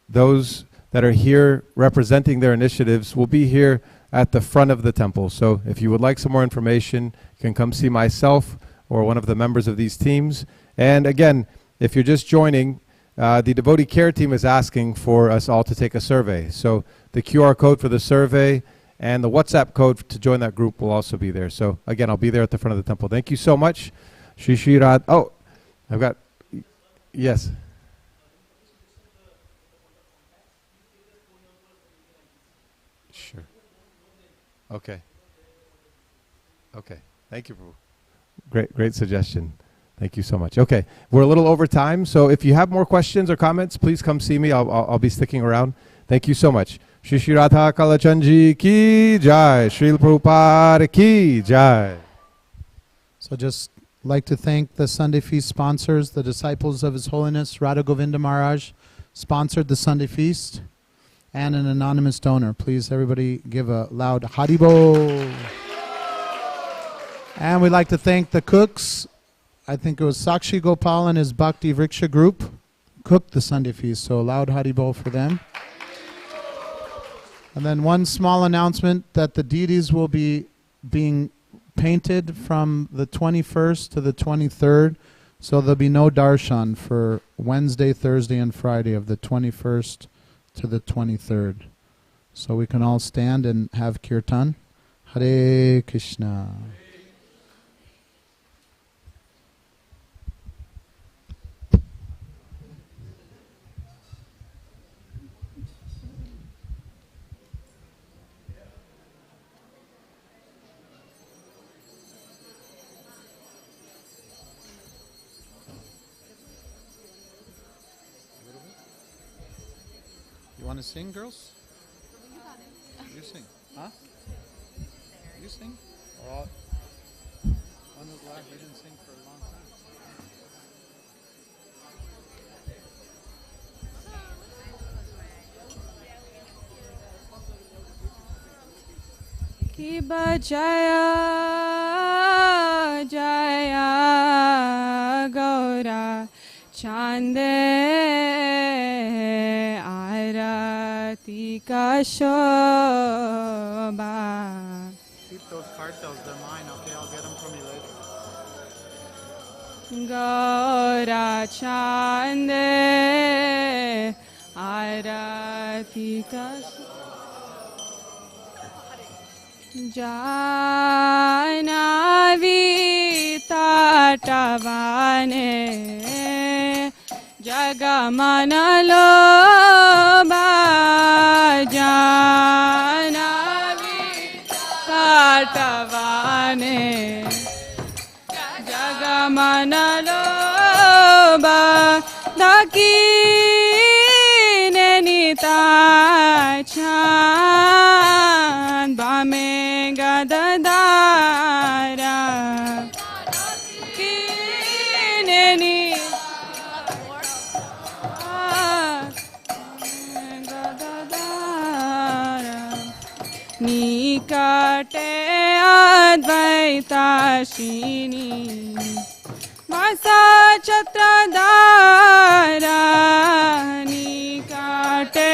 those that are here representing their initiatives will be here at the front of the temple. So if you would like some more information, you can come see myself or one of the members of these teams. And again, if you're just joining, the devotee care team is asking for us all to take a survey. So the QR code for the survey and the WhatsApp code to join that group will also be there. So again, I'll be there at the front of the temple. Thank you so much. Shri Shri Radha. Oh, I've got, yes. Sure. Okay. Okay. Thank you, Prabhu. Great suggestion. Thank you so much. Okay, we're a little over time, so if you have more questions or comments, please come see me. I'll be sticking around. Thank you so much. Shri Shri Radha Kalachandji ki jai. Srila Prabhupada ki jai. So just like to thank the Sunday Feast sponsors, the disciples of His Holiness Radha Govinda Maharaj sponsored the Sunday Feast, and an anonymous donor. Please, everybody, give a loud Haribol. And we'd like to thank the cooks. I think it was Sakshi Gopal and his Bhakti Vriksha group cooked the Sunday Feast, so a loud Haribol for them. And then one small announcement that the deities will be being painted from the 21st to the 23rd, so there'll be no darshan for Wednesday, Thursday, and Friday of the 21st to the 23rd. So we can all stand and have kirtan. Hare Krishna. You want to sing, girls? You sing. Huh? You sing? Or one was live, we didn't sing for a long time. Ki bajaya jaya gaura chande arati ka shobha. Keep those cartels, they're mine, okay? I'll get them from you later. Gaura chande arati ka shobha. Janavi tatavane jagamanalo Janavi tatavane jagamanalo dakine nitachan bame gadadara kineni gadadara nikate advaita shini पासा छत्रधारा निकाटे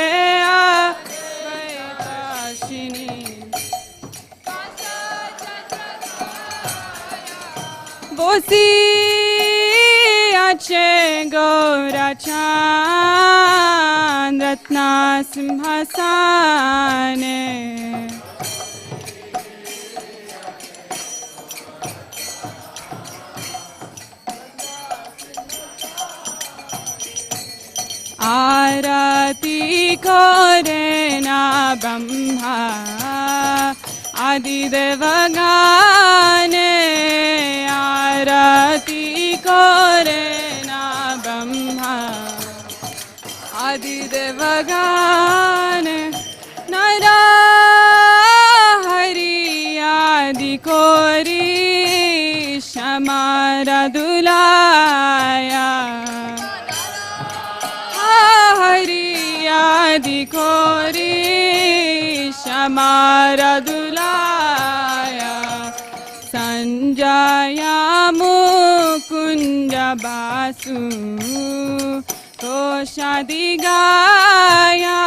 अभयदाशिनी बोसी अच्छे गौरा चांद रत्ना सिंहासने आरती करे ना ब्रह्मा आदिदेव गाने आरती करे ना ब्रह्मा आदिदेव गाने नरा हरि आदि कोरी शमारा दुलाया हरि आदि कोरी शमारा दुलाया संजया मुकुंज बासु तोषादि गाया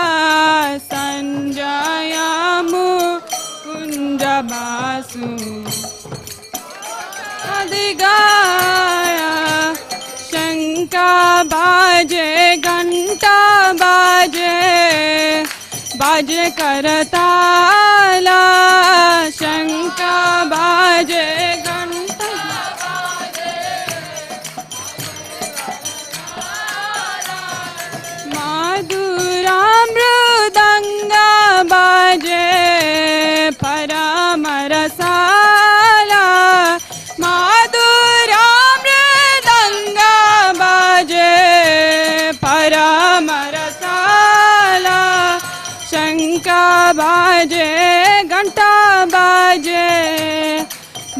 संजया मुकुंज बासु आदि गाया शंका बाजे घंटा बाजे बाजे करताला शंका बाजे घंटा माधुरा मृदंगा बाजे परम रसाला माधुरा मृदंगा बाजे परम रसाला शंका बाजे घंटा बाजे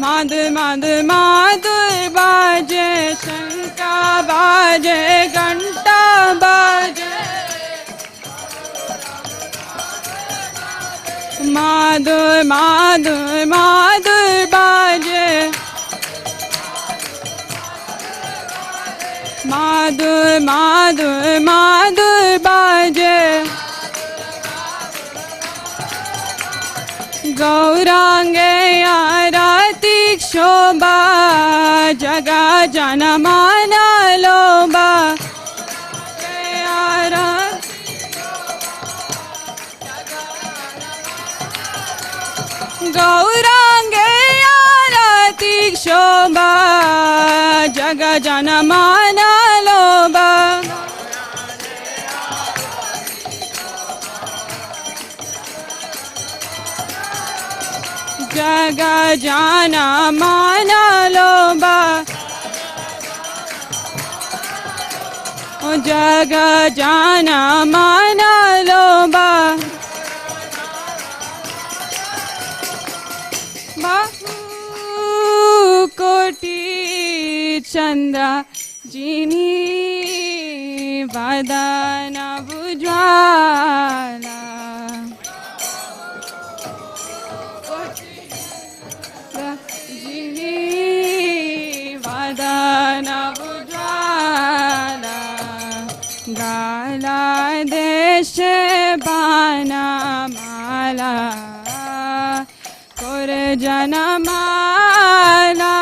माधुर माधुर माधुर बाजे शंका बाजे घंटा बाजे माधुर माधुर माधुर बाजे माधुर माधुर माधुर बाजे गौरांगे आरती शोभा जगा जन माना लोबा गौरांगे आरती शोभा जग जन माना लोबा जग जन माना लोबा जग जन माना लोबा कोटि चंद्र जिनी वदन बुज्वाला जिनी वदन बुज्वाला गाला देश बाना माला जनमाला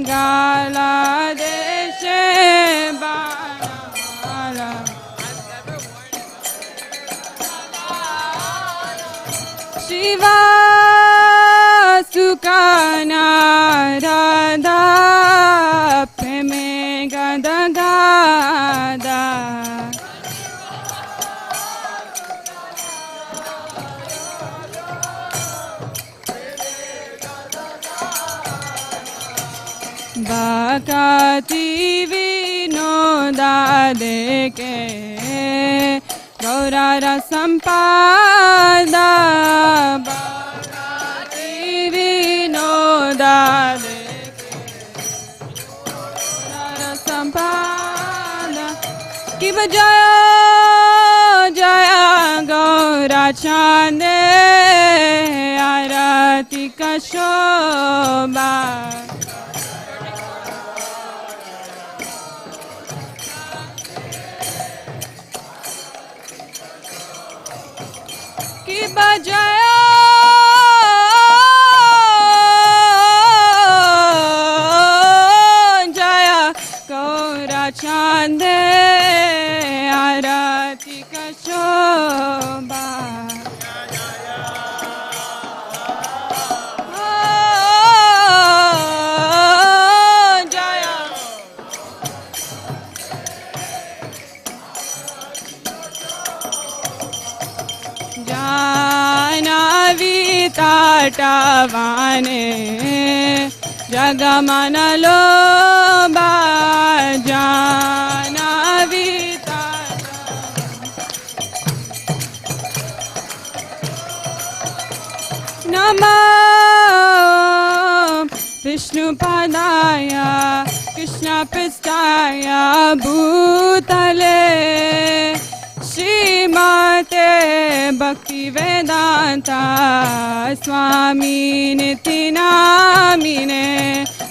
गाला देशे बाला शिवा सुकाना राधा प्रेमे गदा गादा बाकाती विनोदा देके गौरा रसंपादा बाकाती विनोदा देके गौरा रसंपादा कि जय जय गौरा चांदे आरती का शोभा ki bajaya jaya gaura chande arati ka shobha टावाने जगमनलो बाजाना विता नमः विष्णुपदाय कृष्णपृष्ठाय भूतले श्रीमते भक्तिवेदांता स्वामी निति नामिने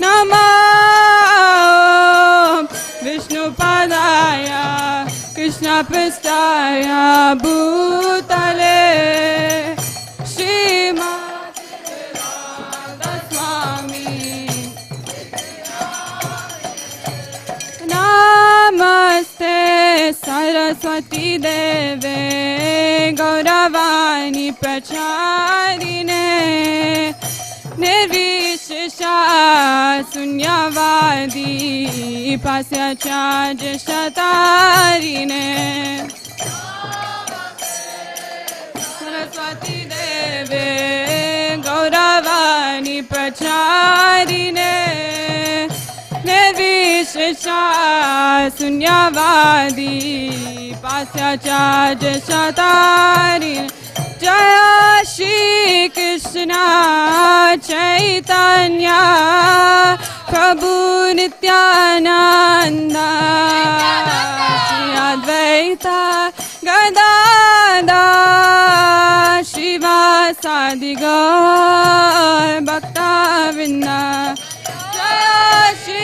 नमः विष्णुपदाय कृष्णपृष्ठाय भूतले श्रीमते वेदांता स्वामी नमस्ते सरस्वती देवे गौरवाणी प्रचारिणे निर्विशेषा शून्यवादी पास्याचार्य शतारिणे सरस्वती देवे गौरवाणी प्रचारिणे निर्विशेषा शून्यवादी पास्याचार्य शतारिणे जय श्री कृष्ण चैतन्य प्रभु नित्यानंद श्री अद्वैत गदाधर श्रीवासादि गौर भक्तवृंद जय Shri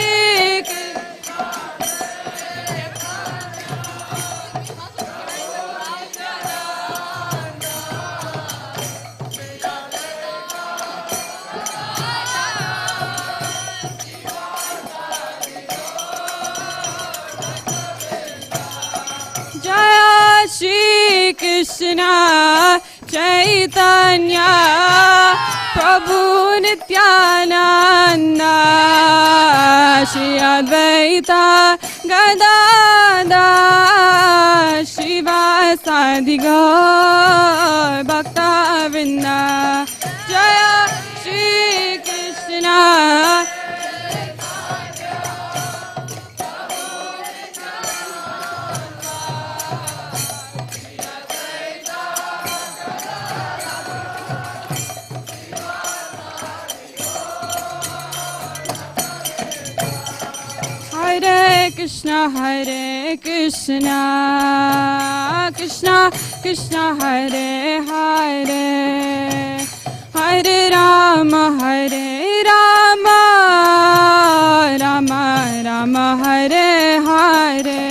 Shri Krishna Chaitanya Prabhu Nityananda Shri Advaita Gadadhar Srivasadi Gaur Bhaktavrinda Jaya Shri Krishna Hare Krishna, Krishna Krishna, Hare Hare, Hare Rama, Rama Rama, Hare Hare,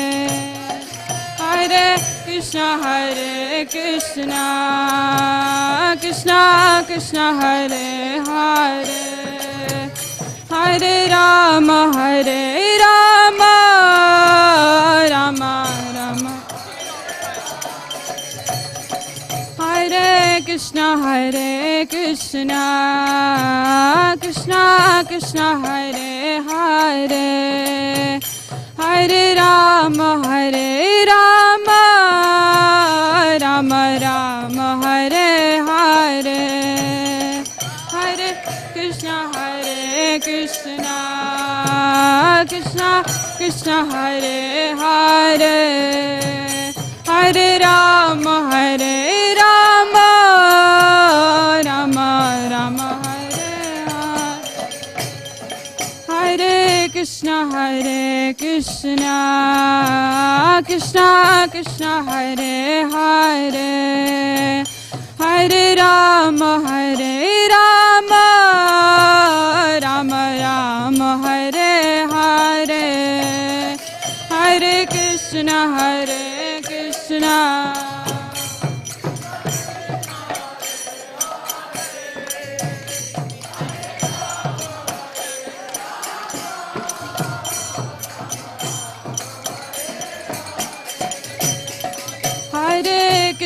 Hare Krishna, Krishna Krishna, Hare Hare, Hare Rama, Rama Rama, Hare Krishna, Krishna Krishna, Hare Hare, Hare Rama, Rama Rama, Hare Hare, Hare Krishna, Krishna Krishna, Hare Hare, Hare Rama, Rama Rama, Hare Hare, Hare Krishna, Krishna Krishna, Hare Hare, Hare Rama, Rama Rama, Hare Hare, Hare Krishna,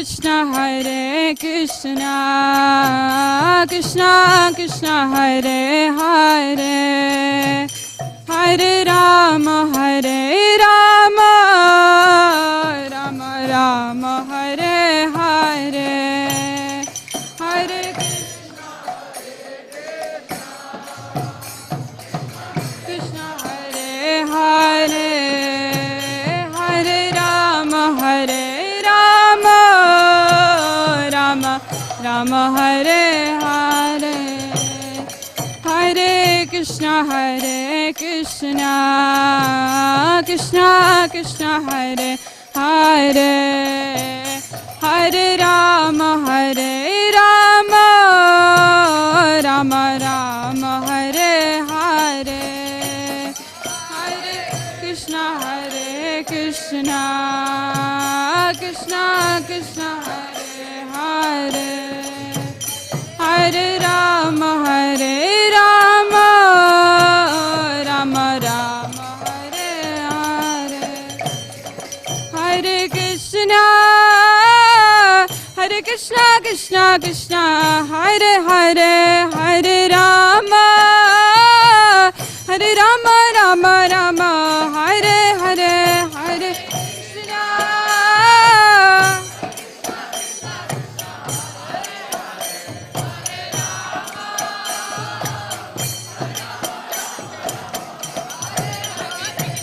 Krishna Hare Krishna Krishna Krishna Hare Hare Hare Rama Rama Rama Hare Hare Hare Krishna Hare Hare Hare Rama Rama Rama Hare Hare Hare Krishna Krishna Krishna Hare Hare Hare Rama Rama Rama Hare Hare Hare Krishna Krishna Krishna Hare Hare Hare Rama Rama Rama Hare Hare Hare Krishna Krishna Krishna Hare Hare Hare Rama Rama Rama Hare Hare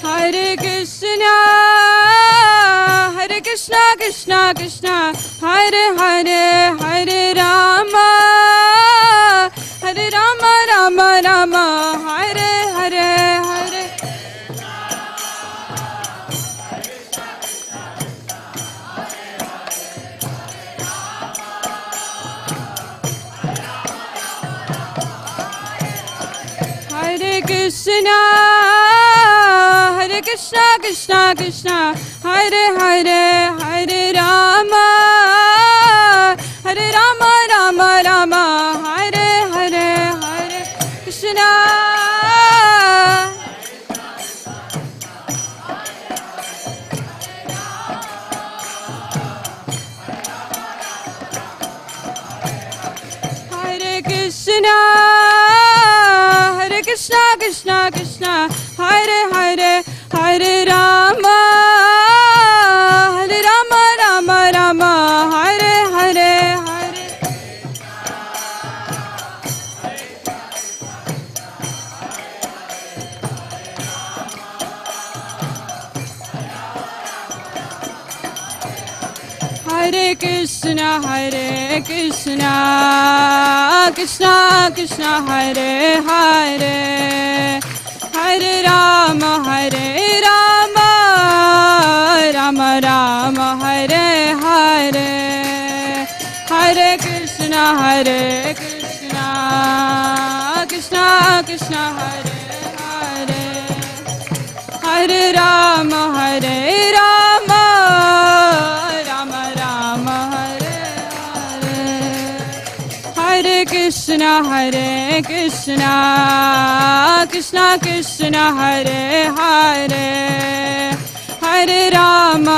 Hare Krishna Hare Krishna Krishna Krishna Hare Hare Hare Rama Rama Rama Hare Hare Hare Hare Krishna Krishna Krishna Hare Hare Hare Rama Rama Rama Hare Hare Hare Krishna Hare Krishna Krishna Krishna Hare Hare Hare Rama Rama Rama Hare Hare Hare Hare Krishna Krishna Krishna Hare Hare Hare Rama Rama Rama Hare Hare Hare Krishna Krishna Krishna Hare Hare Hare Rama Rama Rama Hare Hare Hare Krishna Krishna Krishna Hare Hare Hare Rama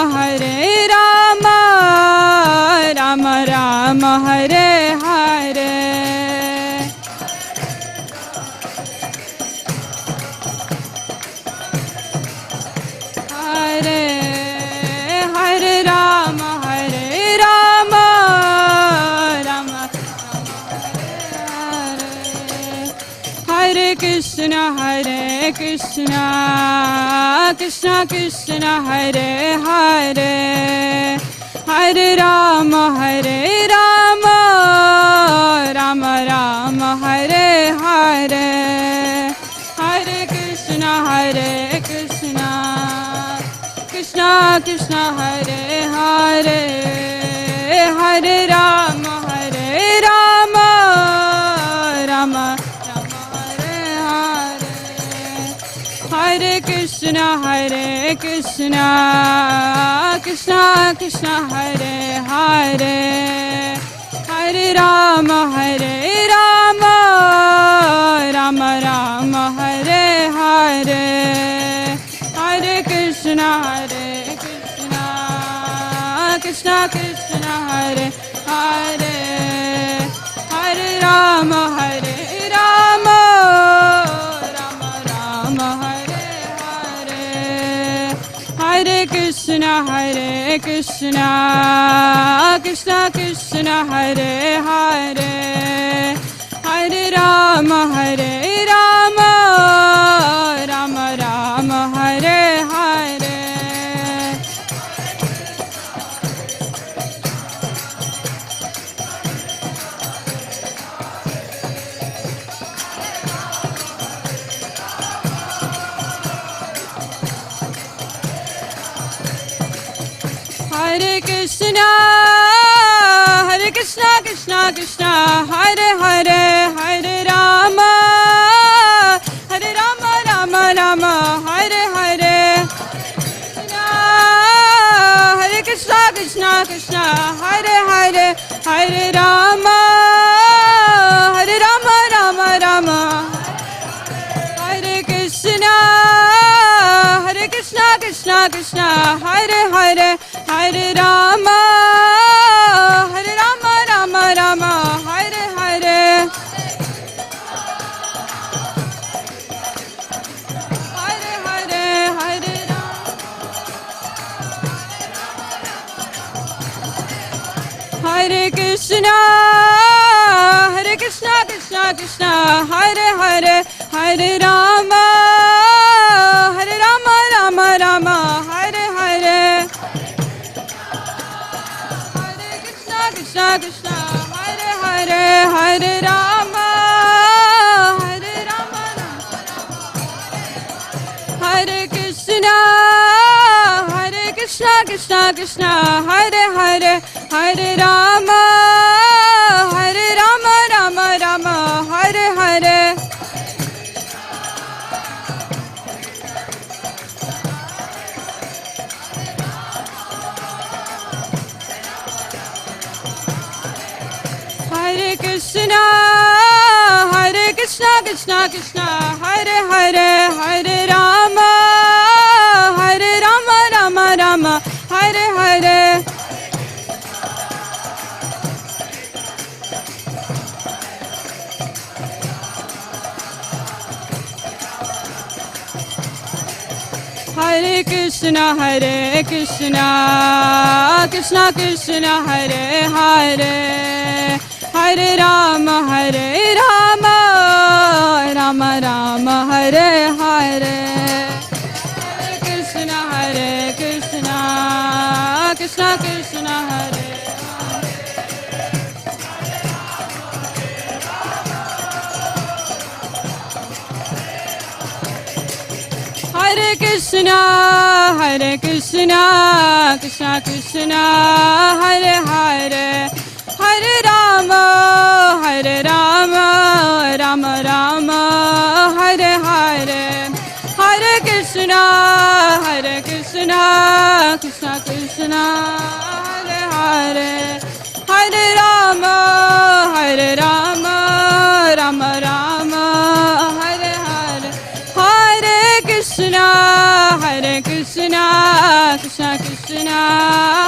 Rama Rama Hare Hare Hare Hare Rama Rama Rama Hare Krishna Krishna Krishna Hare Hare Hare Rama Rama Rama Hare Hare Hare Krishna Krishna Hare Hare Hare Rama Rama Rama Hare Hare Hare Krishna Krishna Hare Hare Hare Rama Rama Rama Hare Hare Hare Krishna Krishna Krishna Hare Hare Hare Rama Hare Rama Rama Rama Hare Hare Hare Krishna Krishna Krishna Hare Hare Hare Rama Hare Rama Rama Rama Hare Hare Hare Krishna Krishna Krishna Hare Hare Hare Rama Rama Rama Hare Hare Hare Krishna Krishna Krishna Hare Hare Hare Rama Rama Rama Hare Krishna Krishna Krishna Hare Hare Hare Rama Rama Rama Hare Hare Hare Hare Hare Hare Krishna Krishna Krishna Hare Hare Hare Rama Rama Rama Hare Hare Hare Krishna Krishna Hare Hare Hare Rama Hare Krishna Krishna Krishna Hare Hare Hare Rama Rama Rama Hare Hare Hare Krishna Krishna Krishna Hare Hare Hare Rama Rama Rama Hare Hare Hare Krishna Krishna Krishna Hare Hare Hare Rama Rama Rama Hare Hare Hare Krishna Krishna Krishna Hare Hare Krishna Krishna Krishna Hare Hare Hare Rama Rama Rama Hare Hare Hare Krishna Krishna Krishna Hare Hare Hare Rama Rama Rama Hare Hare Hare Krishna Krishna Krishna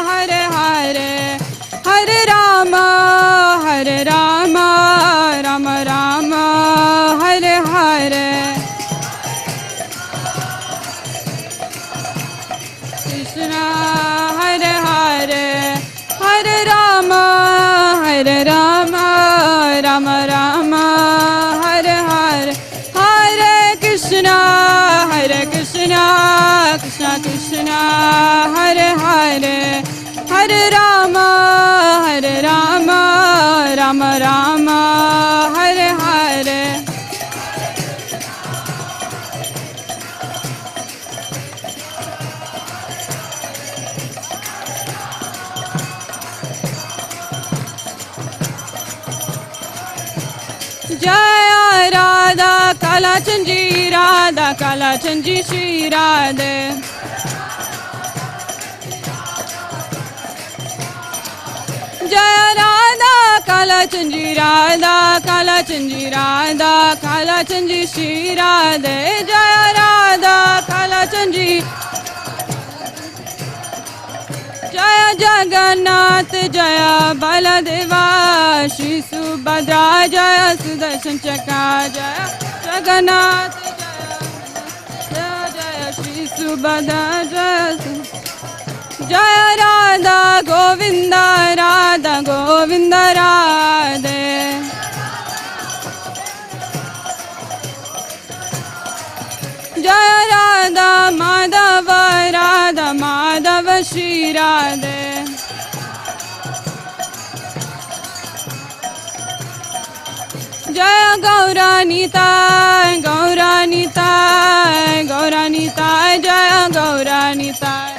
Hare Hare Hare Rama Rama Rama Hare Hare Krishna Hare Hare Hare Rama Rama Rama Hare Hare Hare Krishna Krishna Krishna Hare Hare Hare Rama Rama Rama Hare Hare Jaya Radha Kala Chanji Shri Radhe Jaya Radha Kala Chanji Shri Radhe Jaya Radha Kala Chanji Jaya Jagannath जय बलदेवा श्री सुभद्रा जय सुदर्शन चक्र जय जगन्नाथ जय जय श्री सुभद्रा जय जय राधा गोविंद राधे जय राधा माधव श्री राधे जय गौरानीताय जय गौरानीताय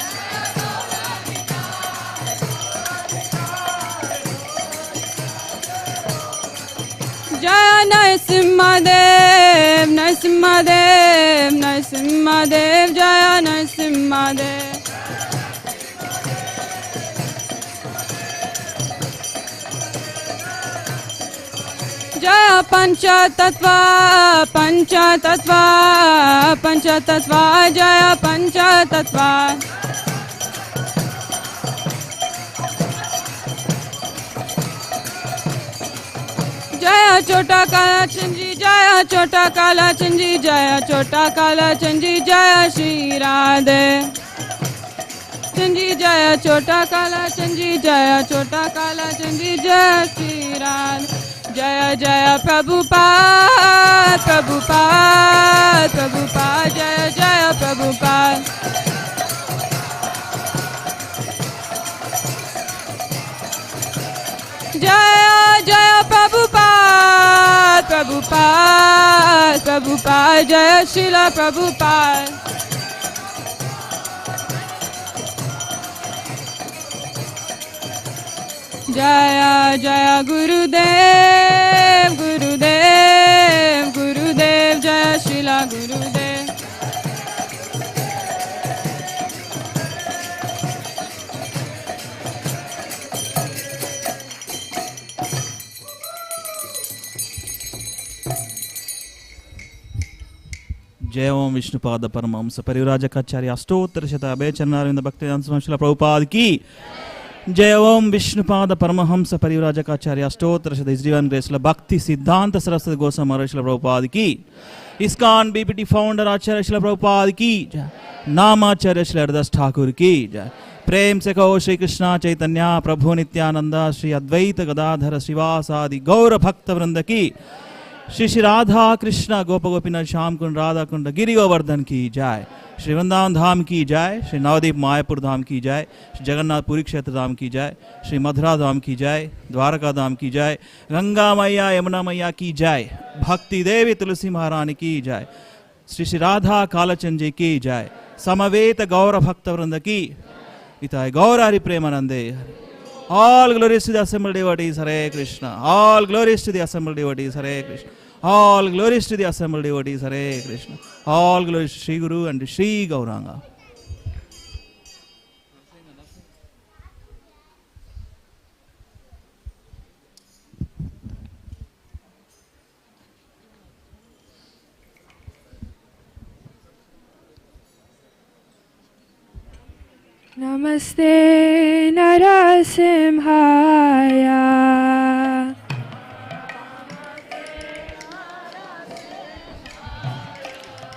जय नरसिंहदेव जय नरसिंहदेव जय पंचतत्व जय पंचतत्व जय छोटा काला चंजी जय छोटा काला चंजी जय छोटा काला चंजी जय श्री राधे चंजी जय छोटा काला चंजी जय छोटा काला चंजी जय श्री राधे जय जय प्रभुपाद जय जय प्रभुपाद जय जय प्रभुपाद जय शिला प्रभुपाद जय जय गुरुदेव जय शिला गुरुदेव जय ओम विष्णुपाद परमहंस परिव्राजकाचार्य अष्टोत्तर शत अभय चरणारविंद भक्ति श्रील प्रभुपाद की जय ओम विष्णुपाद परमहंस परिव्राजकाचार्य अष्टोत्तर शत हिज डिवाइन ग्रेस भक्ति सिद्धांत सरस्वती गोस्वामी श्रील प्रभुपाद की ISKCON BPT फाउंडर आचार्य श्रील प्रभुपाद की जय नामाचार्य श्री हरदास ठाकुर की जय प्रेम से कहो श्री कृष्णा चैतन्य प्रभु नित्यानंद श्री अद्वैत गदाधर श्रीवासादि गौर भक्त वृंद की श्री श्री राधा कृष्ण गोप गोपीनाथ श्याम कुंड राधा कुंड गिरि गोवर्धन की जय श्री वृंदावन धाम की जय श्री नवदीप मायापुर धाम की जय श्री जगन्नाथपुरी क्षेत्र धाम की जय श्री मथुरा धाम की जय द्वारका धाम की जय गंगा मैया यमुना मैया की जय भक्ति देवी तुलसी महारानी की जय श्री श्री राधा कालचंदी की जय समवेत गौर भक्त वृंद की इताय गौर हरि प्रेमानंदे All glories to the assembled devotees, Hare Krishna. All glories to the assembled devotees, Hare Krishna. All glories to the assembled devotees, Hare Krishna. All glories to Sri Guru and to Sri Gauranga. Namaste Narasimhaya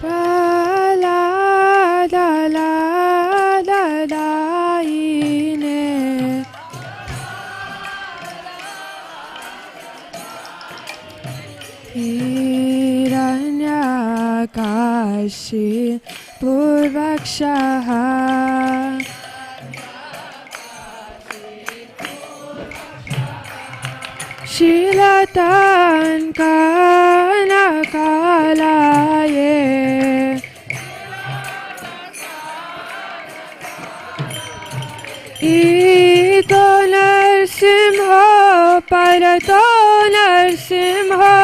Paladalaine Hiranyakashi Purvakshaha Shilatan Kanakalaye Ito Narsimha Parato Narsimha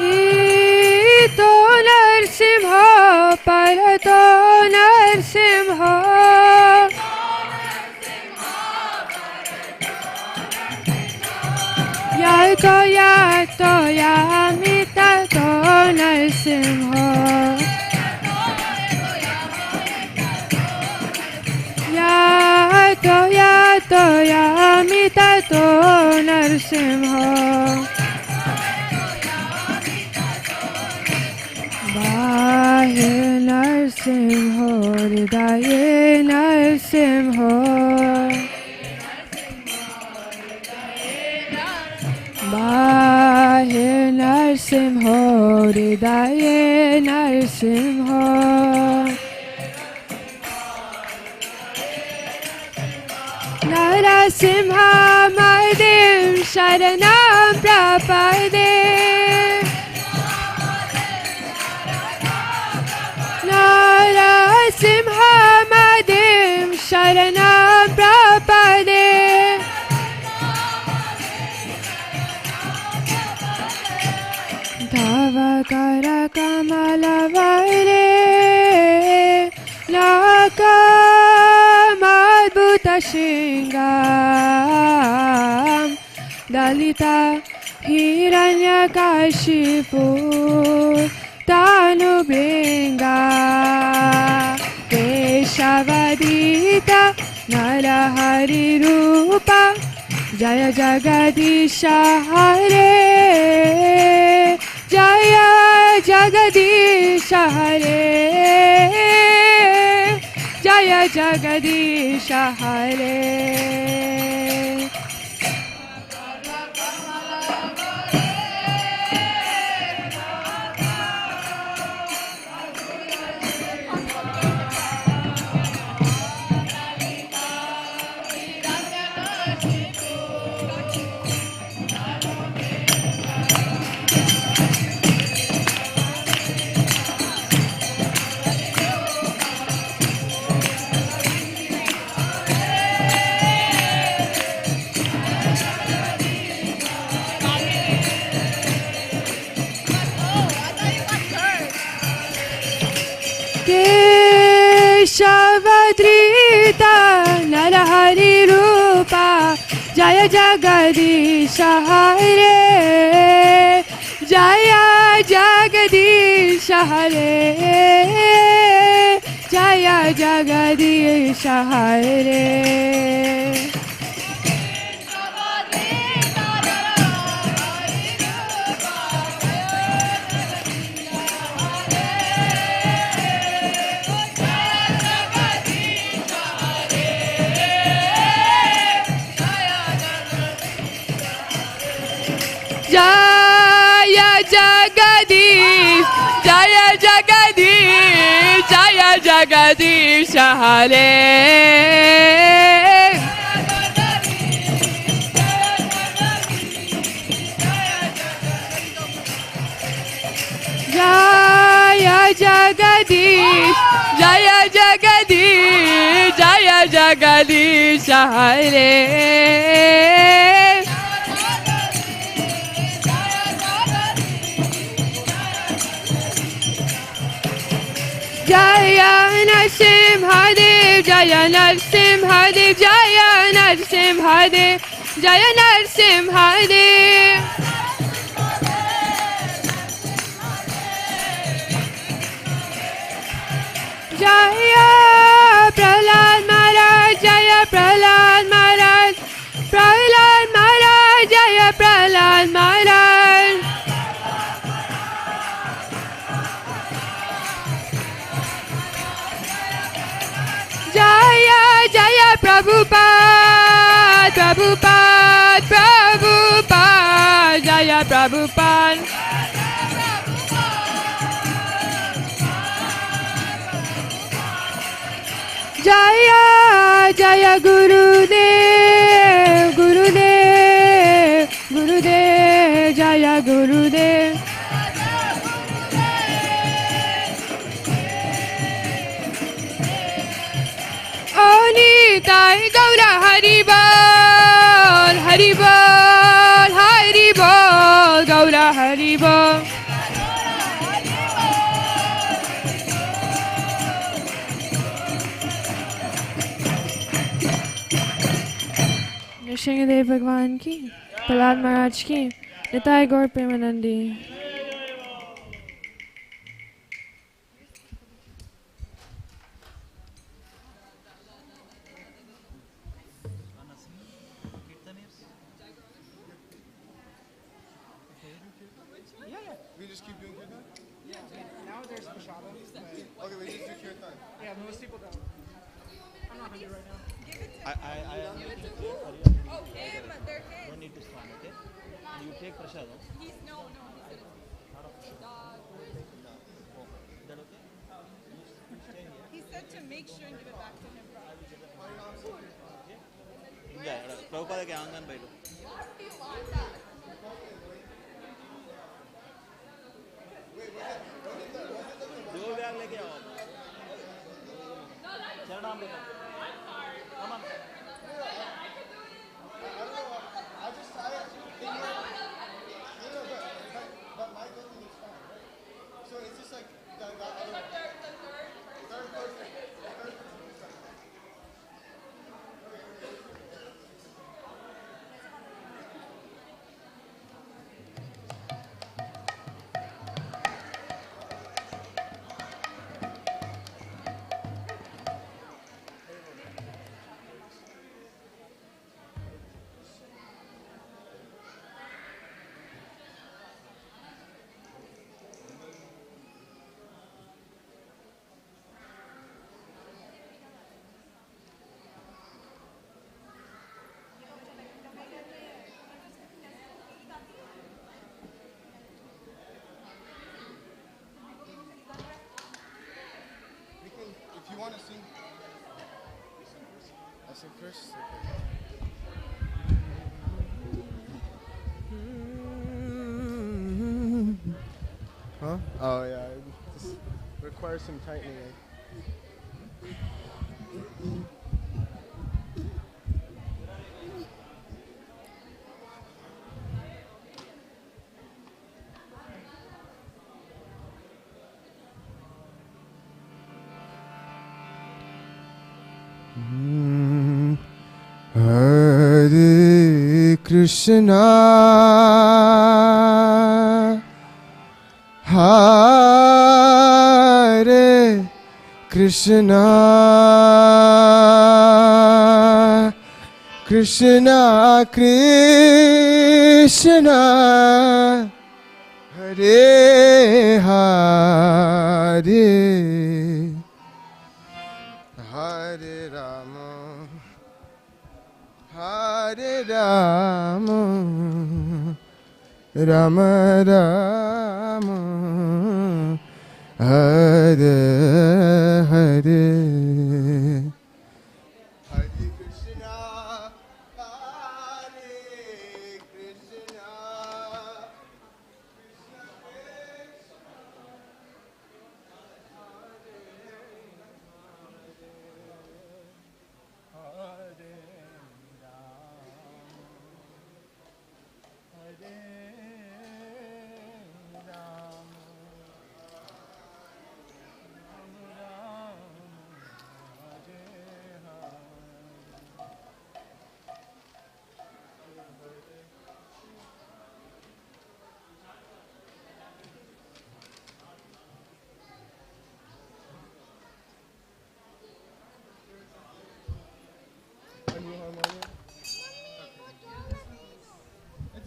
Ito Narsimha Parato Narsimha Yato yamita to narsimha तोयामि ततो नरसिंह बाह्ये नरसिंह हृदये नरसिंह बाह्ये नरसिंह हृदये नरसिंह नरसिंह मदिं शरणं प्रपदे नरसिंह मदिं शरणं प्रपदे तव करकमलवरे नाकमद्भुतशृङ्गां दलिता हिरण्यकशिपु तानुभृङ्गा केशवदीता नरहरिरूप जय जगदीश हरे जय जगदीश हरे जय जगदीश हरे केशवधृता नरहरिरूपा जय जगदीश हरे जय जगदीश हरे जय जगदीश हरे जय जगदीश जय जगदीश जय जगदीश हरे जय जगदीश जय जगदीश जय जगदीश हरे जय नरसिंहदेव जय नरसिंहदेव जय नरसिंहदेव जय नरसिंहदेव जय प्रहलाद महाराज जय प्रहलाद महाराज प्रहलाद महाराज जय प्रहलाद महाराज जय जय प्रभुपाद प्रभुपाद प्रभुपाद जय प्रभुपाद जय जय गुरुदेव गुरुदेव गुरुदेव जय गुरुदेव निताय गौर हरि बोल हरि बोल हरि बोल गौर हरि बोल नृसिंहदेव भगवान की प्रहलाद महाराज की निताय गौर Premanandi Yeah, most people don't. I'm not hungry right now. Don't need to stand, okay? And you take prasadam. He's no. He said Is that okay? You stay here. he said to make sure and give it back to him. Yeah, Prabhupada ke aangan bailo. दो bag लेके आओ चरणाम लेके come on If you want to sing, I sing first. Huh? Oh yeah, it just requires some tightening. Hare Krishna, Hare Krishna, Krishna Krishna, Hare Hare, Hare Rama, Hare Rama, Rama Rama, Hare Hare. Hare Krishna, Hare Krishna,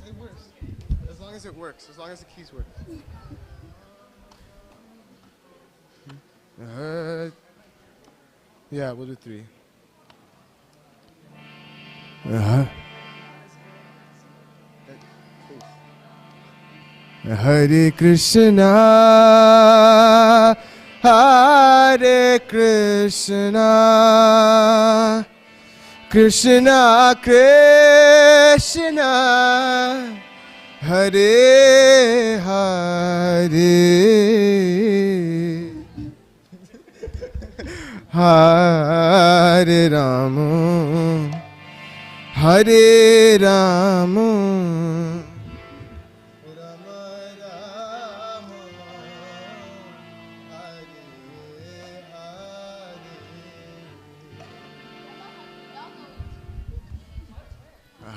It works. As long as it works. As long as the keys work. Yeah, we'll do 3. Hare Krishna, Hare Krishna, Krishna Krishna, Hare Hare, Hare Rama, Hare Rama,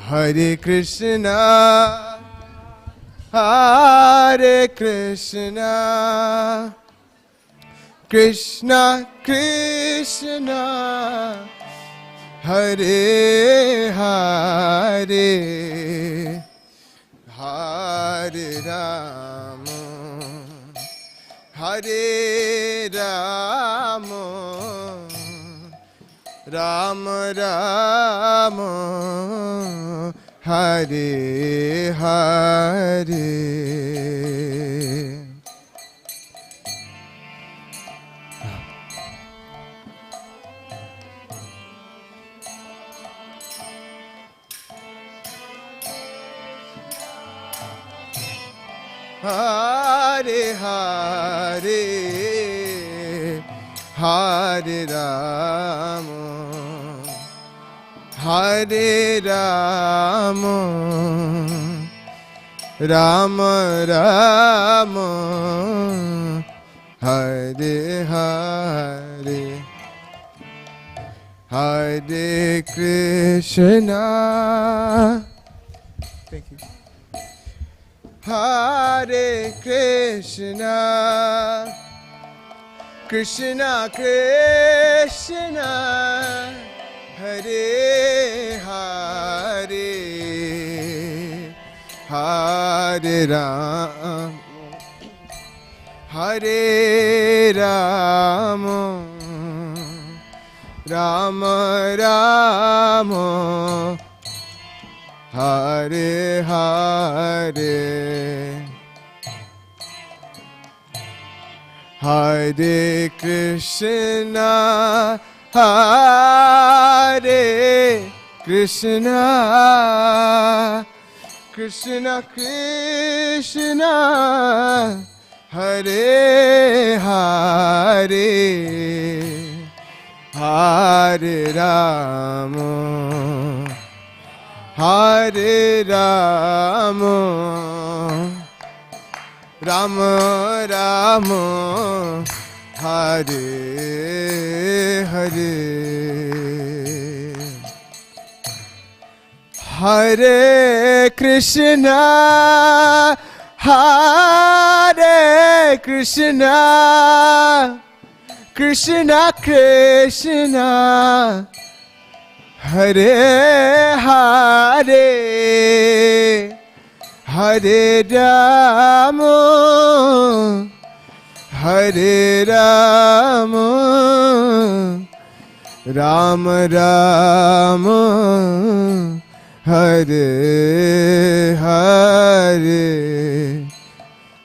Hare Krishna, Hare Krishna, Krishna Krishna, Hare Hare, Hare Rama, Hare Ram, Ram Ram, Hare Hare. Hare Hare, Hare Ram, Hare Ram, Ram Ram, Hare Hare. Hare Krishna. Thank you. Hare Krishna, Krishna Krishna, Hare Hare, Hare Ram, Hare Ram, Ram Ram, Hare Hare. Hare Krishna, Hare Krishna, Krishna Krishna, Hare Hare, Hare Rama, Hare Rama, Rama Rama, Hare Hare. Hare Krishna, Hare Krishna, Krishna Krishna, Hare Hare, Hare Rama, Hare Rama, Rama Rama, Hare Hare.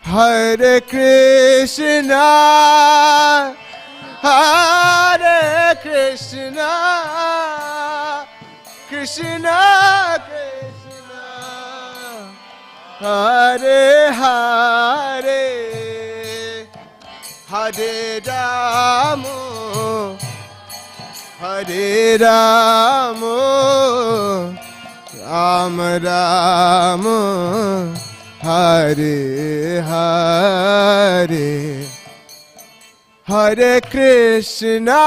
Hare Krishna, Hare Krishna, Krishna Krishna, Hare Hare, Hare Rama, Hare Rama, Rama Rama, Hare Hare. Hare Krishna,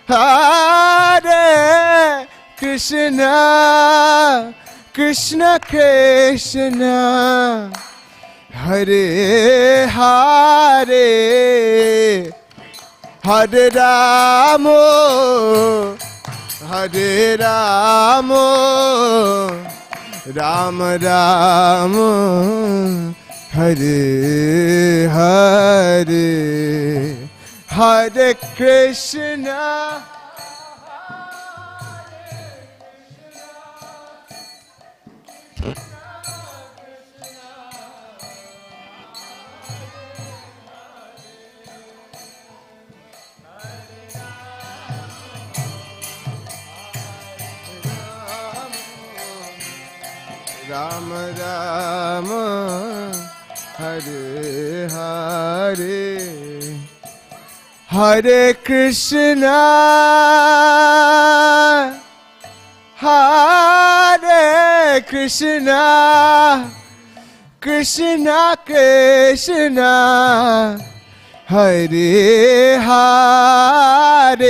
Hare Krishna, Krishna Krishna, Hare Hare, Hare Rama, Hare Rama, Rama Rama, Hare Hare. Hare Krishna, Rama Rama, Hare Hare. Hare Krishna, Hare Krishna, Krishna Krishna, Hare Hare,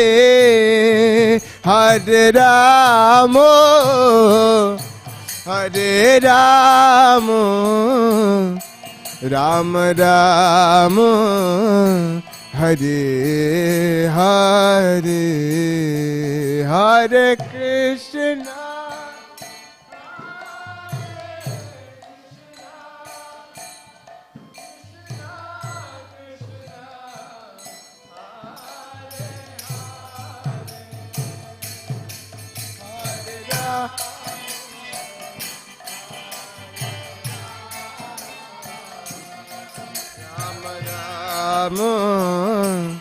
Hare Rama, Hare Rama, Rama Rama, Hare Hare. Hare Krishna, Rama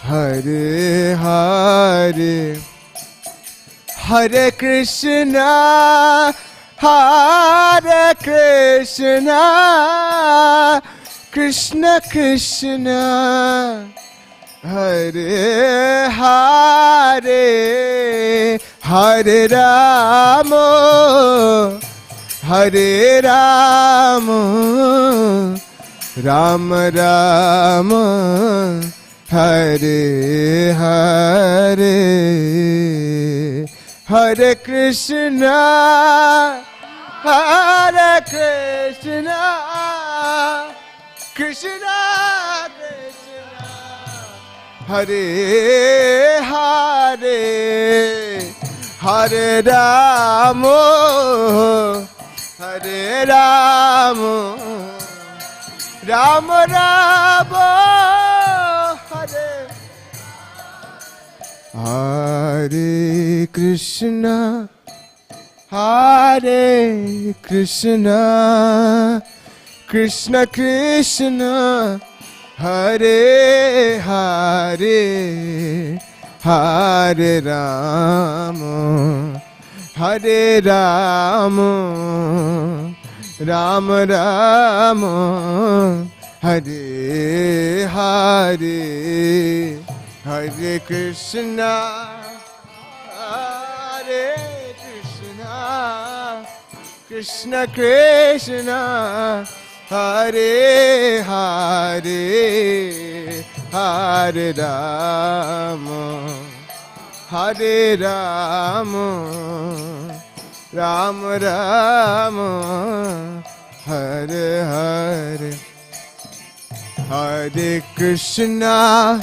Hare Hare Hare Krishna Hare Krishna Krishna Krishna Hare Hare Hare Rama Hare Rama Rama Rama Hare Hare Hare Krishna Hare Krishna Krishna Krishna Hare Hare Hare Rama Hare Rama Rama Rama Hare Hare Krishna Hare Krishna Krishna Krishna Hare Hare Hare Rama Hare Rama Rama Rama Hare Hare Hare Krishna Hare Krishna Krishna Krishna Hare Hare Hare Rama Hare Rama Rama Rama Hare Hare Hare Krishna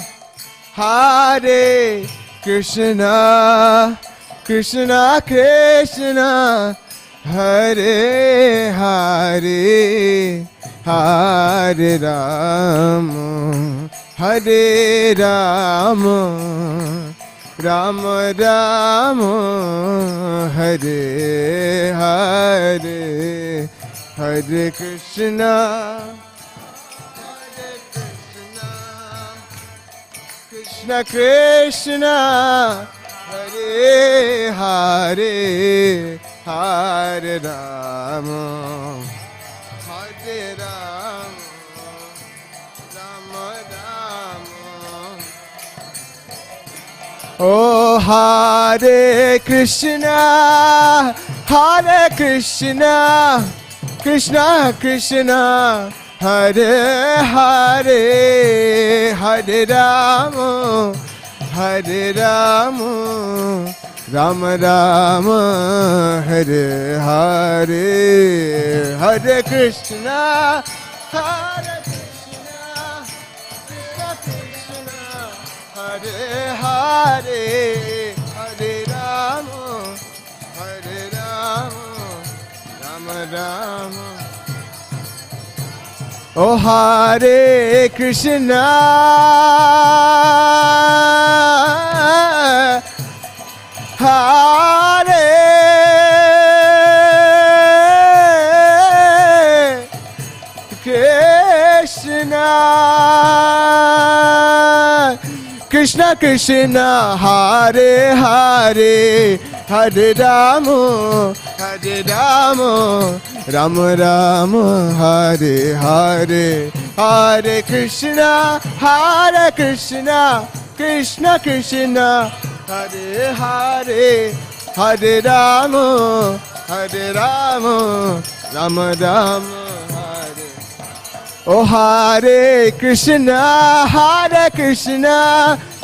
Hare Krishna Krishna Krishna Hare Hare Hare Rama Hare Rama Rama Rama Hare Hare Hare Krishna Krishna Krishna Hare Hare Hare Rama Hare Rama Rama Rama Oh Hare Krishna Hare Krishna Krishna Krishna Hare Hare Hare Rama Hare Rama Rama Rama Hare Hare Hare Krishna Hare Krishna Krishna Krishna Hare Hare Hare Rama Hare Rama Rama Rama Oh Hare Krishna Hare Krishna Krishna Krishna Hare Hare Hare Rama Hare Rama Rama Rama Hare Hare Hare Krishna Krishna Krishna Hare Hare Hare Rama Rama Rama Hare Oh Hare Krishna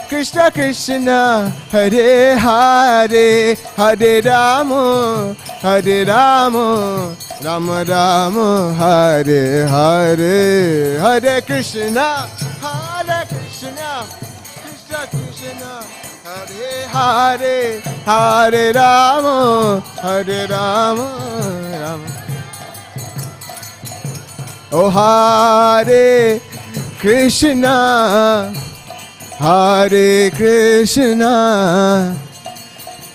Krishna Krishna Hare Hare Hare Rama Rama Rama Hare Hare Hare Krishna Krishna Krishna Hare Hare Hare Rama Rama Oh Hare Krishna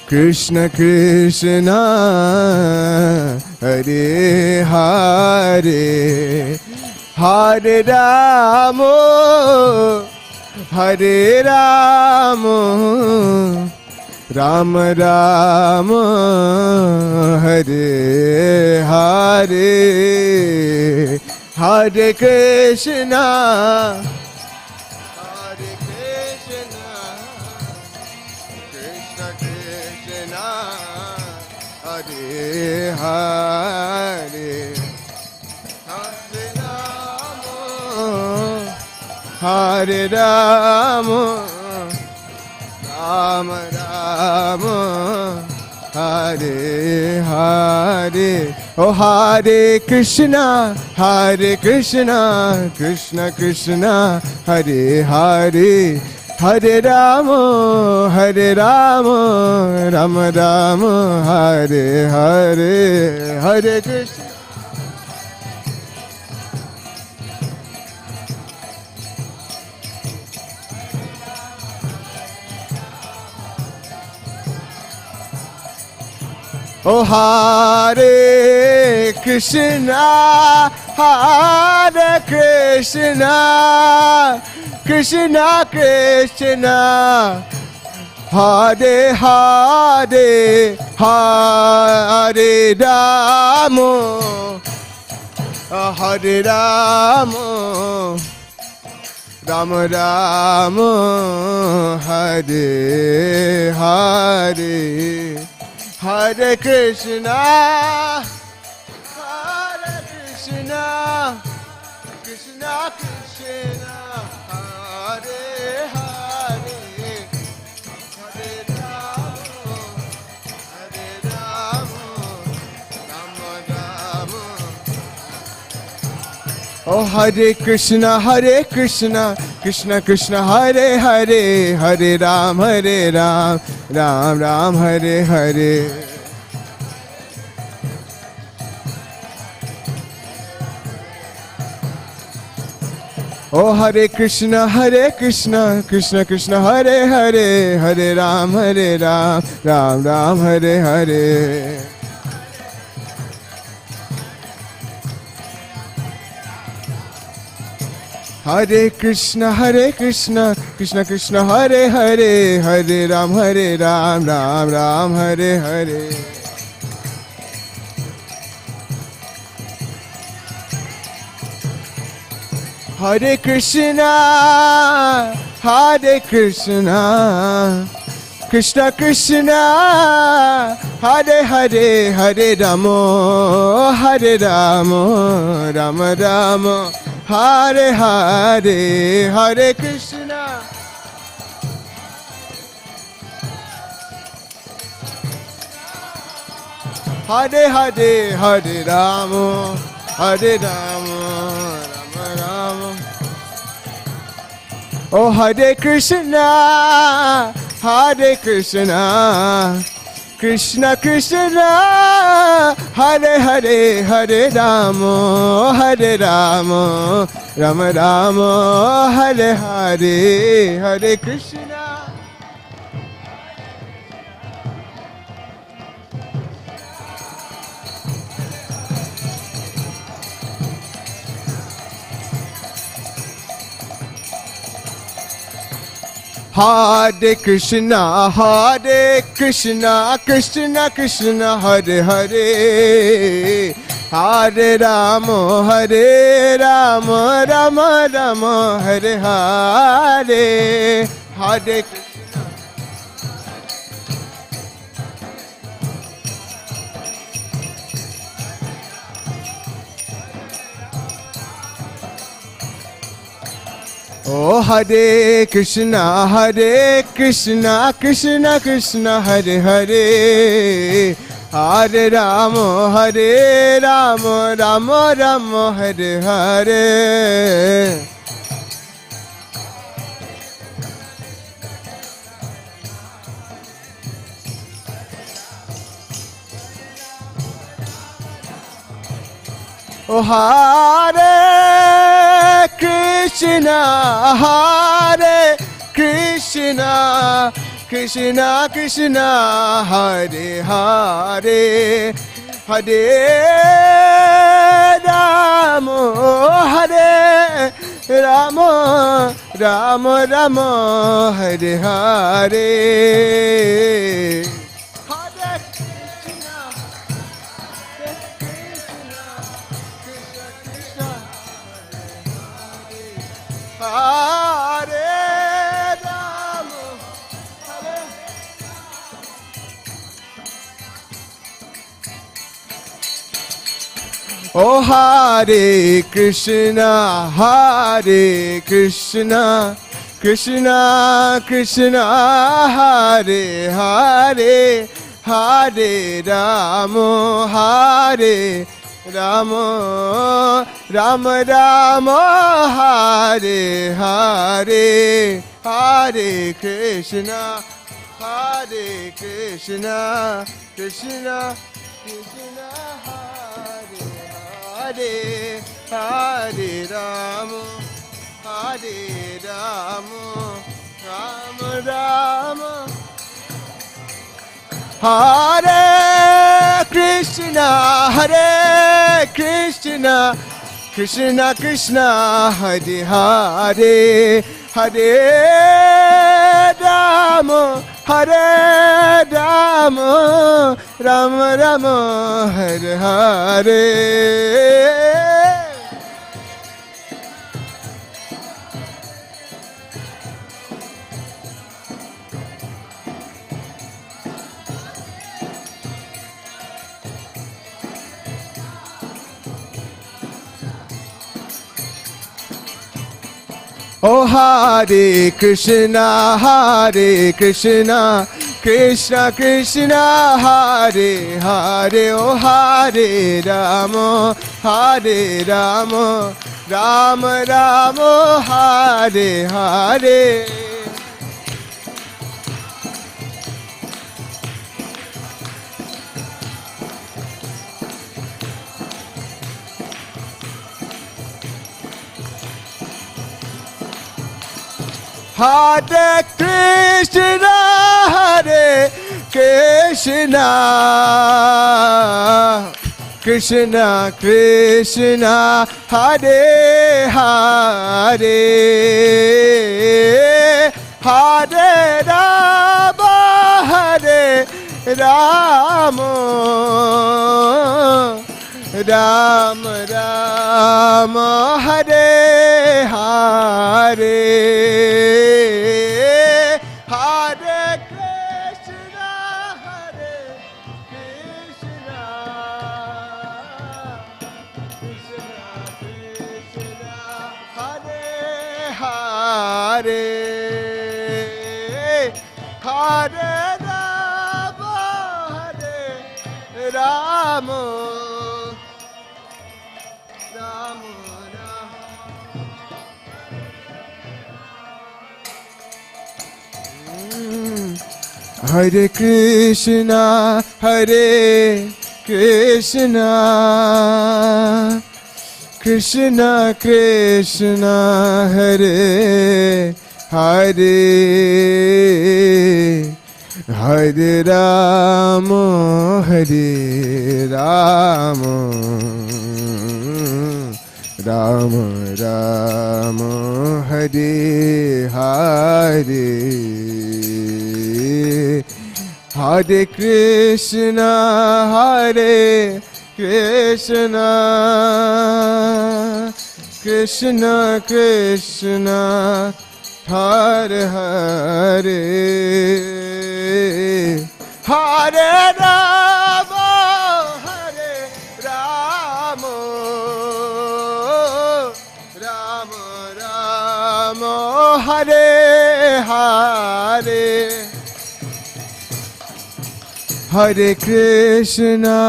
Krishna Krishna Hare Hare Hare Rama Hare Rama Rama Rama Hare Hare Hare Krishna Hare Krishna Krishna Krishna Hare Hare Hare Rama Hare Rama Rama Rama Hare Hare Oh Hare Krishna Krishna Krishna Hare Hare Hare Rama Rama Rama Hare Hare Hare Krishna Oh Hare Krishna Krishna Krishna Hare Hare Hare Rama Hare Rama Rama Rama Hare Hare Hare Krishna Krishna Krishna Hare Hare Hare Rama Rama Rama Oh Hare Krishna Krishna Krishna Hare Hare Hare Ram Ram Ram Hare Hare Oh Hare Krishna Krishna Krishna Hare Hare Hare Ram Ram Ram Hare Hare Hare Krishna Krishna Krishna Hare Hare Hare Ram Ram Ram Hare Hare Hare Krishna Krishna Krishna Hare Hare Hare Ramo Rama Rama Hare Hare Hare Krishna Hare Hare Hare Rama Rama Rama Oh Hare Krishna Krishna Krishna Hare Hare Hare Rama Rama Rama Hare Hare Hare Krishna Hare Krishna Krishna Krishna Hare Hare Hare Rama Rama Rama Hare Hare Hare Oh Hare Krishna Krishna Krishna Hare Hare Hare Rama Rama Rama Hare Hare Oh Hare Krishna Krishna Krishna Hare Hare Hare Rama Hare Rama Rama Rama Hare Hare Hare Rama Hare Oh Hare Krishna Hare Krishna Krishna Krishna Hare Hare Hare Rama Hare Rama Rama Rama Hare Hare Hare Krishna Krishna Krishna Krishna Hare Hare Rama Hare Rama Rama Rama Hare Krishna Krishna Krishna Hare Hare Hare Rama Rama Rama Hare Hare Oh Hare Krishna Krishna Krishna Hare Hare Oh Hare Rama Rama Rama Hare Hare Hare Krishna Krishna Krishna Hare Hare Hare Rama Rama Rama Hare Hare Hare Krishna Hare Hare Hare Rama Rama Hare Krishna Krishna Krishna Hare Hare Hare Rama Rama Rama Hare Hare Hare Krishna Krishna Krishna Hare Hare Hare Rama Rama Rama Hare Hare Hare Krishna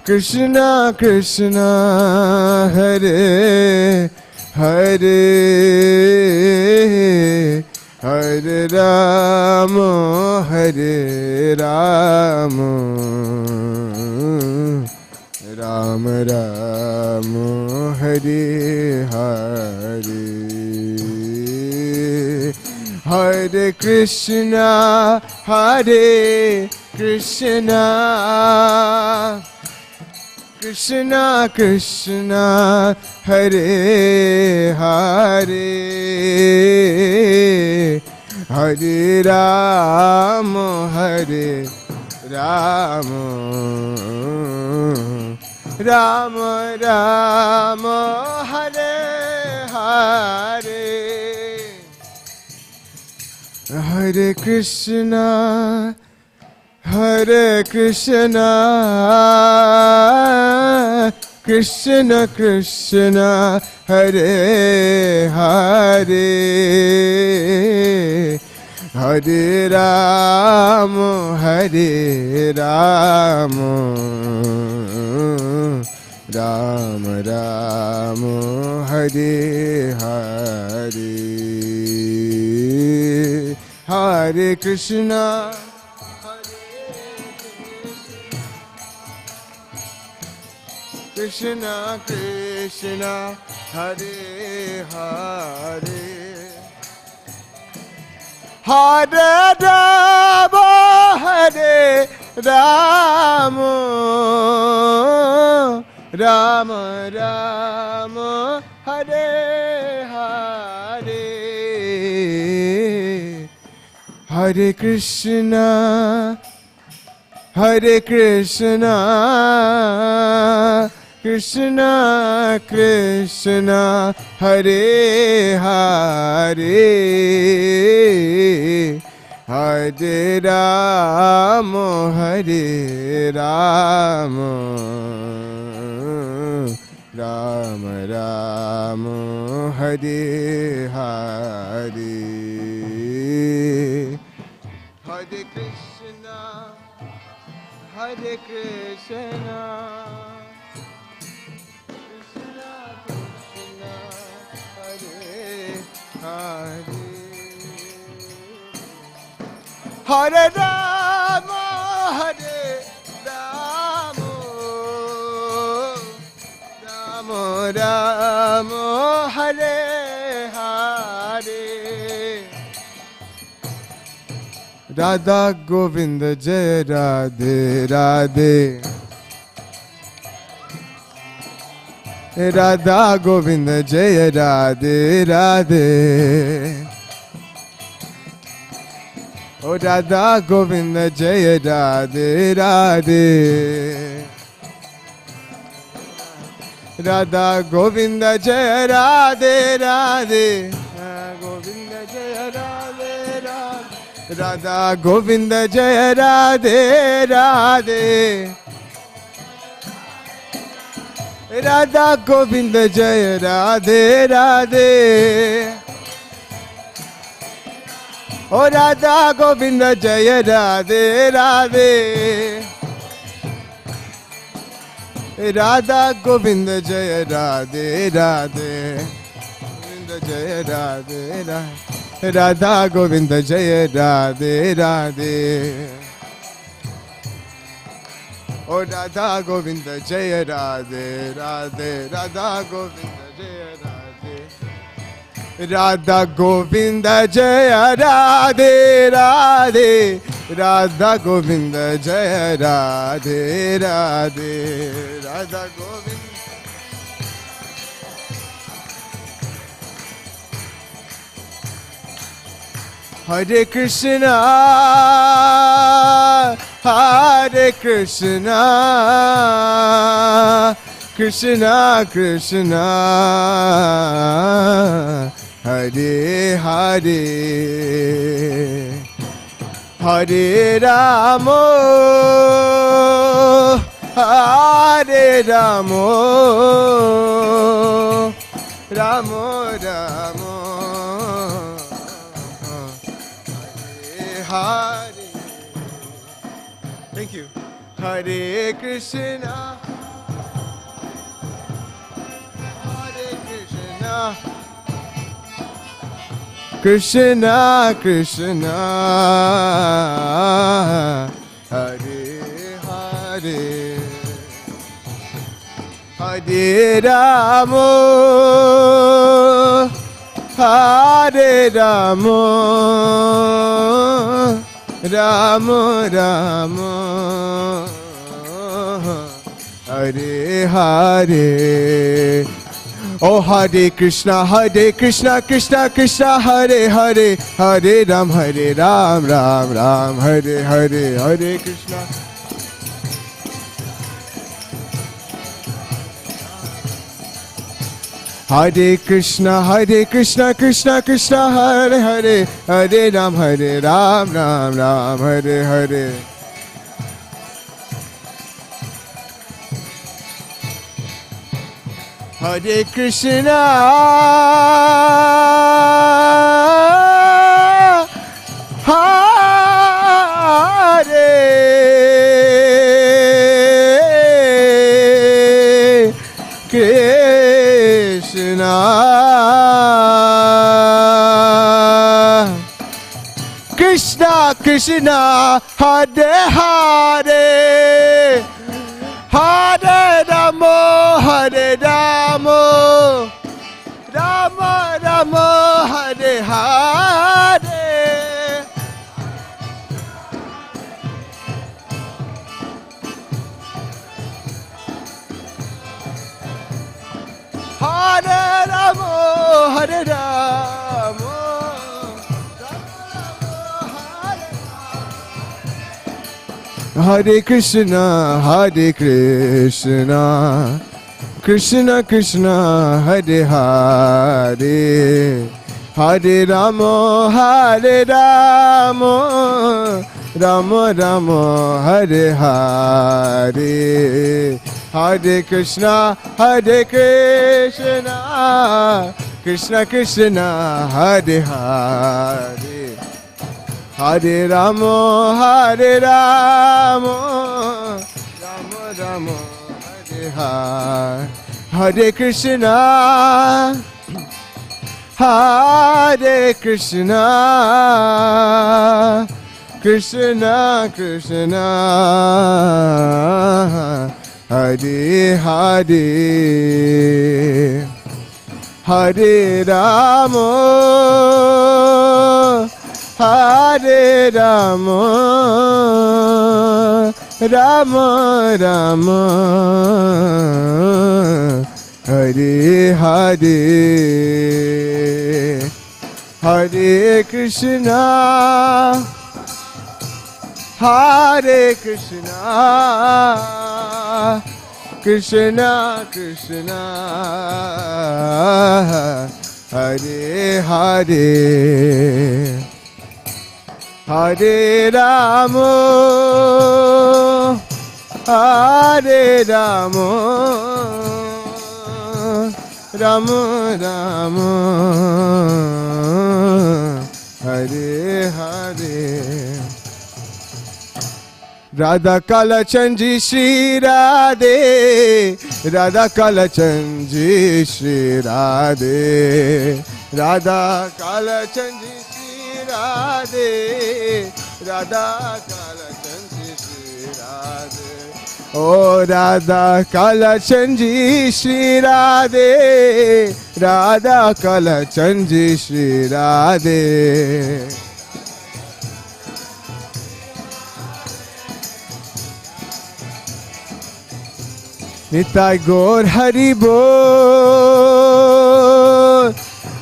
Krishna Krishna Hare Hare Hare Rama Ram Ram Hare Hare Hare Krishna Krishna Krishna Hare Hare Hare Ram Ram Ram Ram Hare Hare Hare Krishna Krishna Krishna Hare Hare Hare Ram Ram Ram Ram Hare Hare Hare Krishna Krishna Krishna Hare Hare Hare Rama Hare Rama Rama Rama Hare Hare Hare Krishna Krishna Krishna Hare Hare Hare Rama Rama Rama Hare Hare Hare Krishna Krishna Krishna Hare Hare Hare Rama Rama Rama Hare Hare Radha Govinda Jai Radhe Radhe Radha Govinda Jai Radhe Radhe O Radha Govinda Jai Radhe Radhe Radha Govinda Jai Radhe Radhe Govinda Jai Radhe Radhe Radha Govinda Jai Radhe Radhe Radha Govinda Jai Radhe Radhe O Radha Govinda Jai Radhe Radhe Radha Govinda Jai Radhe Radhe Govinda Jai Radhe Radhe Radha Govinda Jai Radhe Radhe O Radha Govinda Jai Radhe Radhe Radha Govinda Jai Radhe Radha Govinda Jai Radhe Radhe Radha Govinda Jai Radhe Radhe Radha Govinda Hare Krishna Hare Krishna Krishna Krishna Hare Hare Hare Rama Hare Rama Rama Rama Hare Thank you. Hare Krishna Hare Krishna Krishna Krishna Hare Hare Hare Ramo, Hare Ramo, Ramo Ramo, Hare Hare. Oh, Hare Krishna, Krishna Krishna, Hare Hare, Hare Ram, Ram Ram, Hare Hare, Hare Krishna. Hare Krishna, Krishna Krishna, Hare Hare, Hare Ram, Ram Ram, Hare Hare. Hare Krishna, Hare Krishna, Krishna Krishna, Hare Hare, Hare Ramo, Hare Ramo, Rama Rama, Hare Hare. Hare Ramo, Hare Ramo, Hare Krishna, Hare Krishna, Krishna Krishna, Hare Hare, Hare Ramo, Hare Ramo, Ramo Ramo, Hare Hare, Hare Krishna, Krishna Krishna, Hare Hare, Hare Ramo, Hare Ramo, Ramo Ramo, Hare Hare, Hare Krishna, Krishna Krishna, Hare Hare, Hare Ramo, Hare Ramo, Rama Rama, Hare Hare, Hare Krishna, Hare Krishna, Krishna Krishna, Hare Hare, Hare Ramo, Hare Ramo, Ramo Ramo, Hare Hare. Radha Kalachandji Shri Radhe, Radha Kalachandji Shri Radhe, Radha Kalachandji Shri Radhe, Radha Kalachandji Shri Radhe. Oh, Radha Kalachandji Shri Radhe, Radha Kalachandji Shri Radhe. Nitai Gaur Hari Bol,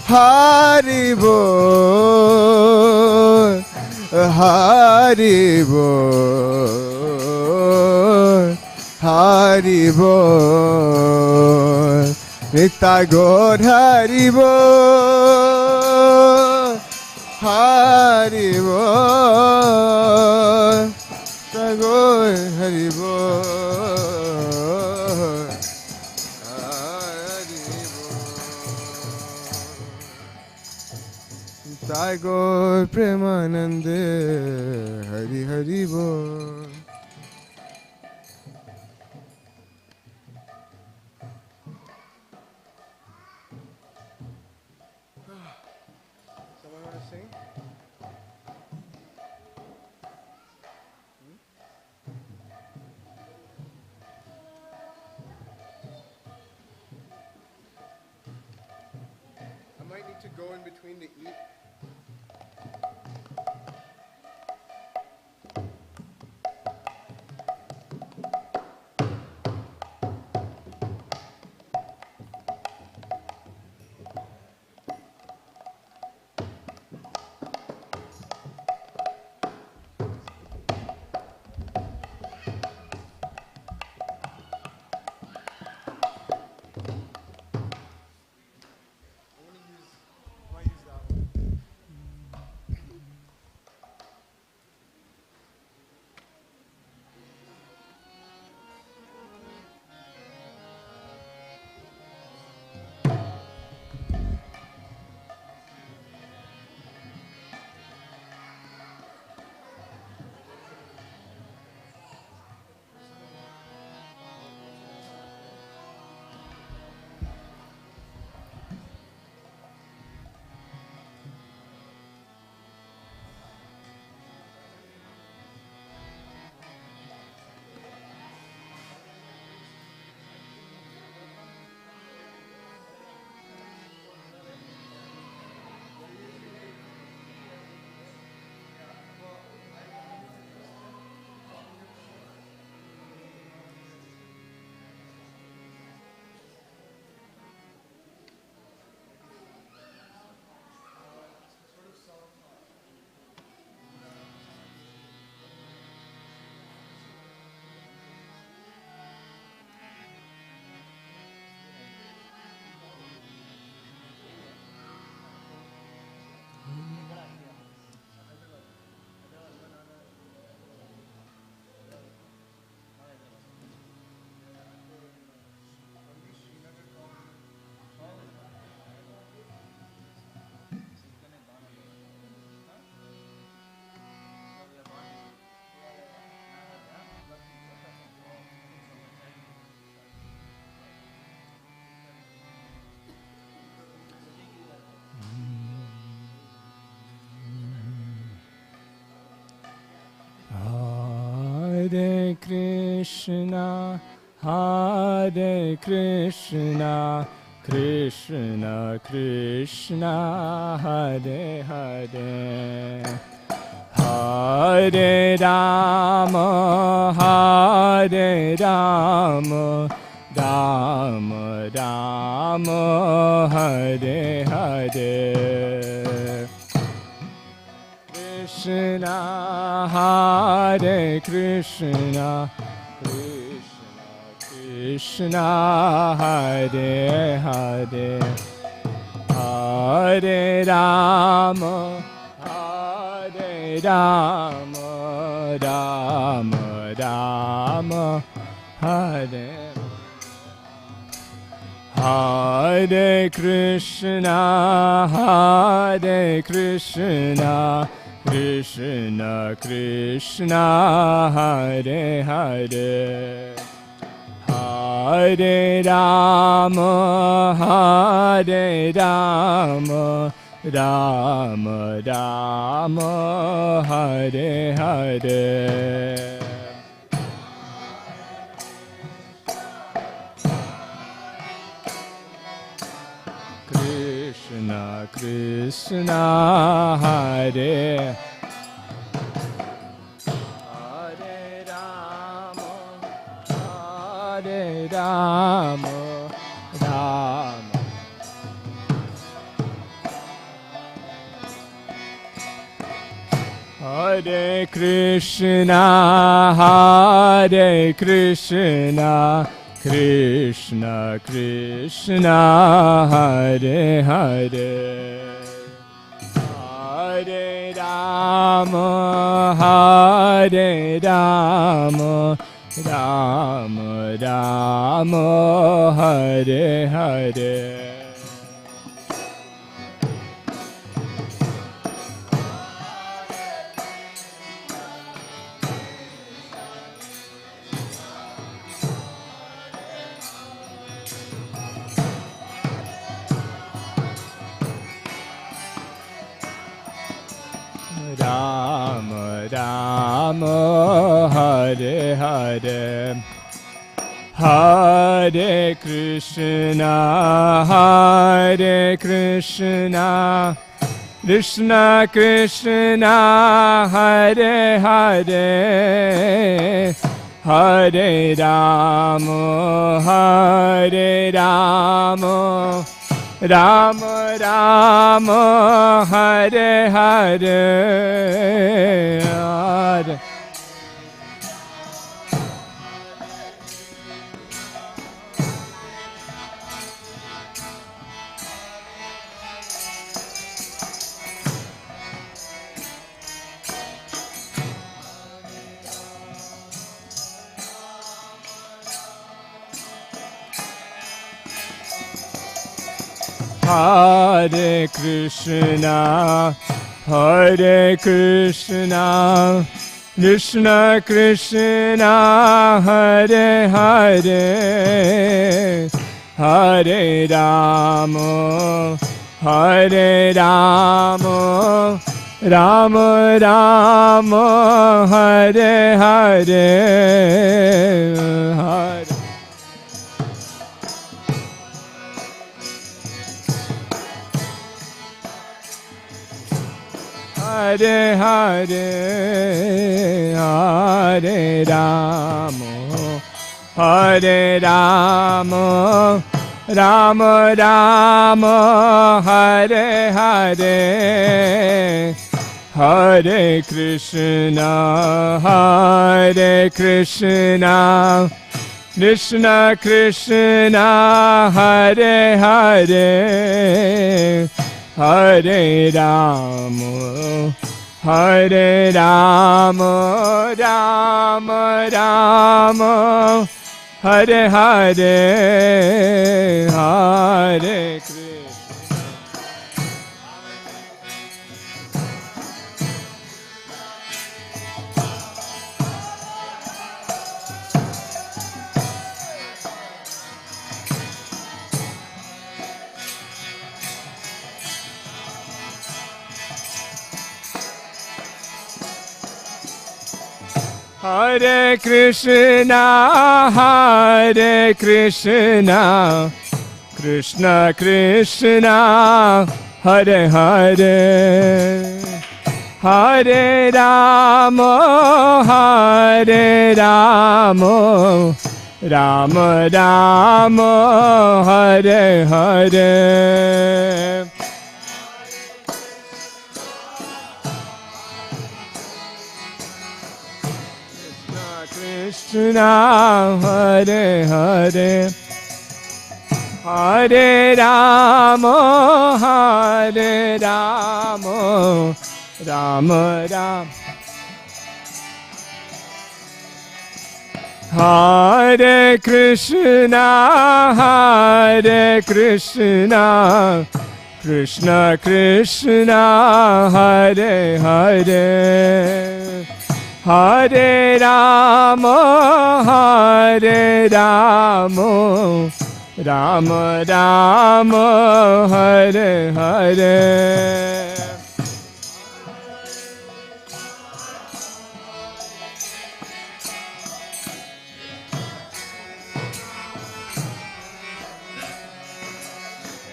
Hari Bol, Hari Bol, Hari Bol. Nitai Gaur Hari Bol, Hari Bol, Nitai Gaur Hari Bol. Nitai Gaur Premanande, Hari Hari Bol. Someone want to sing? to go in between to eat. Hare Krishna, Hare Krishna, Krishna Krishna, Hare Hare, Hare Rama, Hare Rama, Rama Rama, Hare Hare. Krishna, Hare Krishna, Krishna Krishna, Hare Hare, Hare Rama, Hare Rama, Rama Rama, Hare Hare Krishna, Hare Krishna, Krishna Krishna, Hare Hare, Hare Rama, Hare Rama, Rama Rama, Hare Hare. Krishna Krishna, Hare Hare Rama, Hare Rama, Rama Hare Krishna, Hare Krishna, Krishna Krishna, Hare Hare, Hare Rama, Hare Rama, Rama Rama, Hare Hare. Rama Rama, Hare Hare, Hare Hare Krishna, Hare Krishna, Krishna Krishna, Hare Hare, Hare Rama, Hare Rama, Rama Rama, Hare Hare, Hare. Hare Krishna, Hare Krishna, Krishna Krishna, Hare Hare, Hare Rama, Hare Rama, Rama Rama, Hare Hare, Hare. Hare Hare, Hare Rama, Hare Rama, Rama Rama, Hare Hare, Hare Krishna, Hare Krishna, Krishna Krishna, Hare Hare, Hare Rama, Hare Rama, Rama Rama, Hare Hare, Hare Krishna. Hare Krishna, Hare Krishna, Krishna Krishna, Hare Hare, Hare Rama, Hare Rama, Rama Rama, Hare Hare. Krishna, Hare Hare, Hare Rama, Hare Rama, Rama Rama, Hare Krishna, Hare Krishna, Krishna Krishna, Hare Hare, Hare Rama, Hare Rama, Rama Rama, Hare Hare.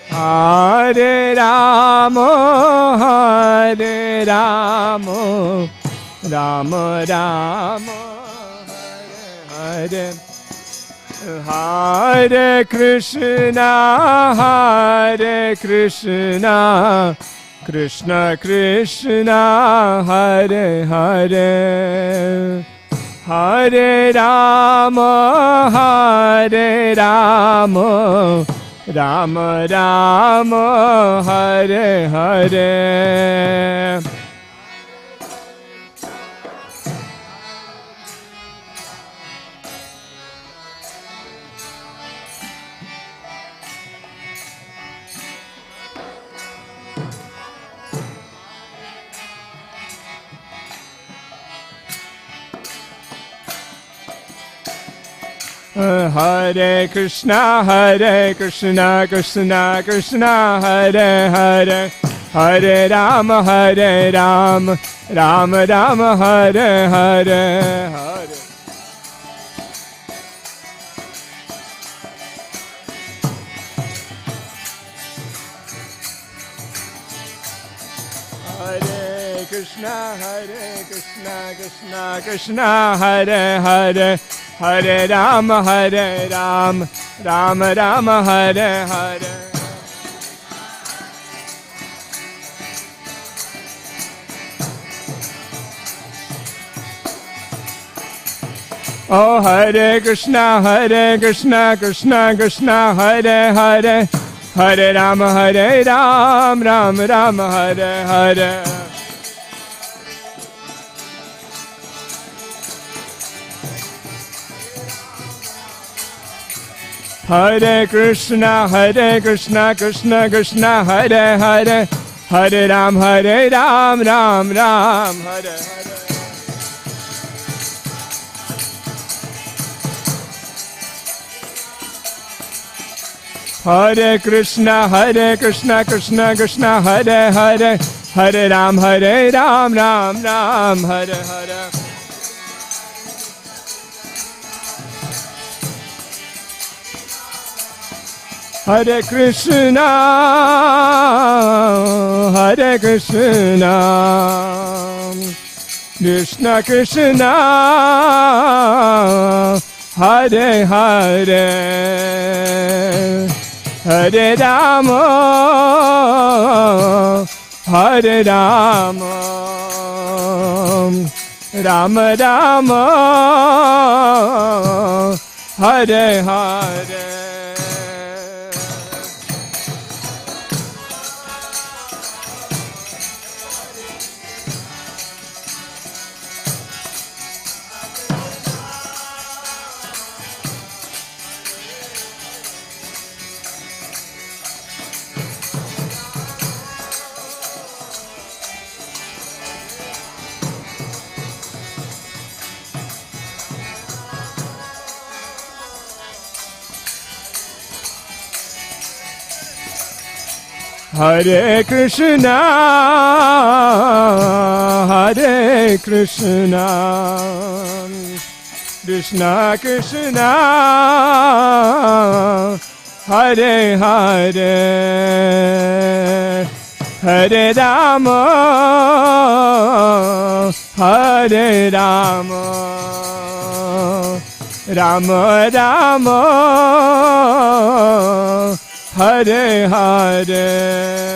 Hare Rama, Hare Rama, Rama Rama, Hare Hare, Hare Krishna, Hare Krishna, Krishna Krishna, Hare Hare, Hare Rama, Hare Rama, Rama Rama, Hare Hare. Hare Krishna, Krishna Krishna, Hare Hare, Hare Rama, Rama Rama, Hare Hare, Hare. Hare Krishna, Krishna Krishna, Hare Hare, Hare Rama, Rama Rama, Hare Hare. Oh, Hare Krishna, Krishna Krishna, Hare Hare, Hare Rama, Rama Rama, Hare Hare. Hare Krishna, Krishna Krishna, Hare Hare, Hare Rama, Rama Rama, Hare Hare. Hare Krishna, Krishna Krishna, Hare Hare, Hare Rama, Rama Rama, Hare Hare. Hare Krishna, Krishna Krishna, Hare Hare, Hare Rama, Rama Rama, Hare Hare. Hare Krishna, Krishna Krishna, Hare Hare, Hare Rama, Rama Rama, Hare Hare.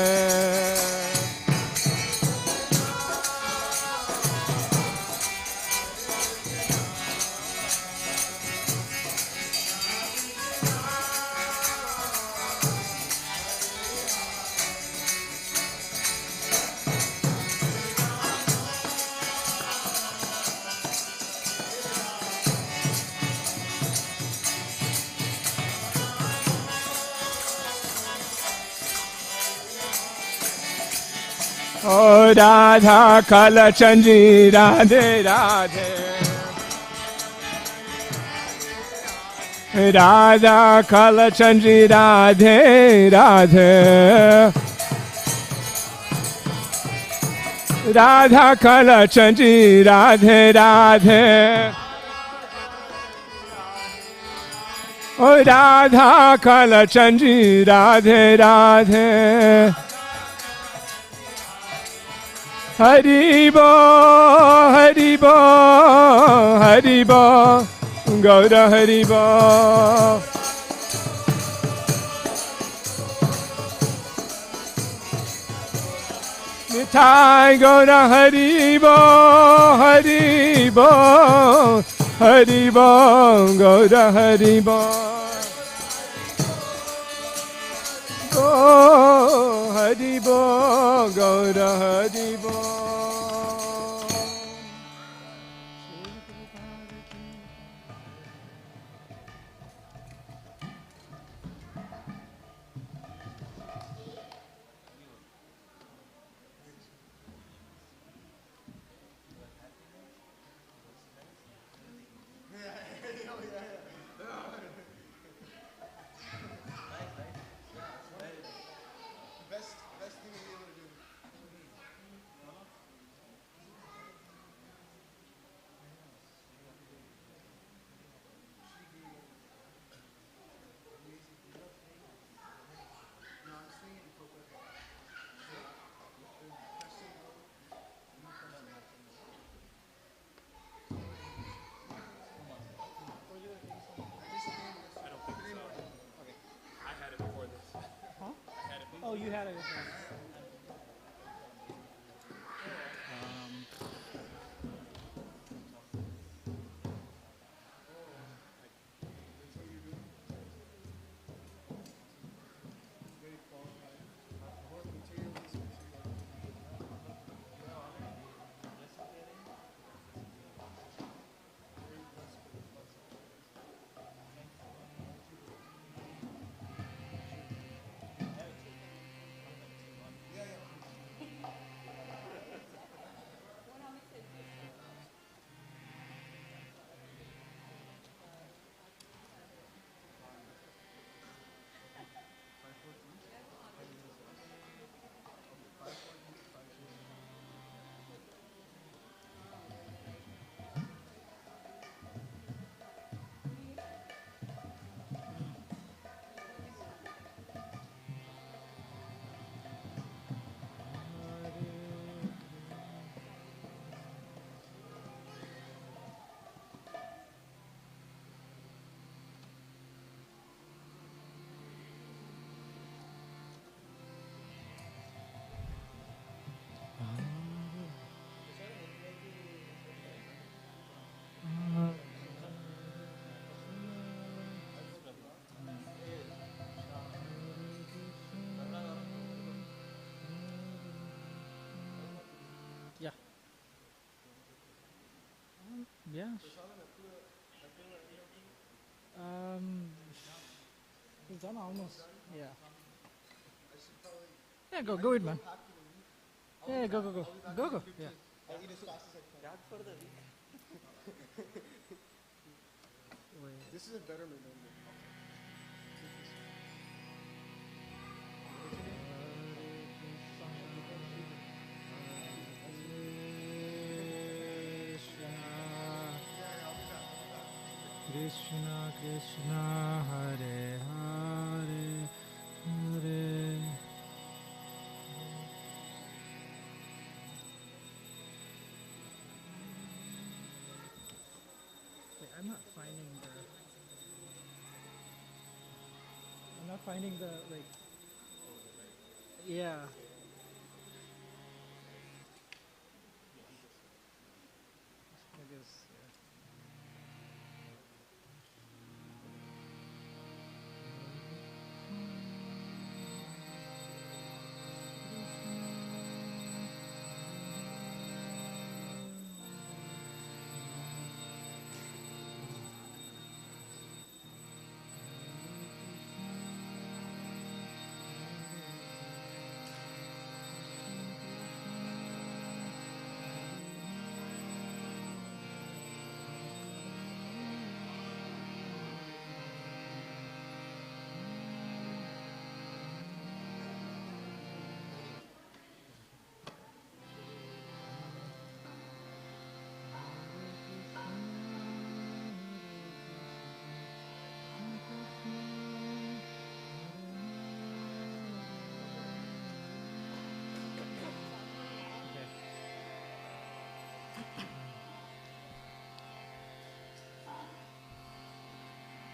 Oh Radha Kalachandji, Radhe Radhe. Radha Kalachandji, Radhe Radhe. Radha Kalachandji, Radhe Radhe. Oh Radha Kalachandji, Radhe Radhe. Haribo, Haribo, Haribo, Gaura Haribo. Nitai Gaura Haribo, Haribo, Haribo, Gaura Haribo. Oh, Haribo, Gaura Haribo. Oh, you had a. Yeah. Yeah. It's done almost. Yeah. Yeah, go it, man. Yeah, go. Yeah. I'll eat as fast as I can. That for the week. This is a better menu. Krishna Krishna Hare Hare Hare. Wait, I'm not finding the like. Yeah. I guess. Yeah.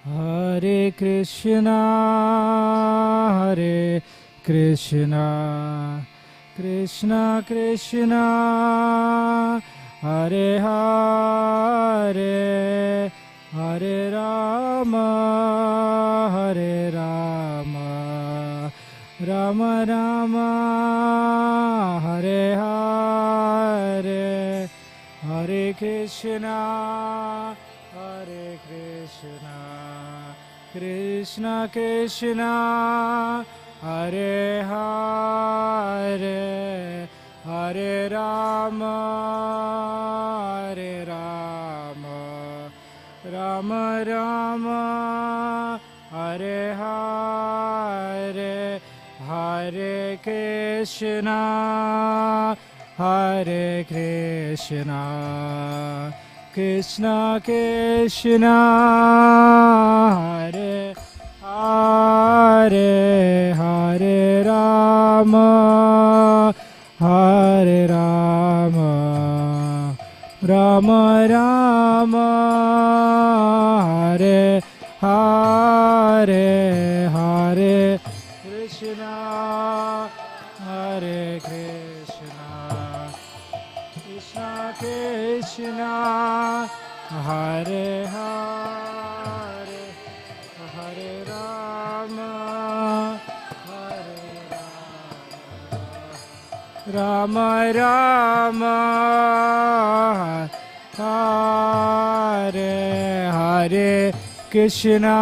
Hare Krishna, Hare Krishna, Krishna Krishna, Hare Hare, Hare Rama, Hare Rama, Rama Rama, Hare Hare, Hare Krishna, Hare Krishna, Krishna Krishna, Hare Hare, Hare Rama, Hare Rama, Rama Rama, Hare Hare, Hare Krishna, Hare Krishna, Krishna Krishna, Hare Hare, Hare Rama, Hare Rama, Rama Rama, Hare Hare, Hare Krishna, Hare Krishna, Krishna Krishna, Hare Hare, Hare Rama, Rama Rama, Hare Hare, Krishna,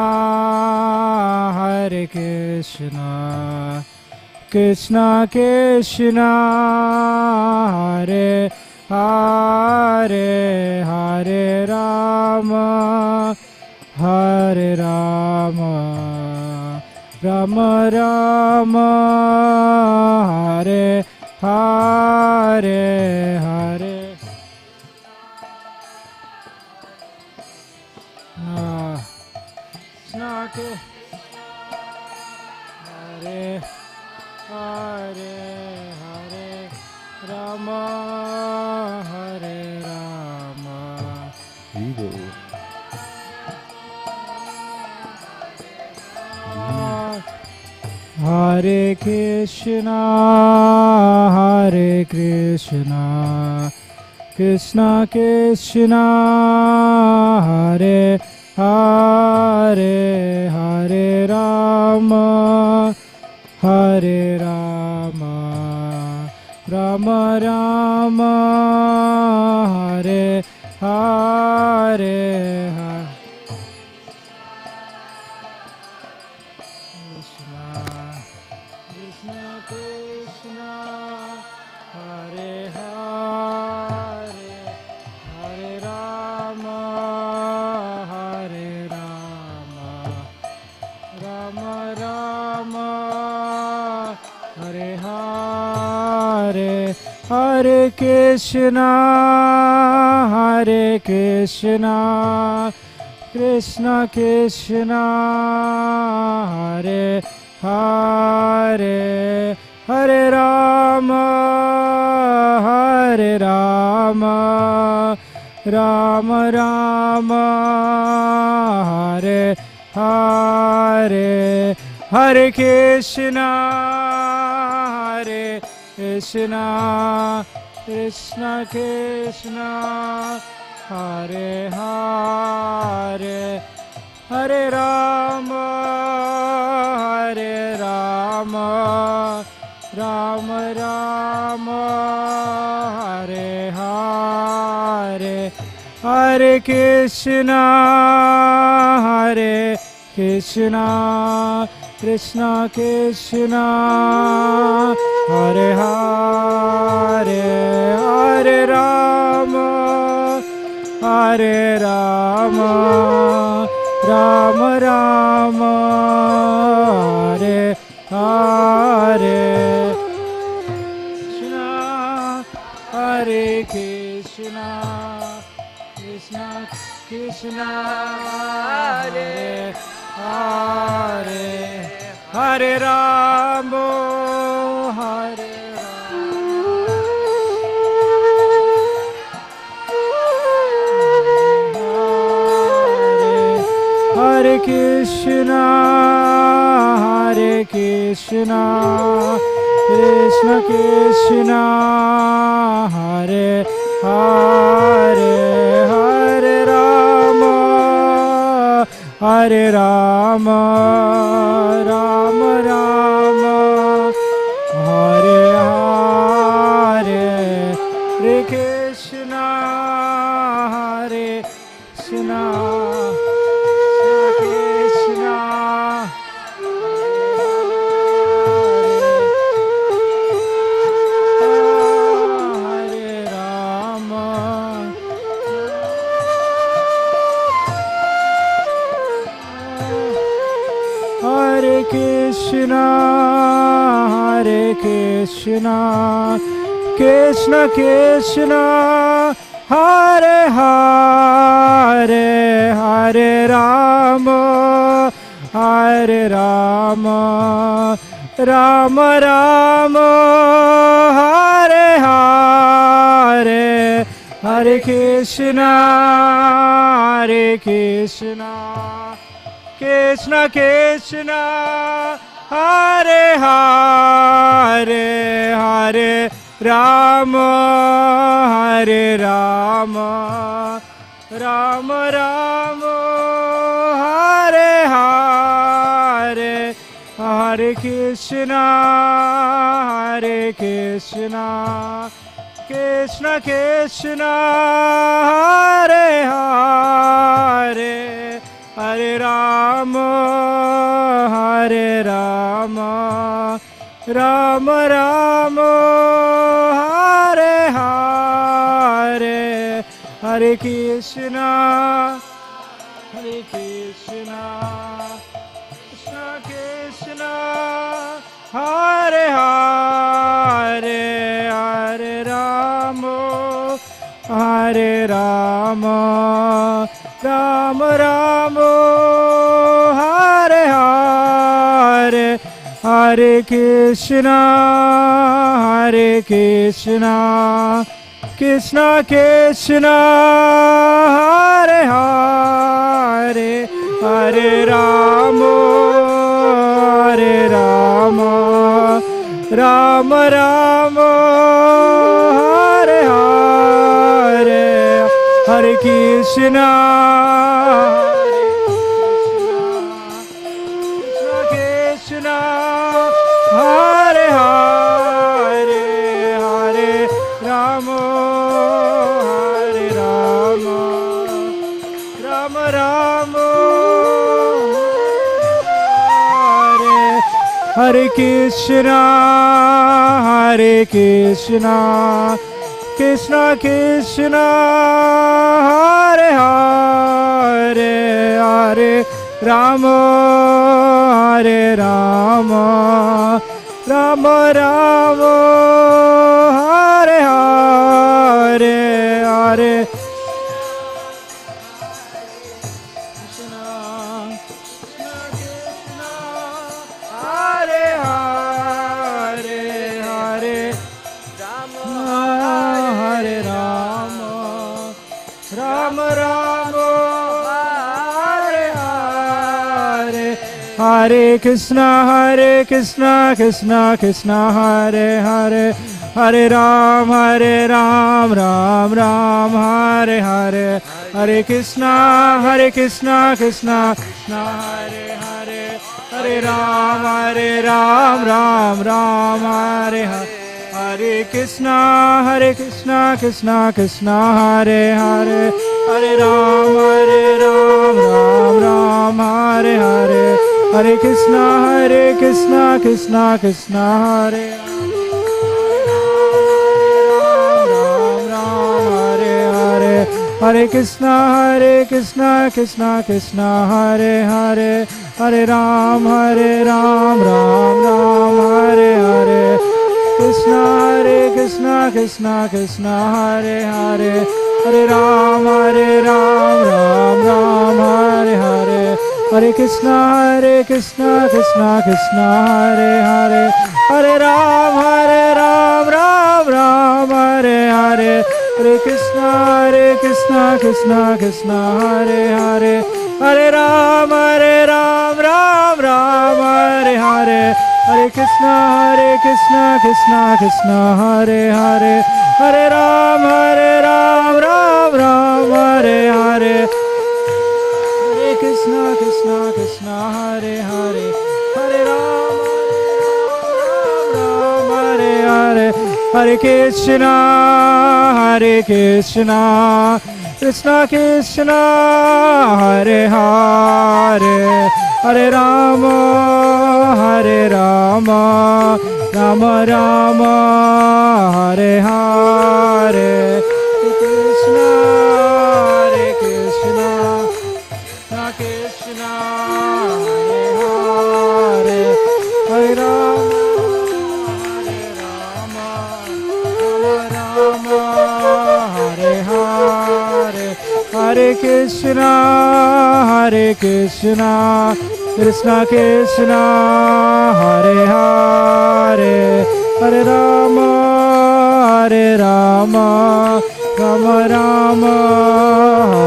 Hare Krishna, Krishna Krishna, Hare Hare, Hare Rama, Hare Rama, Rama Rama, Hare Hare, Hare Krishna, Hare Hare, Hare Rama, Hare Rama. Hare Krishna, Hare Krishna, Krishna Krishna, Hare Hare, Hare Rama, Hare Rama, Rama Rama, Hare Hare, Hare Krishna, Krishna, Hare Hare, Hare Rama, Hare Rama, Rama Rama, Hare Hare, Hare Krishna, Hare Krishna, Krishna Krishna, Hare Hare, Hare Rama, Hare Rama, Rama Rama, Hare Hare, Hare Krishna, Hare Krishna, Krishna Krishna, Hare Hare, Hare Rama, Hare Rama, Rama Rama, Hare Hare, Hare Krishna, Hare Krishna, Krishna Krishna, Hare Hare, Hare Rama, Hare Rama, Rama Rama, Hare Hare, Krishna, Hare Krishna, Krishna Krishna, Hare Hare, Hare Rama, Hare Hare Krishna, Hare Krishna, Krishna Krishna, Hare Hare, Hare Rama, Hare Rama, Rama Rama, Hare Hare, Hare Krishna, Hare Krishna, Krishna, Hare Rama, Hare Krishna, Hare Krishna, Krishna Krishna, Hare Hare, Hare Rama, Hare Rama, Rama Rama, Hare Hare, Hare Krishna, Hare Krishna, Krishna Krishna, Hare Hare, Hare Rama, Hare Rama, Rama Rama, Hare Hare, Hare Krishna, Hare Krishna, Krishna Krishna, Hare Hare, Hare Rama, Hare Rama, Rama Rama, Hare Hare, Hare Krishna, Hare Krishna, Krishna Krishna, Hare Hare, Hare Rama, Hare Rama, Rama Rama, Hare Hare, Hare Krishna, Hare Krishna, Krishna Krishna, Hare Hare, Hare Rama, Hare Rama, Rama Rama, Hare Hare, Hare Krishna, Krishna, Hare Hare, Hare Rama, Hare Rama, Rama Rama, Hare Krishna, Hare Krishna, Krishna Krishna, Hare Hare, Hare Rama, Hare Rama, Rama Rama, Hare Hare, Hare Hare Hare, Hare Rama, Hare Rama, Rama Rama, Hare Hare, Hare Krishna, Krishna Krishna, Hare Hare, Hare Ram, Ram Ram, Hare Hare, Hare Krishna, Krishna Krishna, Hare Hare, Hare Ram, Ram Hare Hare, Hare Krishna, Krishna Krishna, Hare Hare, Hare Ram, Ram Hare Hare, Hare Krishna, Krishna Krishna, Hare Hare Krishna, Krishna Krishna, Hare Hare, Hare Ram, Ram Hare Hare, Krishna, Krishna Krishna, Hare Hare, Hare Ram, Ram Hare Hare, Hare Krishna, Krishna Krishna, Hare Hare, Hare Ram, Ram Hare Hare, Hare Krishna, Krishna Krishna, Hare Hare, Hare Ram, Ram Hare Hare, Hare Krishna, Krishna Krishna, Hare Hare, Hare Ram, Ram Hare Hare, Hare Krishna, Krishna Hare Hare, Hare Ram, Ram Hare Hare, Hare Krishna, Krishna Krishna, Hare Hare, Hare Rama, Rama Rama, Hare Hare, Hare Krishna, Krishna Krishna, Hare Hare, Hare Rama, Rama Hare Hare, Hare Krishna, Krishna Krishna, Hare Hare, Hare Rama, Rama Rama,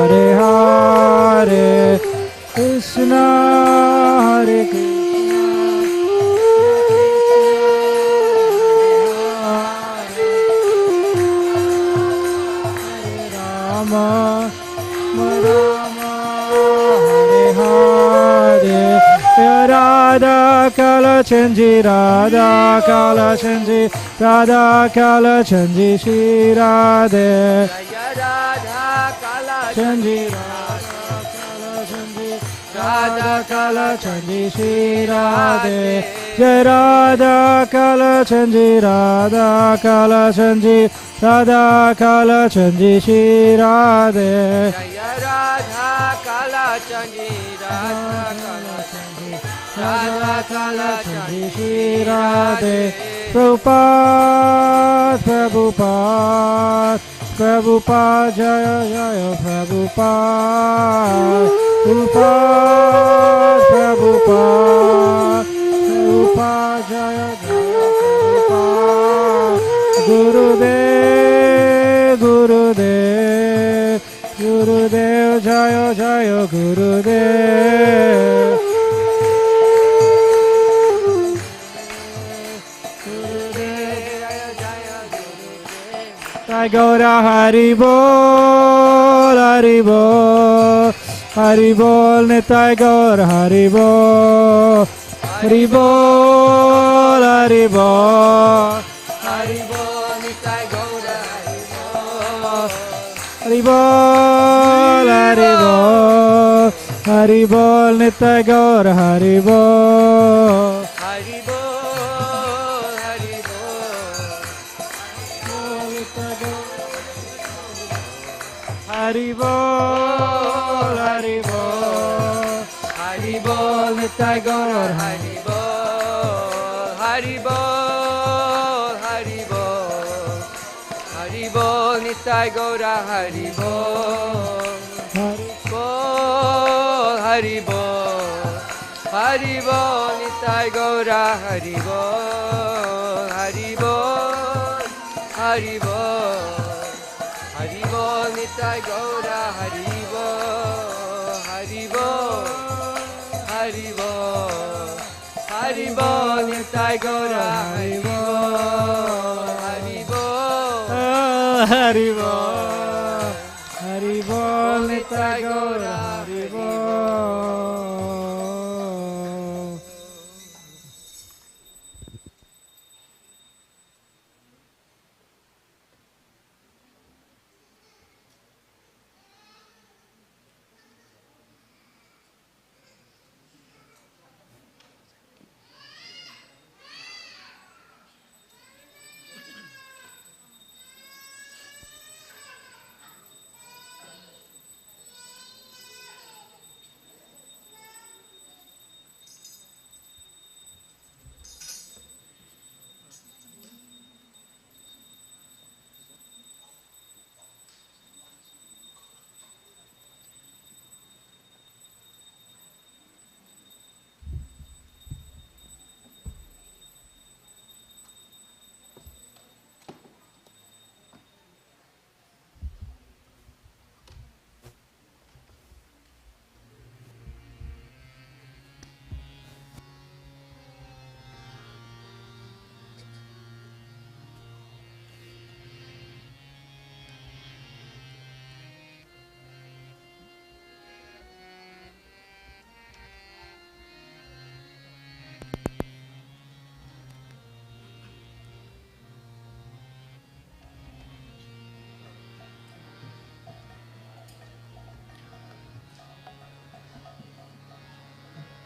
Hare Hare, Krishna, Hare Krishna, Chandji Radha Kala Chandji Radha Kala Chandji Shri Radhe Radha Kala Chandji Radha Kala Chandji Shri Radhe Jai Radha Kala Chandji Radha Kala Chandji Radha Kala Chandji Shri Radhe Radha Kala Chandji Radha Kala Chandji Radha Kala Chandji Shri Radhe Prabhupada Prabhupada Prabhupada Jaya Jaya Prabhupada Prabhupada Prabhupada Prabhupada Jaya Jaya Prabhupada Gurudev Gurudev Gurudev Jaya Jaya Gurudev Jai Gaura Hari Bol Hari Bol Hari Bol Nitai Gaur Hari Bol Hari Bol Hari Bol Hari Bol Nitai Gaura Hari Bol Hari Bol Hari Bol Nitai Gaur Hari Bol Hari Bol Hari Hari Bol Hari Bol Hari Bol Nitai Gaur Hari Bol Hari Bol Hari Bol Hari Bol Nitai Gaura Hari Bol Bol Hari Bol Hari Bol Nitai Gaura Hari Bol Hari Bol Hari Bol Hari Bol Nitai Gaura Hari Bol Hari Bol Hari Bol Hari Bol Nitai Gaura Hari Bol Hari Bol Hari Bol Hari Bol Nitai Gaura Hari Bol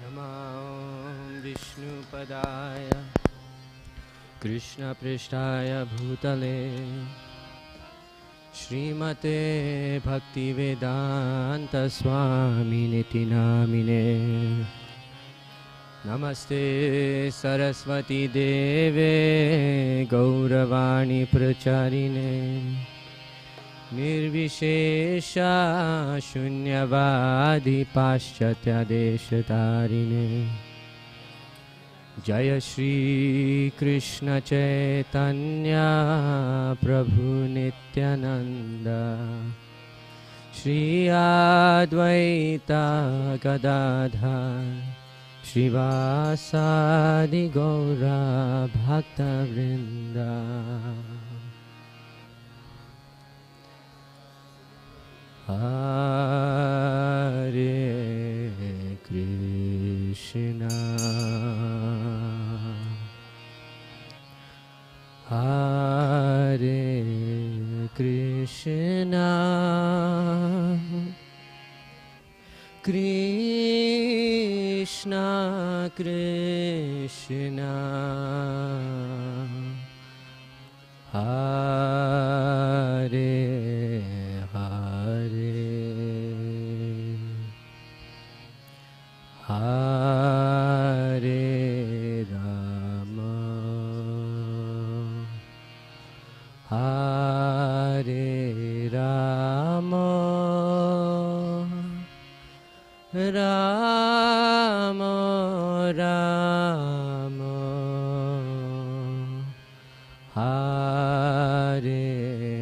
Namah Vishnupadaya Krishna Prishtaya Bhutale Srimate Bhaktivedanta Swami Niti Namine Namaste Saraswati Deve Gauravani Pracharine Nirvishesha Shunyavadi Paschatya Deshatarine Jaya Shri Krishna Chaitanya Prabhu Nityananda Shri Advaita Gadadhar Shrivasadi Gaura Bhakta Vrinda Hare Krishna Hare Krishna, Krishna Krishna, Hare Hare, Hare Rama, Hare Rama, Rama Rama, Hare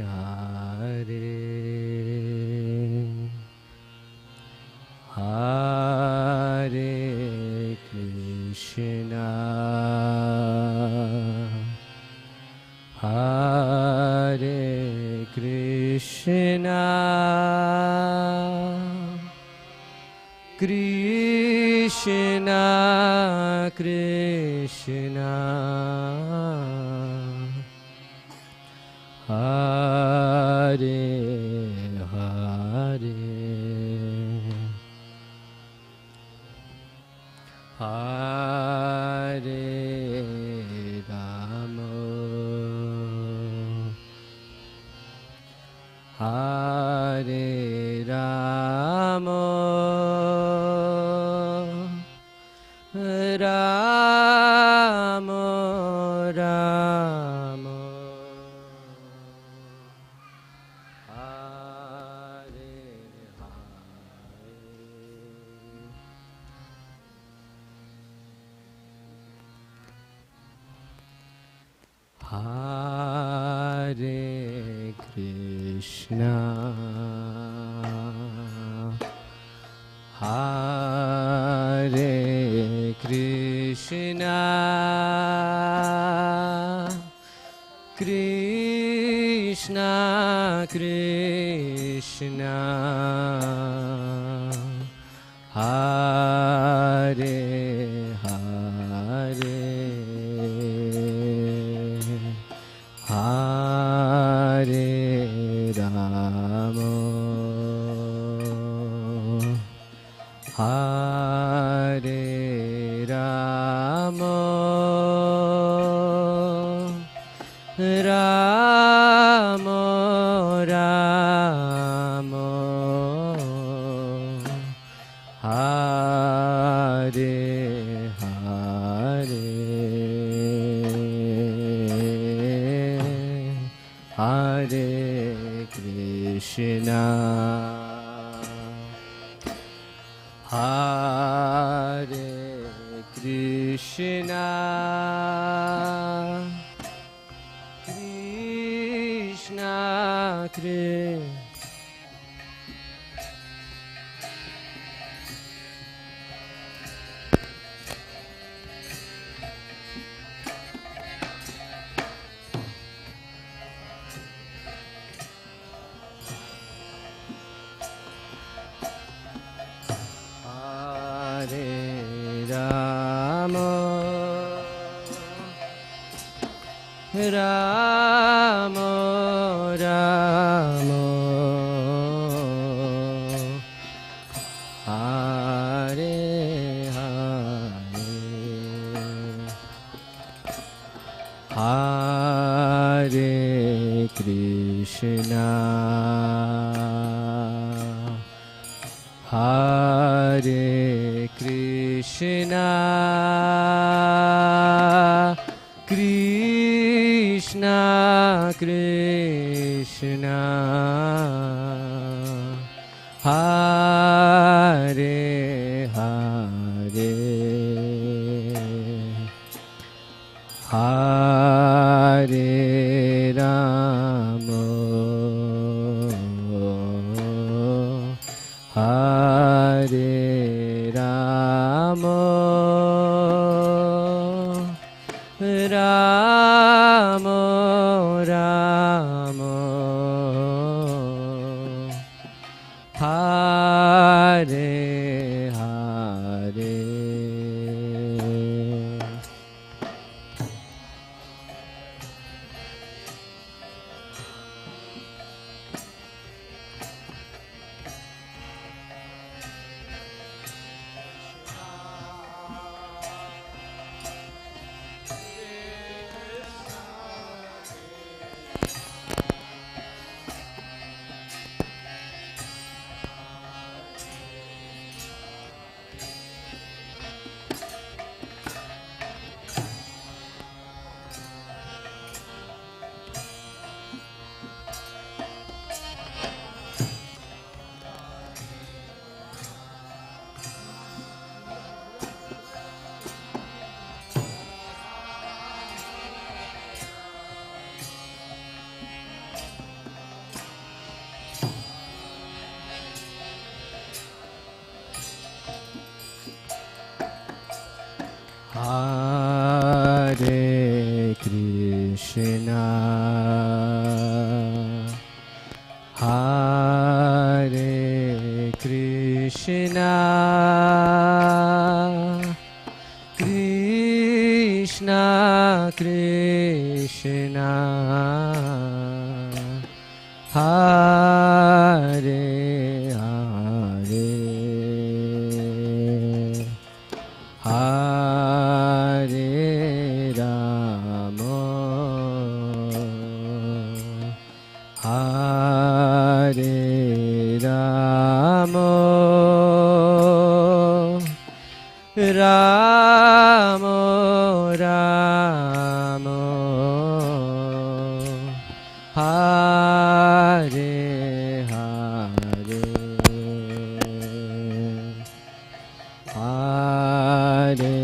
Hare, Hare Krishna, Hare Krishna, Krishna Krishna, Hare Hare, Hare Rama, Hare Rama, Rama Rama, Hare Hare Krishna, Hare Krishna, Krishna Krishna, Hare Hare, Hare Rama, Hare Rama, Rama Rama, Hare Hare, Hare Krishna, Hare Krishna, Krishna Krishna, Hare Rama, Rama Rama, Hare Hare, Hare Krishna, Hare Krishna, Krishna Krishna, Hare Hare, Hare Rama, Hare Rama, Rama Rama, Hare Krishna, Hare Krishna, Krishna Krishna, Hare Hare, Hare Rama, Hare Rama, Rama Rama, Hare Hare, Hare.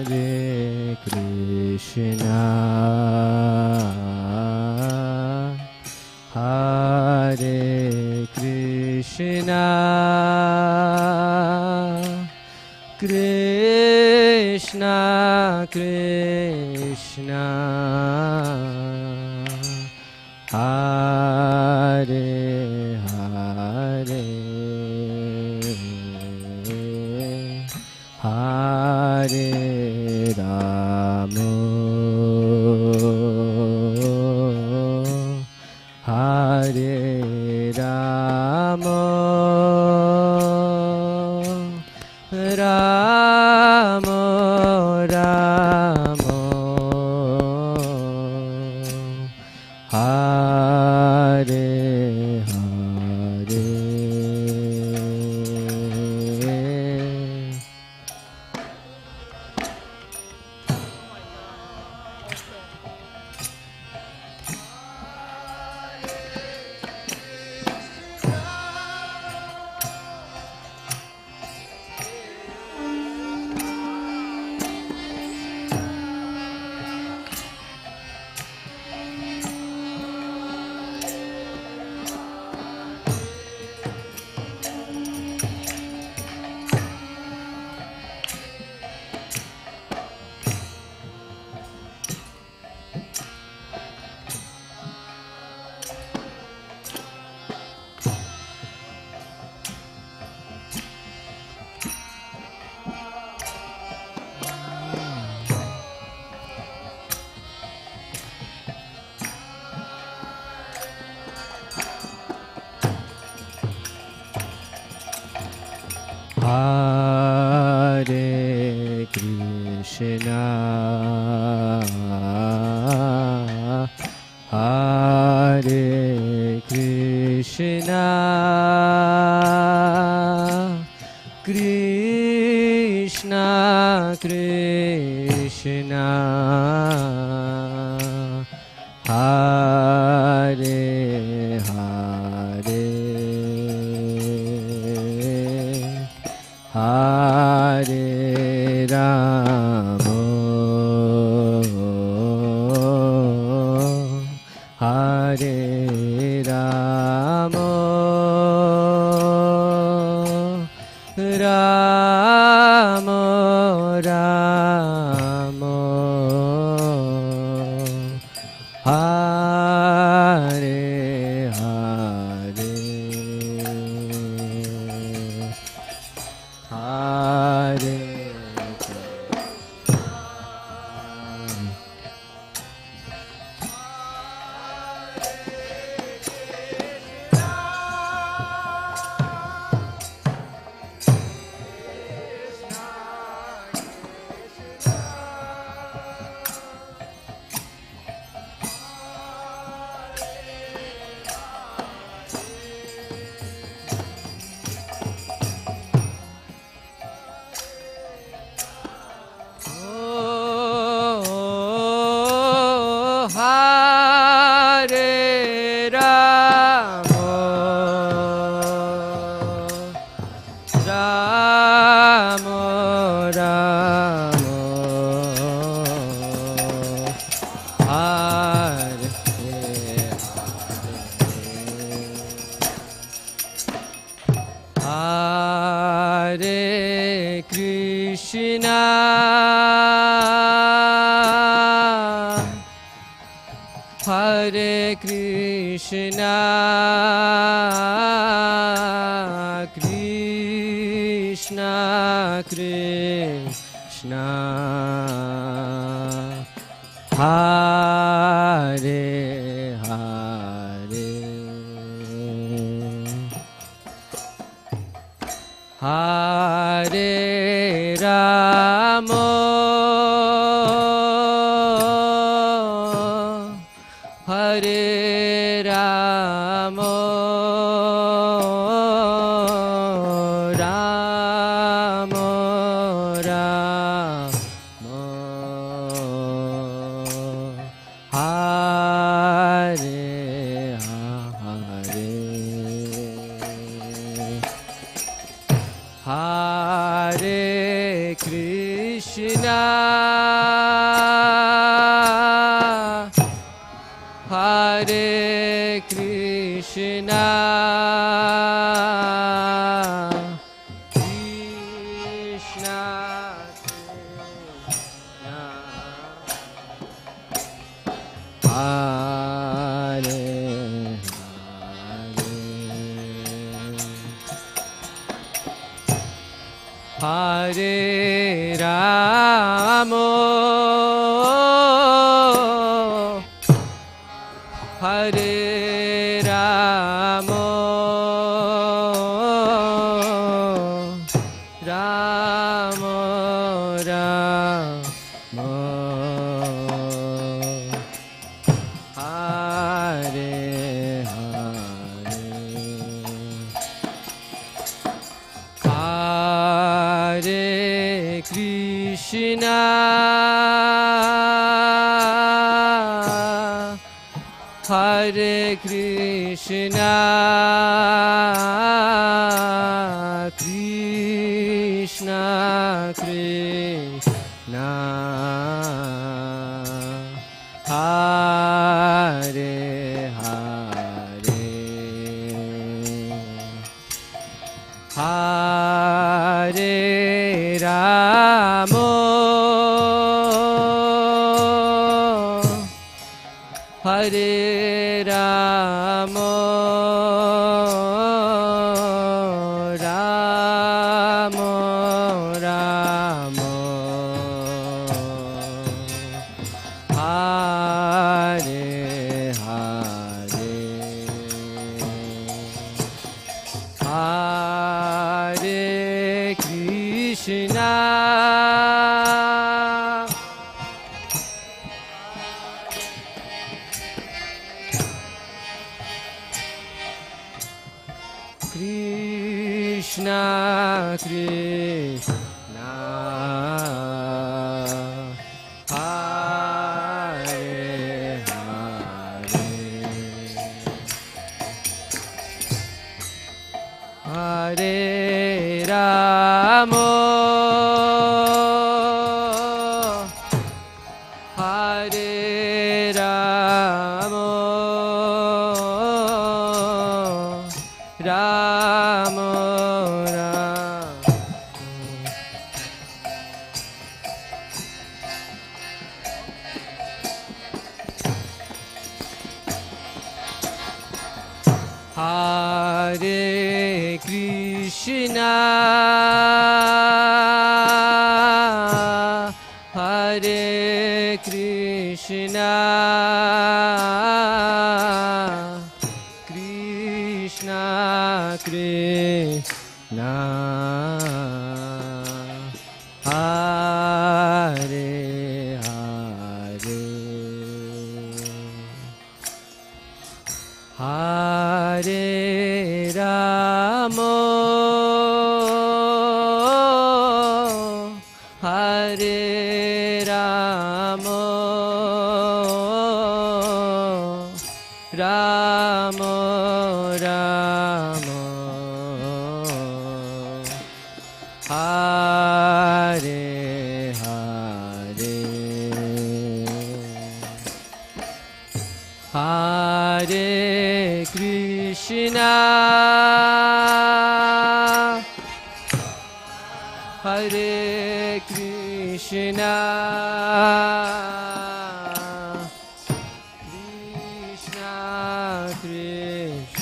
Hare Krishna, Hare Krishna, Krishna Krishna, Hare Hare, Hare Rama, Hare Rama, Rama Rama, Hare Hare. Hare Krishna, Hare Krishna, Krishna Krishna, Hare Hare, Hare Rama, Hare Rama, Rama Rama, Hare Hare, Hare Krishna, Hare Krishna, Krishna Krishna, Hare Hare, Hare Rama, Hare Rama, Rama Rama, Hare Hare, Hare Krishna, Hare Krishna, Krishna Krishna, Hare Hare, Hare Rama, Hare Rama, Rama Rama, Hare Hare, Hare Krishna, Hare Krishna, Krishna Krishna, Hare Hare, Hare Rama, Hare Rama, Rama Rama, Hare Hare, Hare Krishna, Krishna Krishna, Hare Hare, Hare Rama, Hare Rama, Rama Rama, Hare Krishna, Hare Krishna, Krishna Krishna, Hare Hare, Hare Rama, Hare Rama, Rama Rama, Hare Hare, Hare Krishna, Hare Krishna, Krishna Krishna.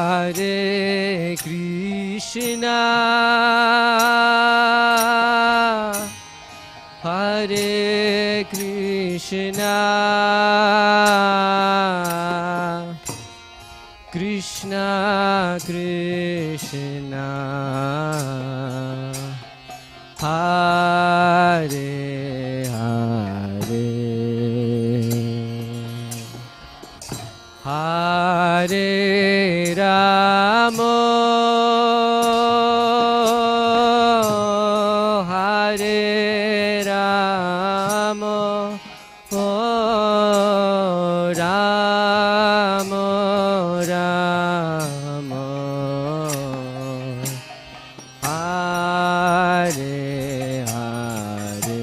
Hare Krishna, Hare Krishna, Krishna Krishna, Hare Hare, Hare Rama, Hare Rama, oh Rama Rama, Hare Hare.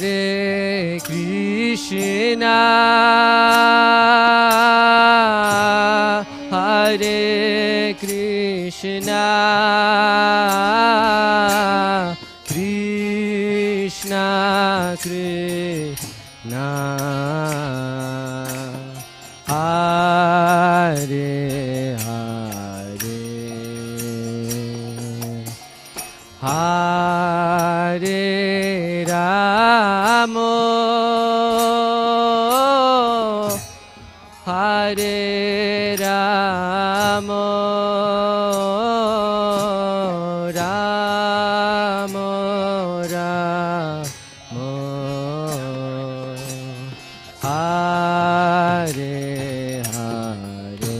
Hare Krishna, Hare Krishna, Krishna Krishna, Hare Hare, Hare Rama, Hare Rama, Rama Rama, Hare Hare.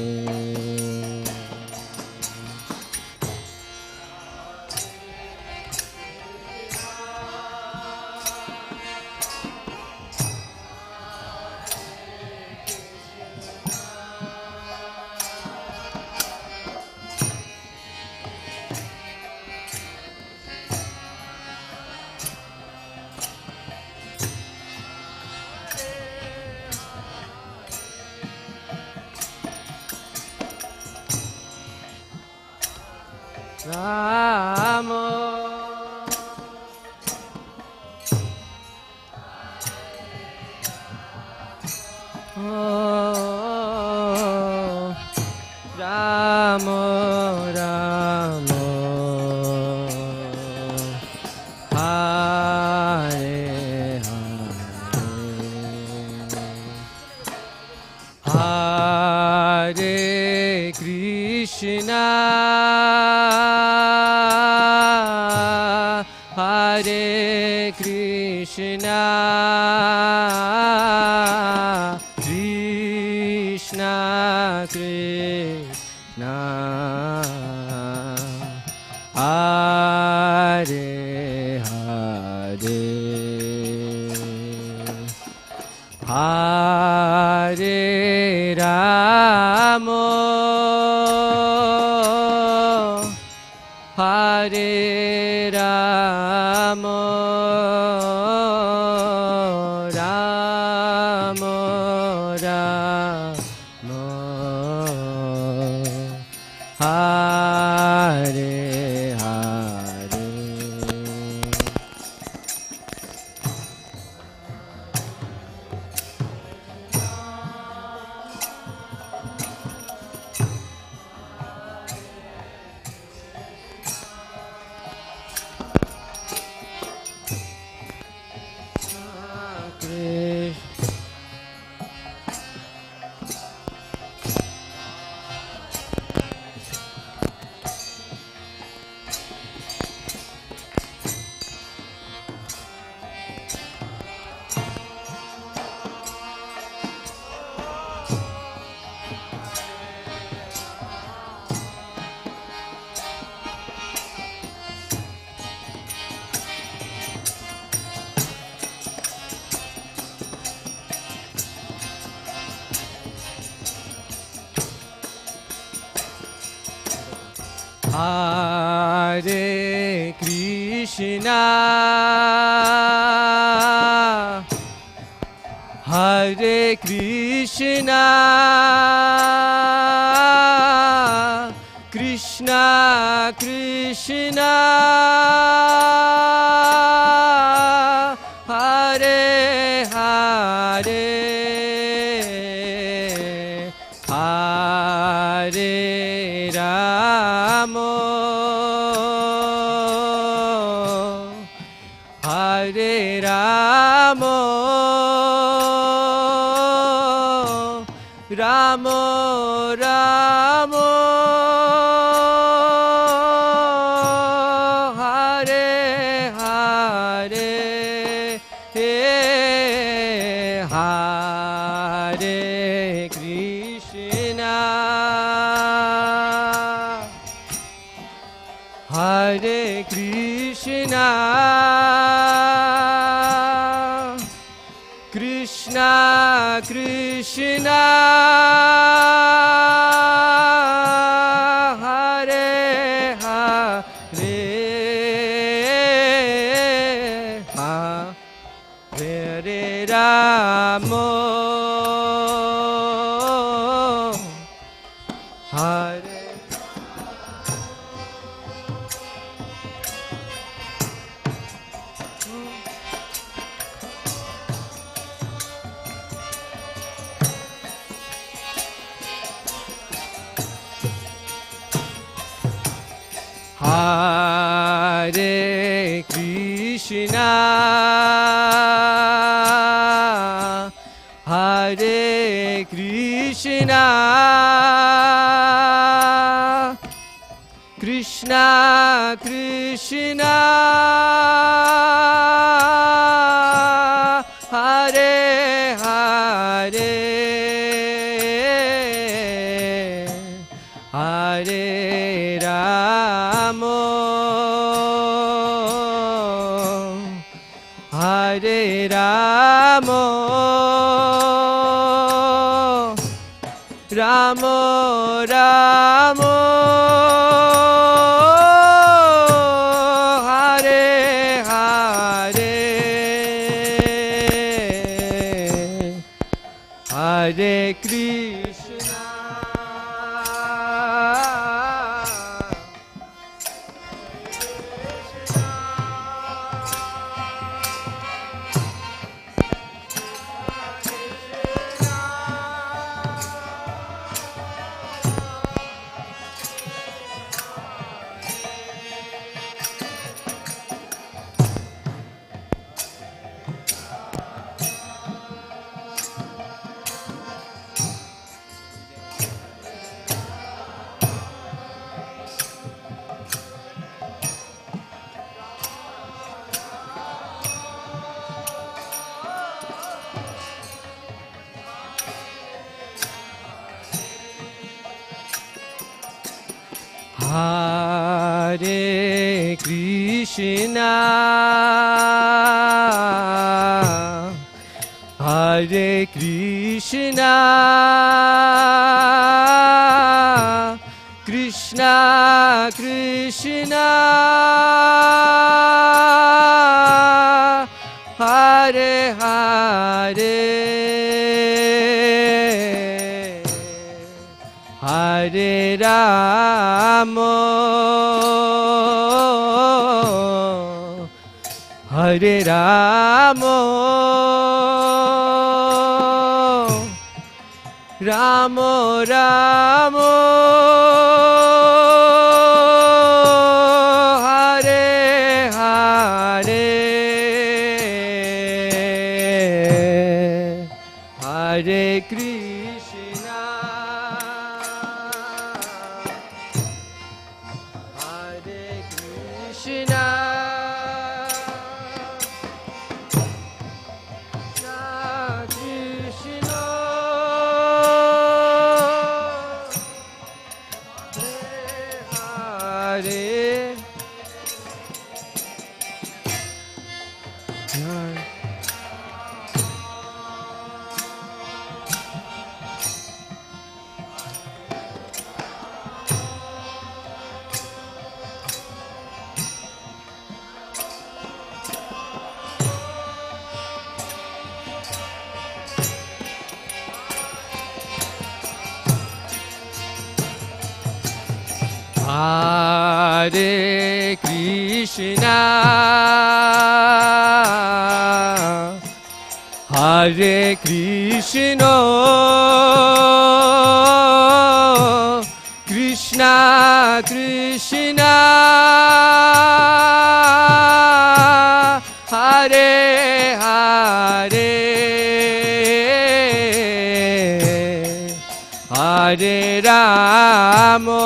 Rama, oh, Rama, Rama, Hare Hare, Hare Krishna, Hare Krishna, Krishna Krishna, Hare Hare, Hare Hare Krishna, Hare Krishna, Krishna Krishna, Hare Hare, Hare Rama, Hare Rama, Rama Rama, Hare Hare, Hare Krishna, Hare Krishna, Krishna Krishna, Hare Hare, Hare Rama, Hare Hare Krishna, Hare Krishna, Krishna Krishna, Hare Hare, Hare Rama, Hare Rama, Rama Rama, Hare Hare, Hare Krishna, Hare Krishna, Hare Krishna, Krishna Krishna, Hare Hare, Hare Rama, Hare Rama, Rama Rama, Hare Hare, Hare Krishna, Hare Krishna, Krishna Hare Hare. Hare Krishna, Hare Krishna, Krishna Krishna, Hare Hare, Hare Rama,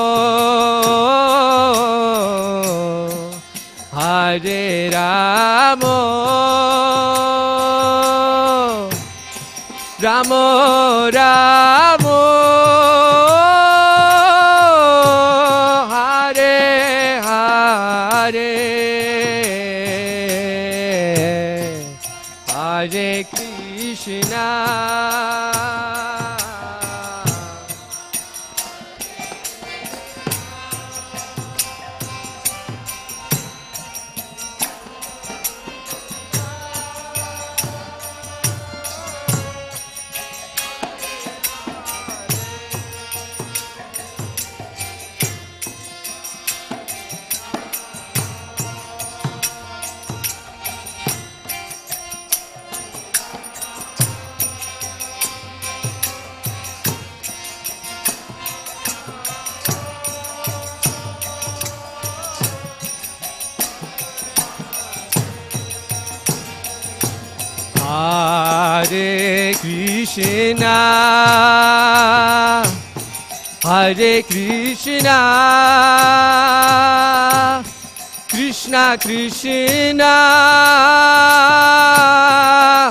Hare Rama, Rama Rama, Hare Hare, Hare Krishna. Hare Krishna, Hare Krishna, Krishna Krishna,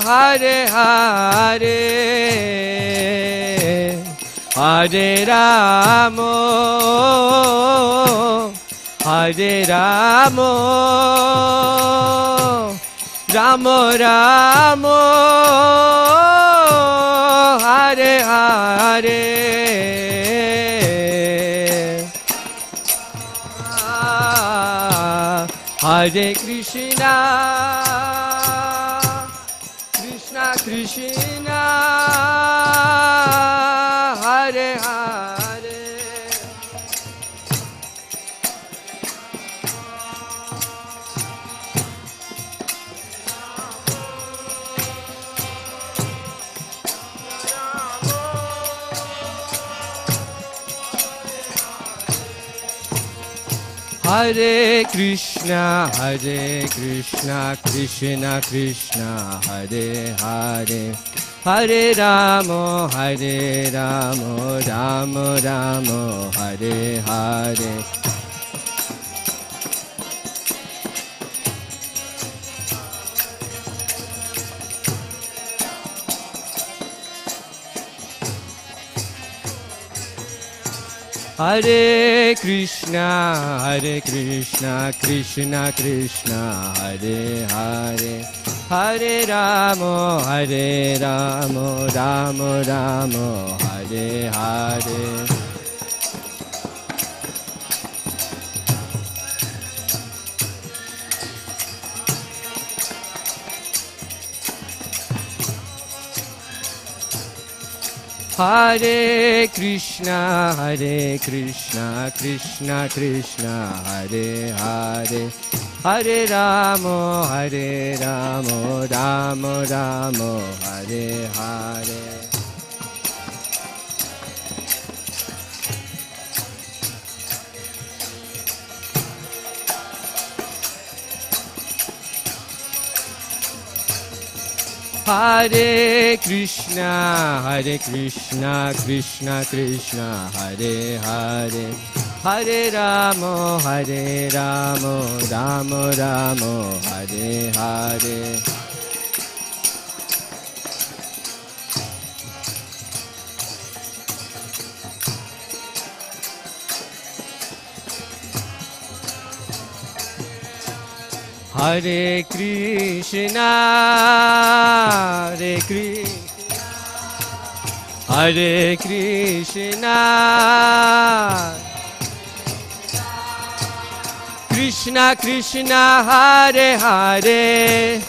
Hare Hare, Hare Rama, Hare Rama, Rama Rama, Hare Hare, Hare Krishna, Krishna Krishna, Hare Hare. Hare Krishna, Krishna Krishna, Hare Hare, Hare Rama, Rama Rama, Hare Hare. Hare Krishna, Krishna Krishna, Hare Hare, Hare Rama, Rama Rama, Hare Hare. Hare Krishna, Krishna Krishna, Hare Hare, Hare Rama, Rama Rama, Hare Hare. Hare Krishna, Krishna Krishna, Hare Hare, Hare Rama, Rama Rama, Hare Hare. Hare Krishna, Hare Krishna, Hare Krishna, Krishna Krishna, Hare Hare,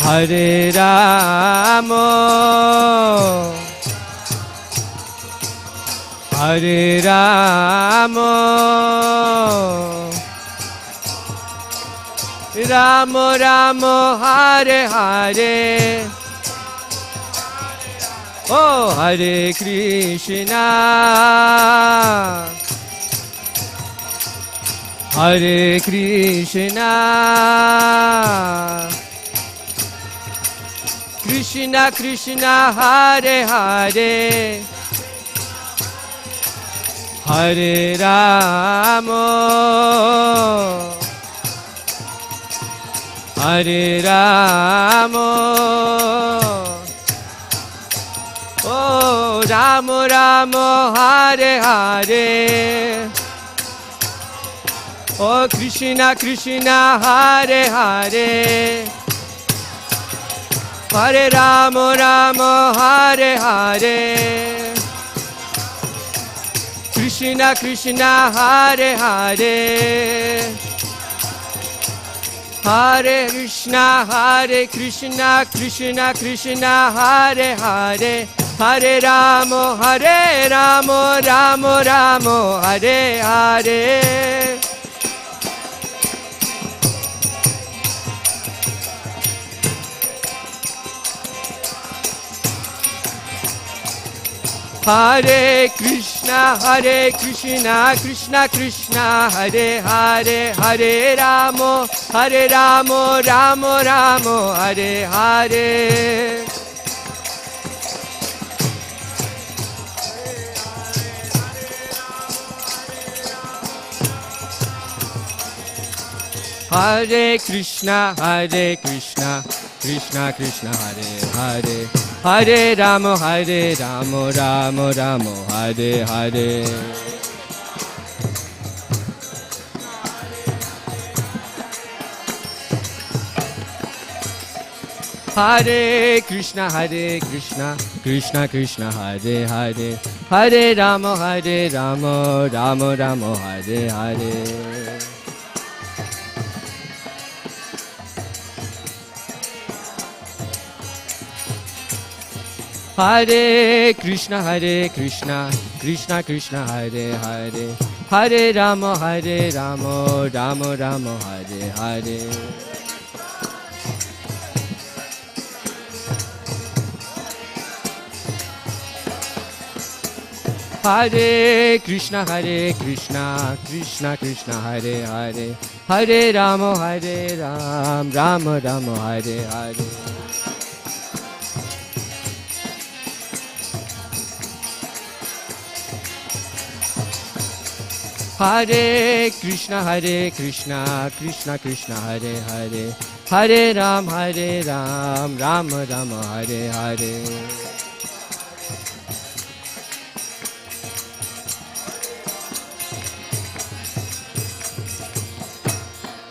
Hare Rama, Hare Rama, Rama Rama, Hare Hare. Oh, Hare Krishna, Hare Krishna, Krishna Krishna, Hare Hare, Hare Rama, Hare Rama, oh Rama Rama, Hare Hare, oh Krishna Krishna, Hare Hare, Hare Rama Rama, Hare Hare, Krishna Krishna, Hare Hare, Hare Krishna, Krishna Krishna, Hare Hare, Hare Rama, Rama Rama, Hare Hare. Hare Krishna, Krishna Krishna, Hare Hare, Hare Rama, Rama Rama, Hare Hare. Hare Krishna, Krishna Krishna, Hare Hare, Hare Rama, Rama Rama, Hare Hare. Hare Krishna, Krishna Krishna, Hare Hare, Hare Rama, Rama Rama, Hare Hare. Hare Krishna, Krishna Krishna, Hare Hare, Hare Rama, Rama Rama, Hare Hare. Hare Krishna, Krishna Krishna, Hare Hare, Hare Rama, Rama Rama, Hare Hare. Hare Krishna, Krishna Krishna, Hare Hare, Hare Ram, Rama Rama, Hare Hare.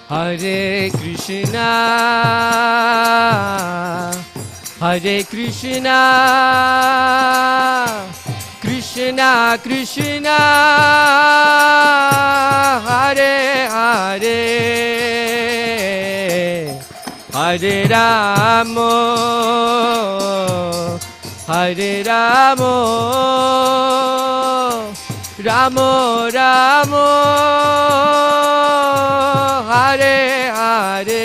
Hare Krishna, Hare Krishna, Krishna Krishna, Hare Hare, Hare Rama, Hare Rama, Rama Rama, Hare Hare.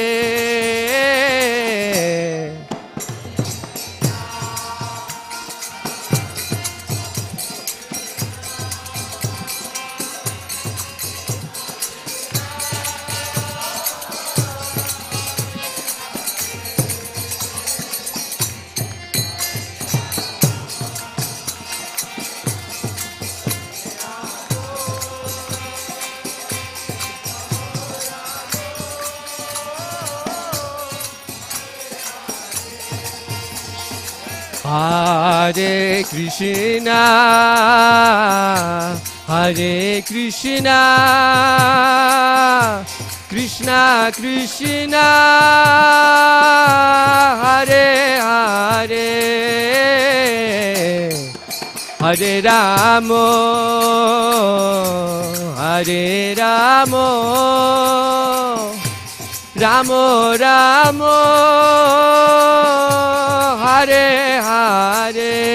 Hare Krishna, Hare Krishna, Krishna Krishna, Hare Hare, Hare Ramo, Hare Ramo, Ramo Ramo, Hare Hare.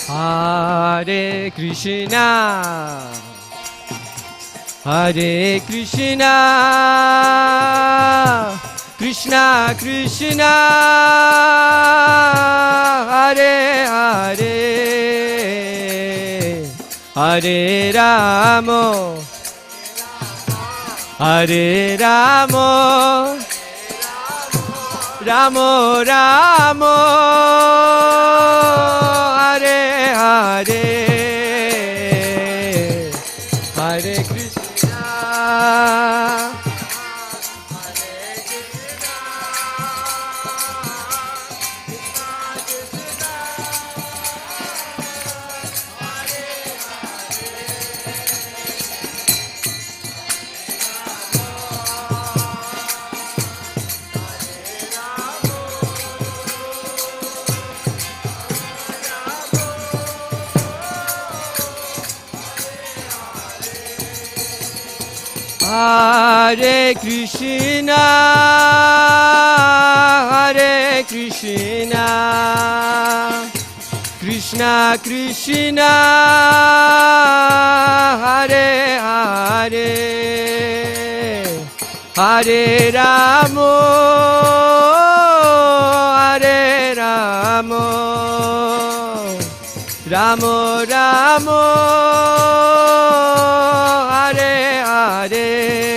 Hare Krishna, Hare Krishna, Krishna Krishna, Hare Hare, Hare Ramo, Hare Ramo, Ramo Ramo, Hare Hare, Hare Krishna, Hare Krishna, Hare Krishna, Krishna Krishna, Hare Hare, Hare Ramo, Hare Ramo, Ramo Ramo, Hare Hare,